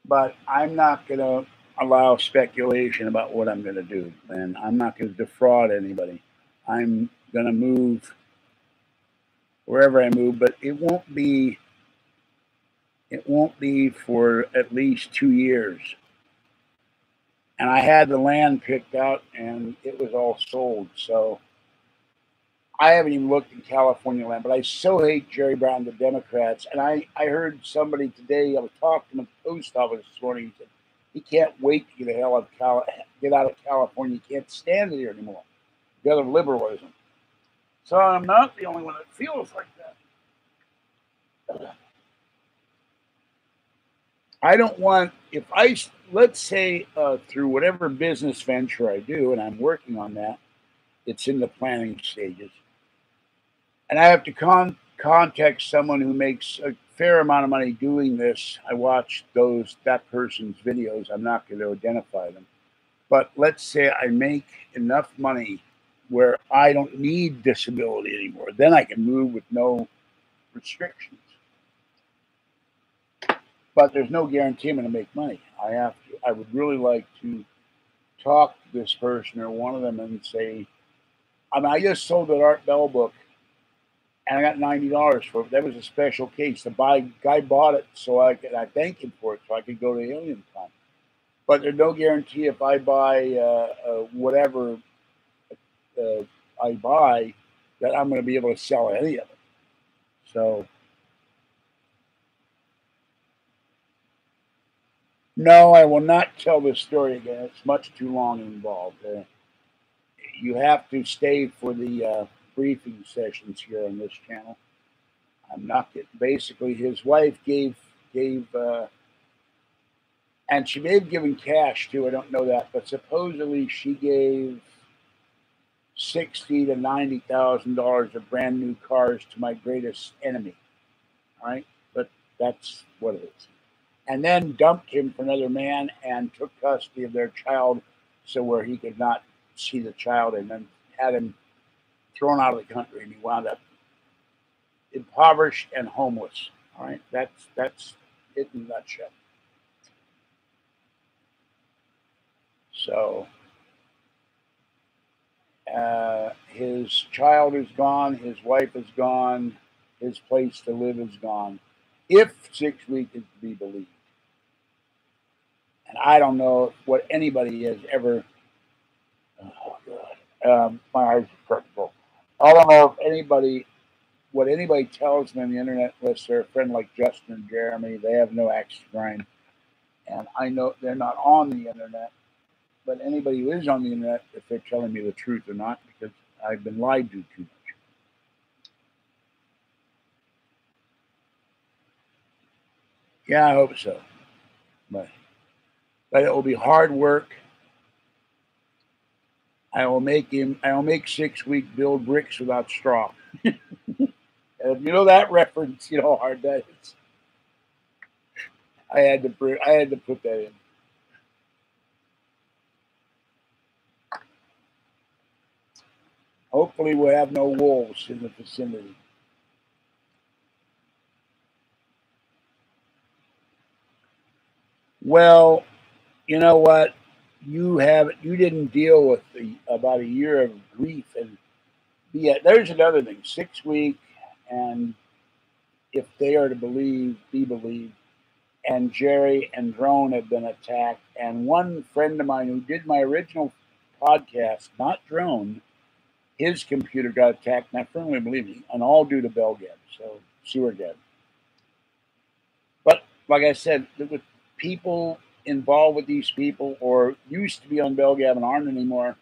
But I'm not going to allow speculation about what I'm going to do, and I'm not going to defraud anybody. I'm going to move wherever I move, but it won't be for at least 2 years. And I had the land picked out, and it was all sold. So I haven't even looked in California land, but I so hate Jerry Brown, the Democrats. And I heard somebody today, I was talking to him at the post office this morning, he said he can't wait to get out of California. He can't stand it here anymore because of liberalism. So I'm not the only one that feels like that. I don't want, let's say through whatever business venture I do, and I'm working on that, it's in the planning stages, and I have to contact someone who makes a fair amount of money doing this. I watch that person's videos. I'm not going to identify them. But let's say I make enough money where I don't need disability anymore. Then I can move with no restrictions. But there's no guarantee I'm going to make money. I would really like to talk to this person or one of them and say, I just sold that Art Bell book and I got $90 for it. That was a special case. The guy bought it so I thanked him for it so I could go to Alien Con. But there's no guarantee if I buy whatever I buy that I'm going to be able to sell any of it. So No, I will not tell this story again. It's much too long and involved. You have to stay for the briefing sessions here on this channel. I'm not getting. Basically, his wife gave, and she may have given cash too. I don't know that, but supposedly she gave $60,000 to $90,000 of brand new cars to my greatest enemy. All right, but that's what it is. And then dumped him for another man and took custody of their child, so where he could not see the child, and then had him thrown out of the country, and he wound up impoverished and homeless. All right, that's it in a nutshell. So his child is gone, his wife is gone, his place to live is gone, if 6 weeks is to be believed. And I don't know what anybody has ever. Oh God, my eyes are purple. I don't know if what anybody tells me on the internet, unless they're a friend like Justin and Jeremy, they have no axe to grind. And I know they're not on the internet, but anybody who is on the internet, if they're telling me the truth or not, because I've been lied to too much. Yeah, I hope so. But it will be hard work. I will make 6 weeks build bricks without straw. If you know that reference, you know how hard that is. I had to put that in. Hopefully we'll have no wolves in the vicinity. Well, you know what? You didn't deal with about a year of grief, and there's another thing. 6 weeks, and if they are to be believed, and Jerry and Drone have been attacked. And one friend of mine who did my original podcast, not Drone, his computer got attacked, and I firmly believe it, and all due to Belgab, so Sewergab. But like I said, with people involved with these people or used to be on Belgab and aren't anymore,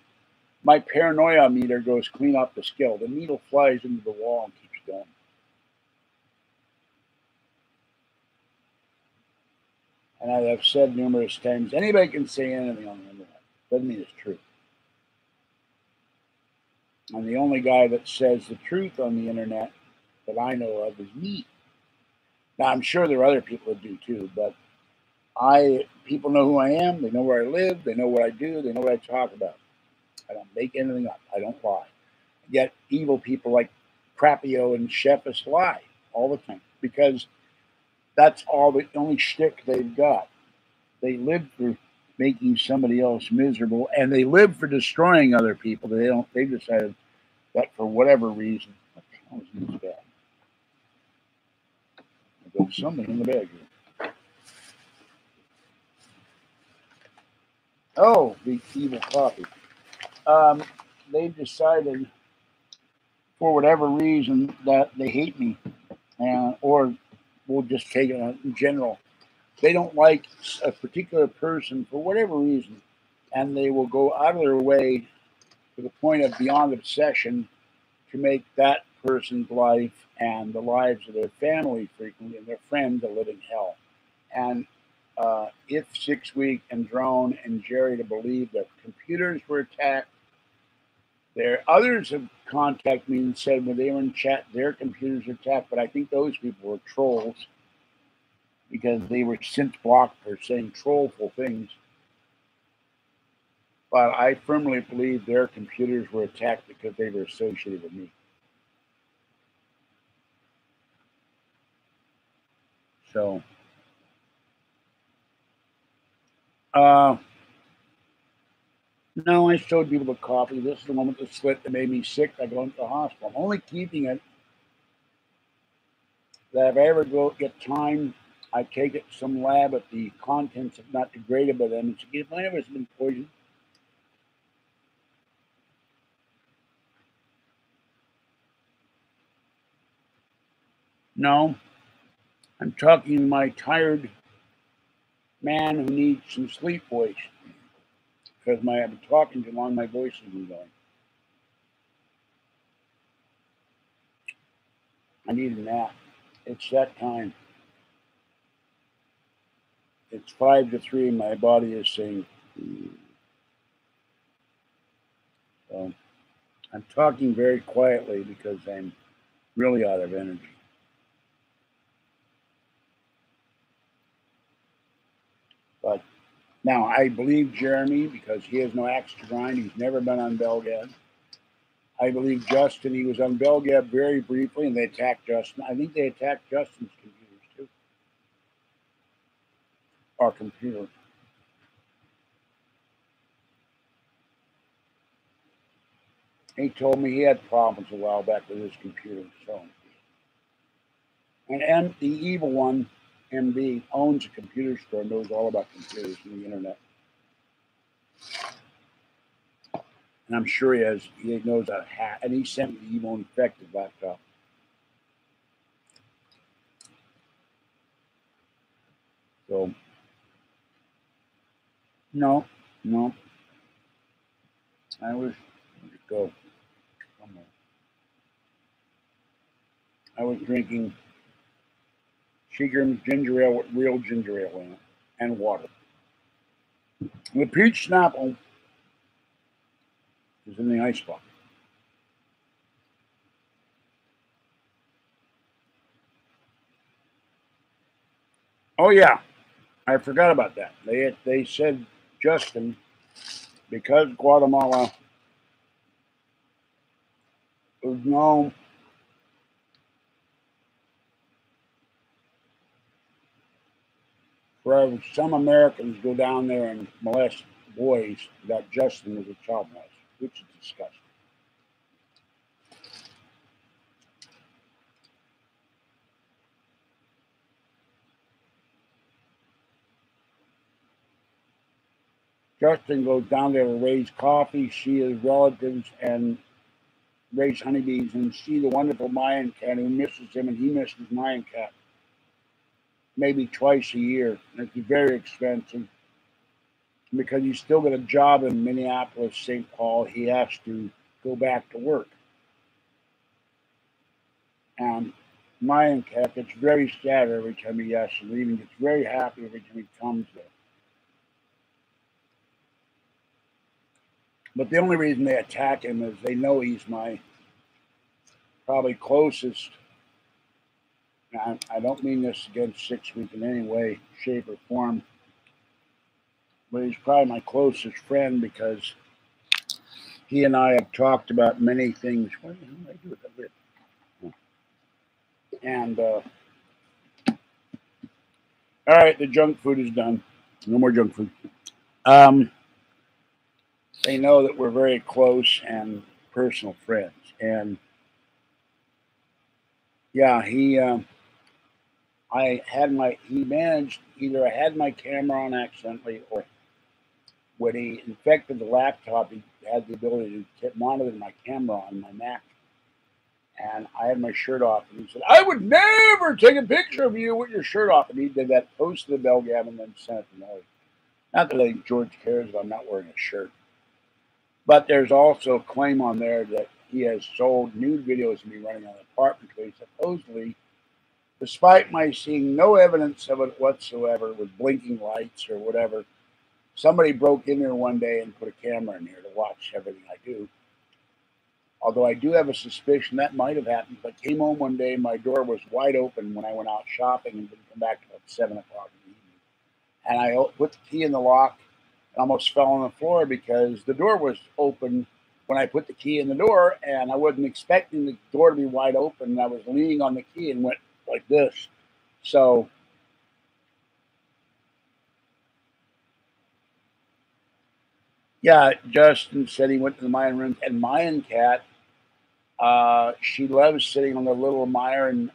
my paranoia meter goes clean off the scale. The needle flies into the wall and keeps going. And I have said numerous times, anybody can say anything on the internet. Doesn't mean it's true. And the only guy that says the truth on the internet that I know of is me. Now, I'm sure there are other people that do too, but people know who I am. They know where I live. They know what I do. They know what I talk about. I don't make anything up. I don't lie. Yet evil people like Crapio and Sheffis lie all the time because that's the only shtick they've got. They live for making somebody else miserable, and they live for destroying other people. They've decided that for whatever reason. What the hell is in this bag? There's something in the bag here. Oh, the evil coffee. They've decided, for whatever reason, that they hate me, or we'll just take it in general. They don't like a particular person for whatever reason, and they will go out of their way to the point of beyond obsession to make that person's life and the lives of their family frequently and their friends a living hell. And if 6 Week and Drone and Jerry to believe that computers were attacked, others have contacted me and said when they were in chat, their computers were attacked, but I think those people were trolls because they were since blocked for saying trollful things. But I firmly believe their computers were attacked because they were associated with me. So, no, I showed people the coffee. This is the one with the slit that made me sick. I go into the hospital. I'm only keeping it that if I ever get time, I take it to some lab if the contents have not degraded by them. It's if I ever been poisoned. No, I'm talking to my tired man who needs some sleep voice because I've been talking too long, my voice has been going. I need a nap. It's that time. It's 5 to 3. My body is saying. So I'm talking very quietly because I'm really out of energy. But now I believe Jeremy because he has no axe to grind. He's never been on Belgab. I believe Justin. He was on Belgab very briefly, and they attacked Justin. I think they attacked Justin's computers too. Our computer. He told me he had problems a while back with his computer. So, and the evil one, MD, owns a computer store, knows all about computers and the internet. And I'm sure he knows how to hack. And he sent me the evil infected laptop. So, no. I was, where'd it go? Somewhere. I was drinking Seagram's ginger ale with real ginger ale in it and water. The peach Snapple is in the icebox. Oh yeah, I forgot about that. They said Justin, because Guatemala was known for some Americans go down there and molest boys, that Justin was a child molester, which is disgusting. Justin goes down there to raise coffee, see his relatives, and raise honeybees, and see the wonderful Mayan cat who misses him, and he misses Mayan cat maybe twice a year. And it's very expensive because he's still got a job in Minneapolis, St. Paul. He has to go back to work. And Mayan cat gets very sad every time he has to leave, and gets very happy every time he comes there. But the only reason they attack him is they know he's my probably closest. I don't mean this against 6 Week in any way, shape, or form, but he's probably my closest friend because he and I have talked about many things. What the hell did I do with the lid? And all right, the junk food is done. No more junk food. They know that we're very close and personal friends. And yeah, he managed, either I had my camera on accidentally, or when he infected the laptop, he had the ability to monitor my camera on my Mac. And I had my shirt off, and he said, "I would never take a picture of you with your shirt off." And he did that, posted the Belgab, and then sent it to me. Not that I think George cares if I'm not wearing a shirt. But there's also a claim on there that he has sold nude videos of me running on an apartment place, supposedly, despite my seeing no evidence of it whatsoever with blinking lights or whatever. Somebody broke in there one day and put a camera in here to watch everything I do. Although I do have a suspicion that might have happened. But came home one day, my door was wide open when I went out shopping and didn't come back till about 7 o'clock in the evening. And I put the key in the lock and almost fell on the floor because the door was open when I put the key in the door, and I wasn't expecting the door to be wide open. And I was leaning on the key and went like this. So yeah, Justin said he went to the Mayan room, and Mayan cat, she loves sitting on the little Mayan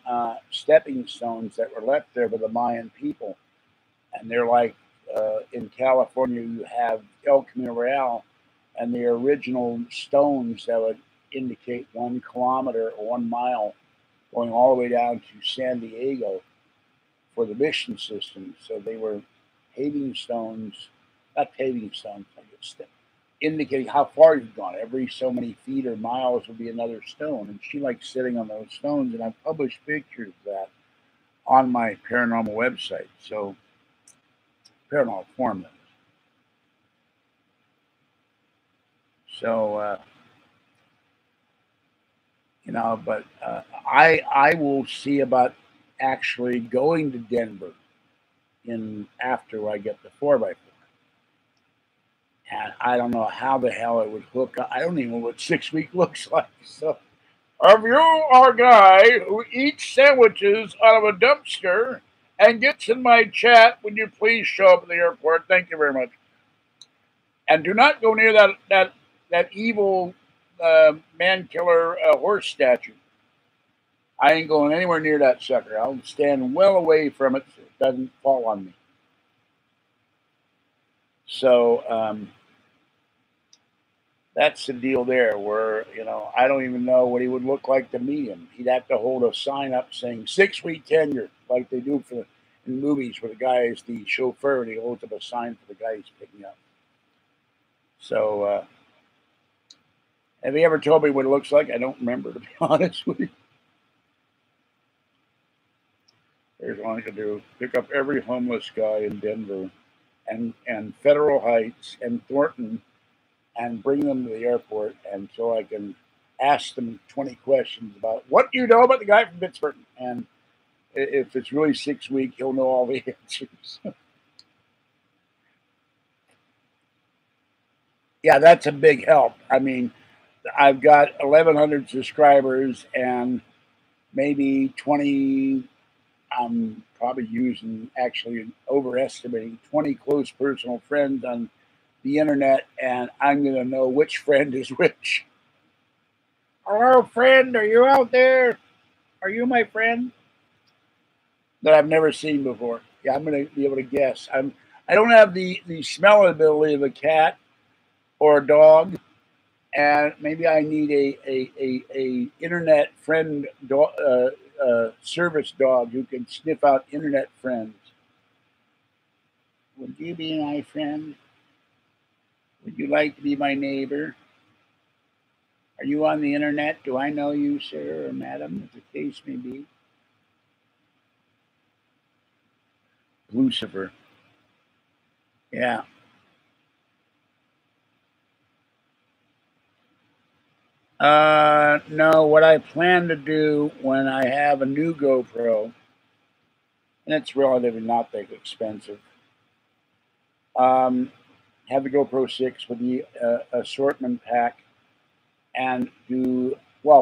stepping stones that were left there by the Mayan people. And they're like, in California, you have El Camino Real, and the original stones that would indicate 1 kilometer or 1 mile going all the way down to San Diego for the mission system. So they were paving stones, not paving stones, like it's indicating how far you've gone. Every so many feet or miles will be another stone. And she likes sitting on those stones. And I've published pictures of that on my paranormal website. So, paranormal forum. That is. So, you know, but I will see about actually going to Denver after I get the 4x4. And I don't know how the hell it would hook up. I don't even know what 6 week looks like. So, if you are a guy who eats sandwiches out of a dumpster and gets in my chat, would you please show up at the airport? Thank you very much. And do not go near that evil man killer horse statue. I ain't going anywhere near that sucker. I'll stand well away from it so it doesn't fall on me. So that's the deal there, where, you know, I don't even know what he would look like to meet him. He'd have to hold a sign up saying 6 week tenure, like they do in movies where the guy is the chauffeur and he holds up a sign for the guy he's picking up. So have he ever told me what it looks like? I don't remember, to be honest with you. Here's what I can do: pick up every homeless guy in Denver and Federal Heights and Thornton and bring them to the airport, and so I can ask them 20 questions about what you know about the guy from Pittsburgh. And if it's really 6 week, he'll know all the answers. Yeah, that's a big help. I mean, I've got 1,100 subscribers and maybe 20. I'm probably overestimating 20 close personal friends on the internet, and I'm going to know which friend is which. Hello, friend. Are you out there? Are you my friend? That I've never seen before. Yeah, I'm going to be able to guess. I don't have the smell ability of a cat or a dog, and maybe I need a internet friend service dog who can sniff out internet friends. Would you be my friend? Would you like to be my neighbor? Are you on the internet? Do I know you, sir or madam, as the case may be? Lucifer. Yeah. No, what I plan to do when I have a new GoPro, and it's relatively not that expensive, have the GoPro 6 with the assortment pack and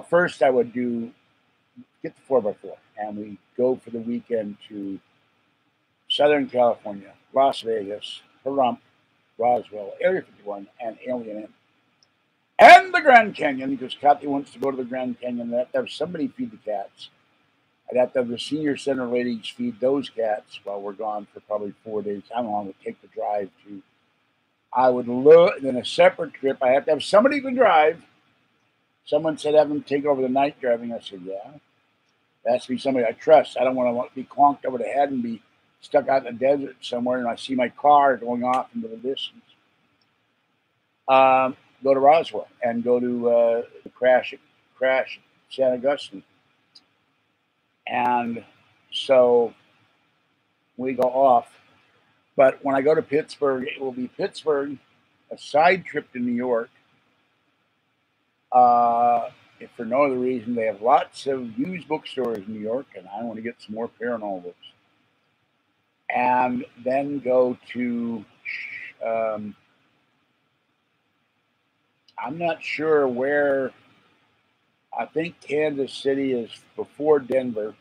first I would get the 4x4 and we go for the weekend to Southern California, Las Vegas, Pahrump, Roswell, Area 51, and Alien Inn. And the Grand Canyon, because Kathy wants to go to the Grand Canyon. I'd have to have somebody feed the cats. I'd have to have the senior center ladies feed those cats while we're gone for probably 4 days. How long would it take to drive to? I would look, then a separate trip. I have to have somebody who can drive. Someone said have them take over the night driving. I said, yeah. It has to be somebody I trust. I don't want to be clonked over the head and be stuck out in the desert somewhere and I see my car going off into the distance. Go to Roswell and go to the crash San Augustine. And so we go off. But when I go to Pittsburgh, it will be Pittsburgh, a side trip to New York. If for no other reason, they have lots of used bookstores in New York, and I want to get some more paranormal books. And then go to, I'm not sure where, I think Kansas City is before Denver,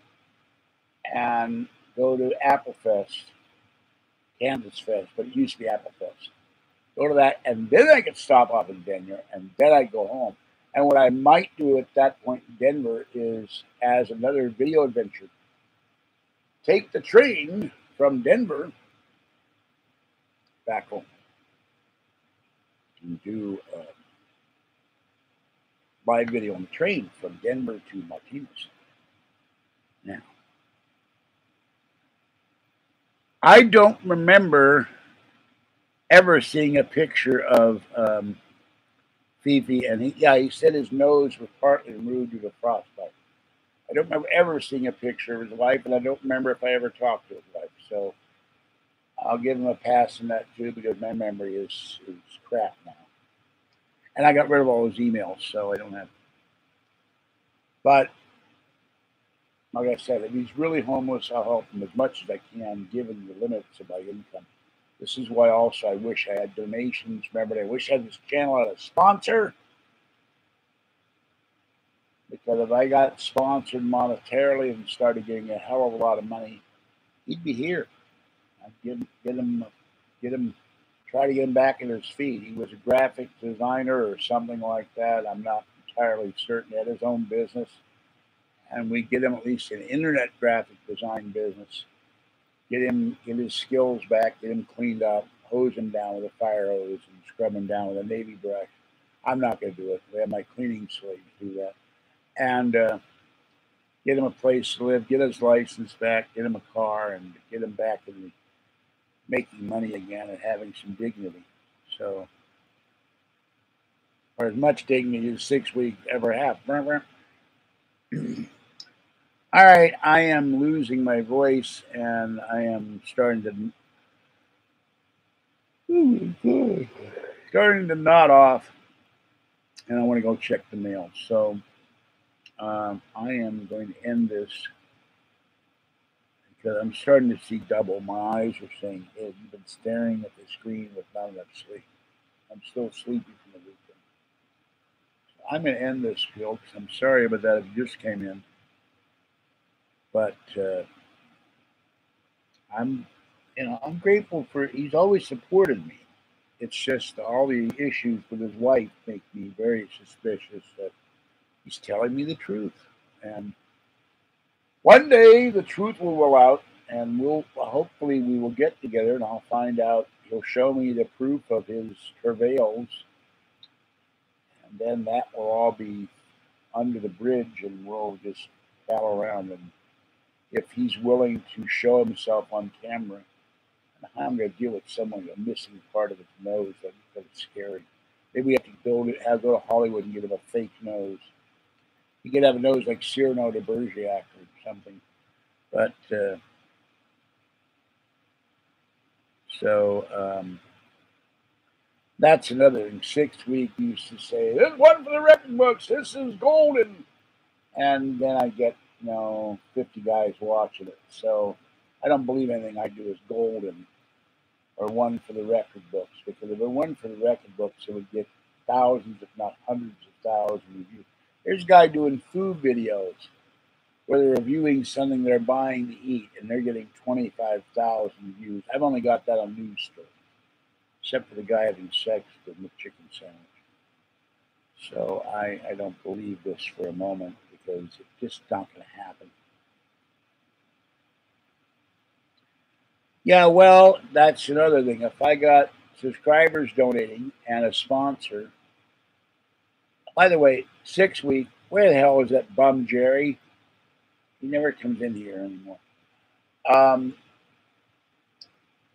and go to Apple Fest, Kansas Fest, but it used to be Apple Fest. Go to that, and then I could stop off in Denver, and then I go home. And what I might do at that point in Denver is, as another video adventure, take the train from Denver back home and do a live video on the train from Denver to Martinez. Now, I don't remember ever seeing a picture of Fifi, and he said his nose was partly removed due to frostbite. I don't remember ever seeing a picture of his wife, and I don't remember if I ever talked to his wife. So I'll give him a pass on that too, because my memory is crap now. And I got rid of all his emails, so I don't have. But like I said, if he's really homeless, I'll help him as much as I can, given the limits of my income. This is why also I wish I had donations. Remember, I wish I had this channel had a sponsor. Because if I got sponsored monetarily and started getting a hell of a lot of money, he'd be here. I'd try to get him back on his feet. He was a graphic designer or something like that. I'm not entirely certain. He had his own business. And we get him at least an internet graphic design business. Get his skills back, get him cleaned up, hose him down with a fire hose and scrub him down with a navy brush. I'm not going to do it. We have my cleaning slaves do that. And get him a place to live, get his license back, get him a car, and get him back in making money again and having some dignity. So, or as much dignity as 6 weeks ever have. All right, I am losing my voice, and I am starting to nod off, and I want to go check the mail. So I am going to end this because I'm starting to see double. My eyes are saying, "Hey, you've been staring at the screen with not enough sleep." I'm still sleepy from the weekend. So I'm going to end this, Phil, because I'm sorry about that if you just came in. But I'm grateful for. He's always supported me. It's just all the issues with his wife make me very suspicious that he's telling me the truth. And one day the truth will roll out, and hopefully we will get together, and I'll find out. He'll show me the proof of his travails, and then that will all be under the bridge, and we'll just pal around. And if he's willing to show himself on camera, I'm going to deal with someone with a missing part of his nose. That's scary. Maybe we have to go to Hollywood and give him a fake nose. He could have a nose like Cyrano de Bergerac or something. But that's another thing. 6 weeks used to say, "This one for the record books. This is golden," and then I get 50 guys watching it. So I don't believe anything I do is golden or one for the record books, because if it were one for the record books, it would get thousands, if not hundreds of thousands of views. There's a guy doing food videos where they're reviewing something they're buying to eat, and they're getting 25,000 views. I've only got that on news stories, except for the guy having sex with the chicken sandwich. So I don't believe this for a moment, because it's just not going to happen. Yeah, well, that's another thing. If I got subscribers donating and a sponsor, by the way, 6 weeks, where the hell is that bum Jerry? He never comes in here anymore.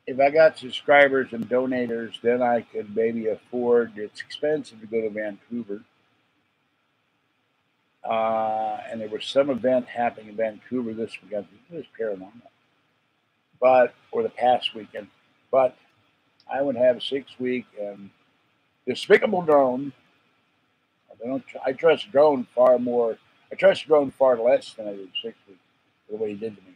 If I got subscribers and donators, then I could maybe afford. It's expensive to go to Vancouver. And there was some event happening in Vancouver this weekend. It was paranormal. Or the past weekend. But I would have 6 weeks and Despicable Drone. I trust Drone far more. I trust Drone far less than I did 6 weeks for the way he did to me.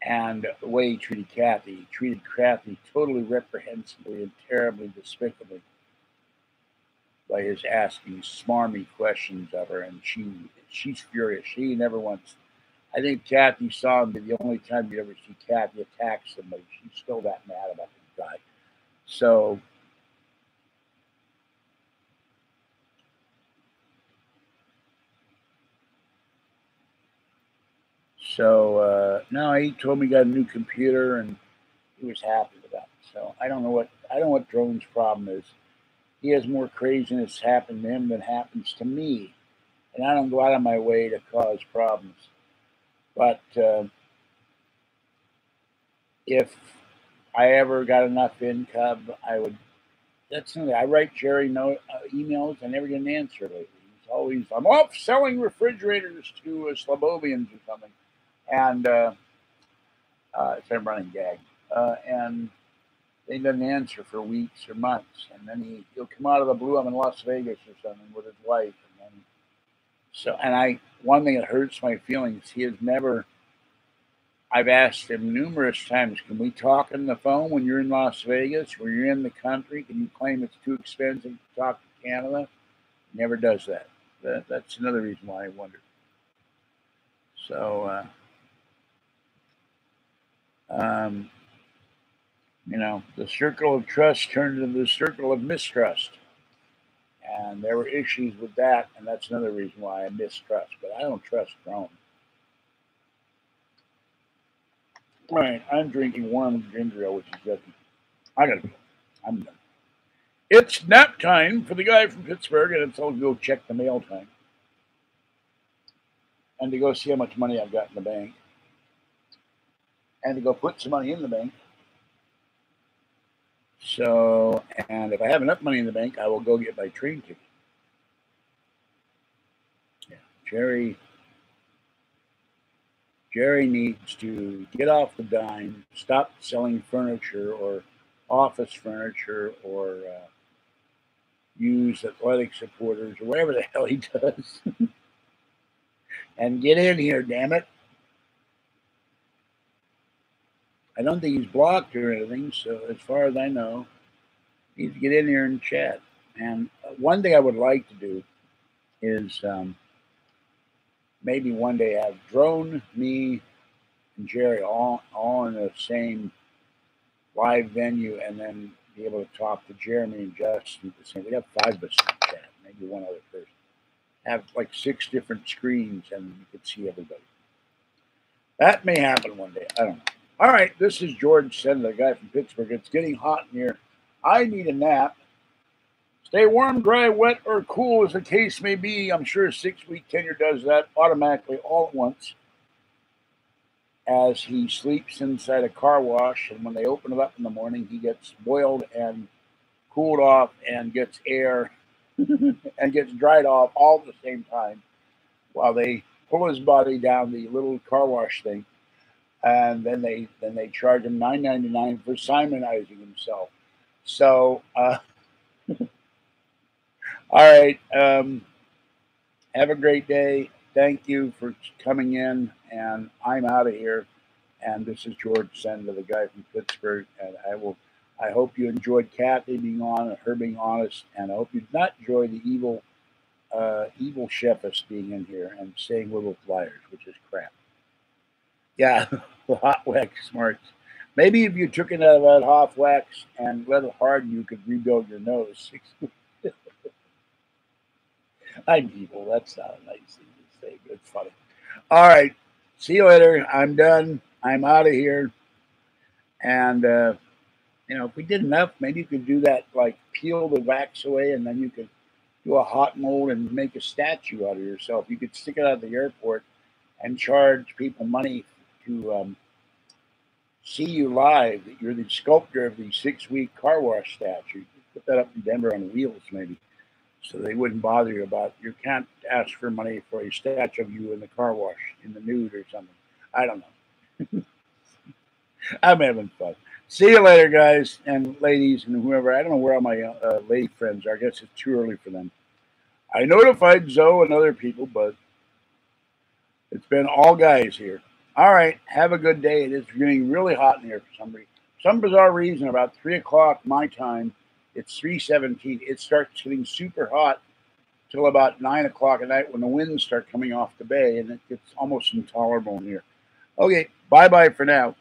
And the way he treated Kathy. He treated Kathy totally reprehensibly and terribly despicably by his asking smarmy questions of her, and she's furious. She never once. I think Kathy saw him be the only time you ever see Kathy attack somebody. She's still that mad about this guy. So no, he told me he got a new computer and he was happy with that. So I don't know what Drone's problem is. He has more craziness happen to him than happens to me, and I don't go out of my way to cause problems. But if I ever got enough income, I would. That's something I write Jerry emails. I never get an answer lately. He's always, I'm off selling refrigerators to Slavovians or something, and it's a running gag. And they didn't answer for weeks or months, and then he'll come out of the blue. I'm in Las Vegas or something with his wife, and then one thing that hurts my feelings, he has never. I've asked him numerous times, can we talk on the phone when you're in Las Vegas, when you're in the country? Can you claim it's too expensive to talk to Canada? He never does that. That's another reason why I wonder. So, the circle of trust turned into the circle of mistrust. And there were issues with that, and that's another reason why I mistrust. But I don't trust Rome. All right, I'm drinking warm ginger ale, which is yucky. I gotta go. I'm done. It's nap time for the guy from Pittsburgh, and it's all go check the mail time. And to go see how much money I've got in the bank. And to go put some money in the bank. So, and if I have enough money in the bank, I will go get my train ticket. Yeah, Jerry needs to get off the dime, stop selling furniture or office furniture or use athletic supporters or whatever the hell he does. And get in here, damn it. I don't think he's blocked or anything, so as far as I know, he needs to get in here and chat. And one thing I would like to do is maybe one day have Drone, me, and Jerry all in the same live venue, and then be able to talk to Jeremy and Justin at the same. We have 5 of us in the chat, maybe one other person. Have like 6 different screens, and you could see everybody. That may happen one day. I don't know. All right, this is George Senda, the guy from Pittsburgh. It's getting hot in here. I need a nap. Stay warm, dry, wet, or cool as the case may be. I'm sure a 6-week tenure does that automatically all at once as he sleeps inside a car wash. And when they open it up in the morning, he gets boiled and cooled off and gets air and gets dried off all at the same time while they pull his body down the little car wash thing. And then they charge him $9.99 for Simonizing himself. So, all right. Have a great day. Thank you for coming in, and I'm out of here. And this is George Senda, the guy from Pittsburgh. And I hope you enjoyed Kathy being on and her being honest. And I hope you did not enjoy the evil chefess being in here and saying little flyers, which is crap. Yeah, hot wax smarts. Maybe if you took it out of that hot wax and let it harden, you could rebuild your nose. I'm evil. That's not a nice thing to say, but it's funny. All right. See you later. I'm done. I'm out of here. And, if we did enough, maybe you could do that, like peel the wax away, and then you could do a hot mold and make a statue out of yourself. You could stick it out of the airport and charge people money to see you live, that you're the sculptor of the 6-week car wash statue. Put that up in Denver on wheels, maybe, so they wouldn't bother you about, you can't ask for money for a statue of you in the car wash, in the nude or something. I don't know. I'm having fun. See you later, guys and ladies and whoever. I don't know where all my lady friends are. I guess it's too early for them. I notified Zoe and other people, but it's been all guys here. All right. Have a good day. It is getting really hot in here for some bizarre reason. About 3 o'clock my time, it's 3:17. It starts getting super hot till about 9 o'clock at night when the winds start coming off the bay, and it gets almost intolerable in here. Okay. Bye-bye for now.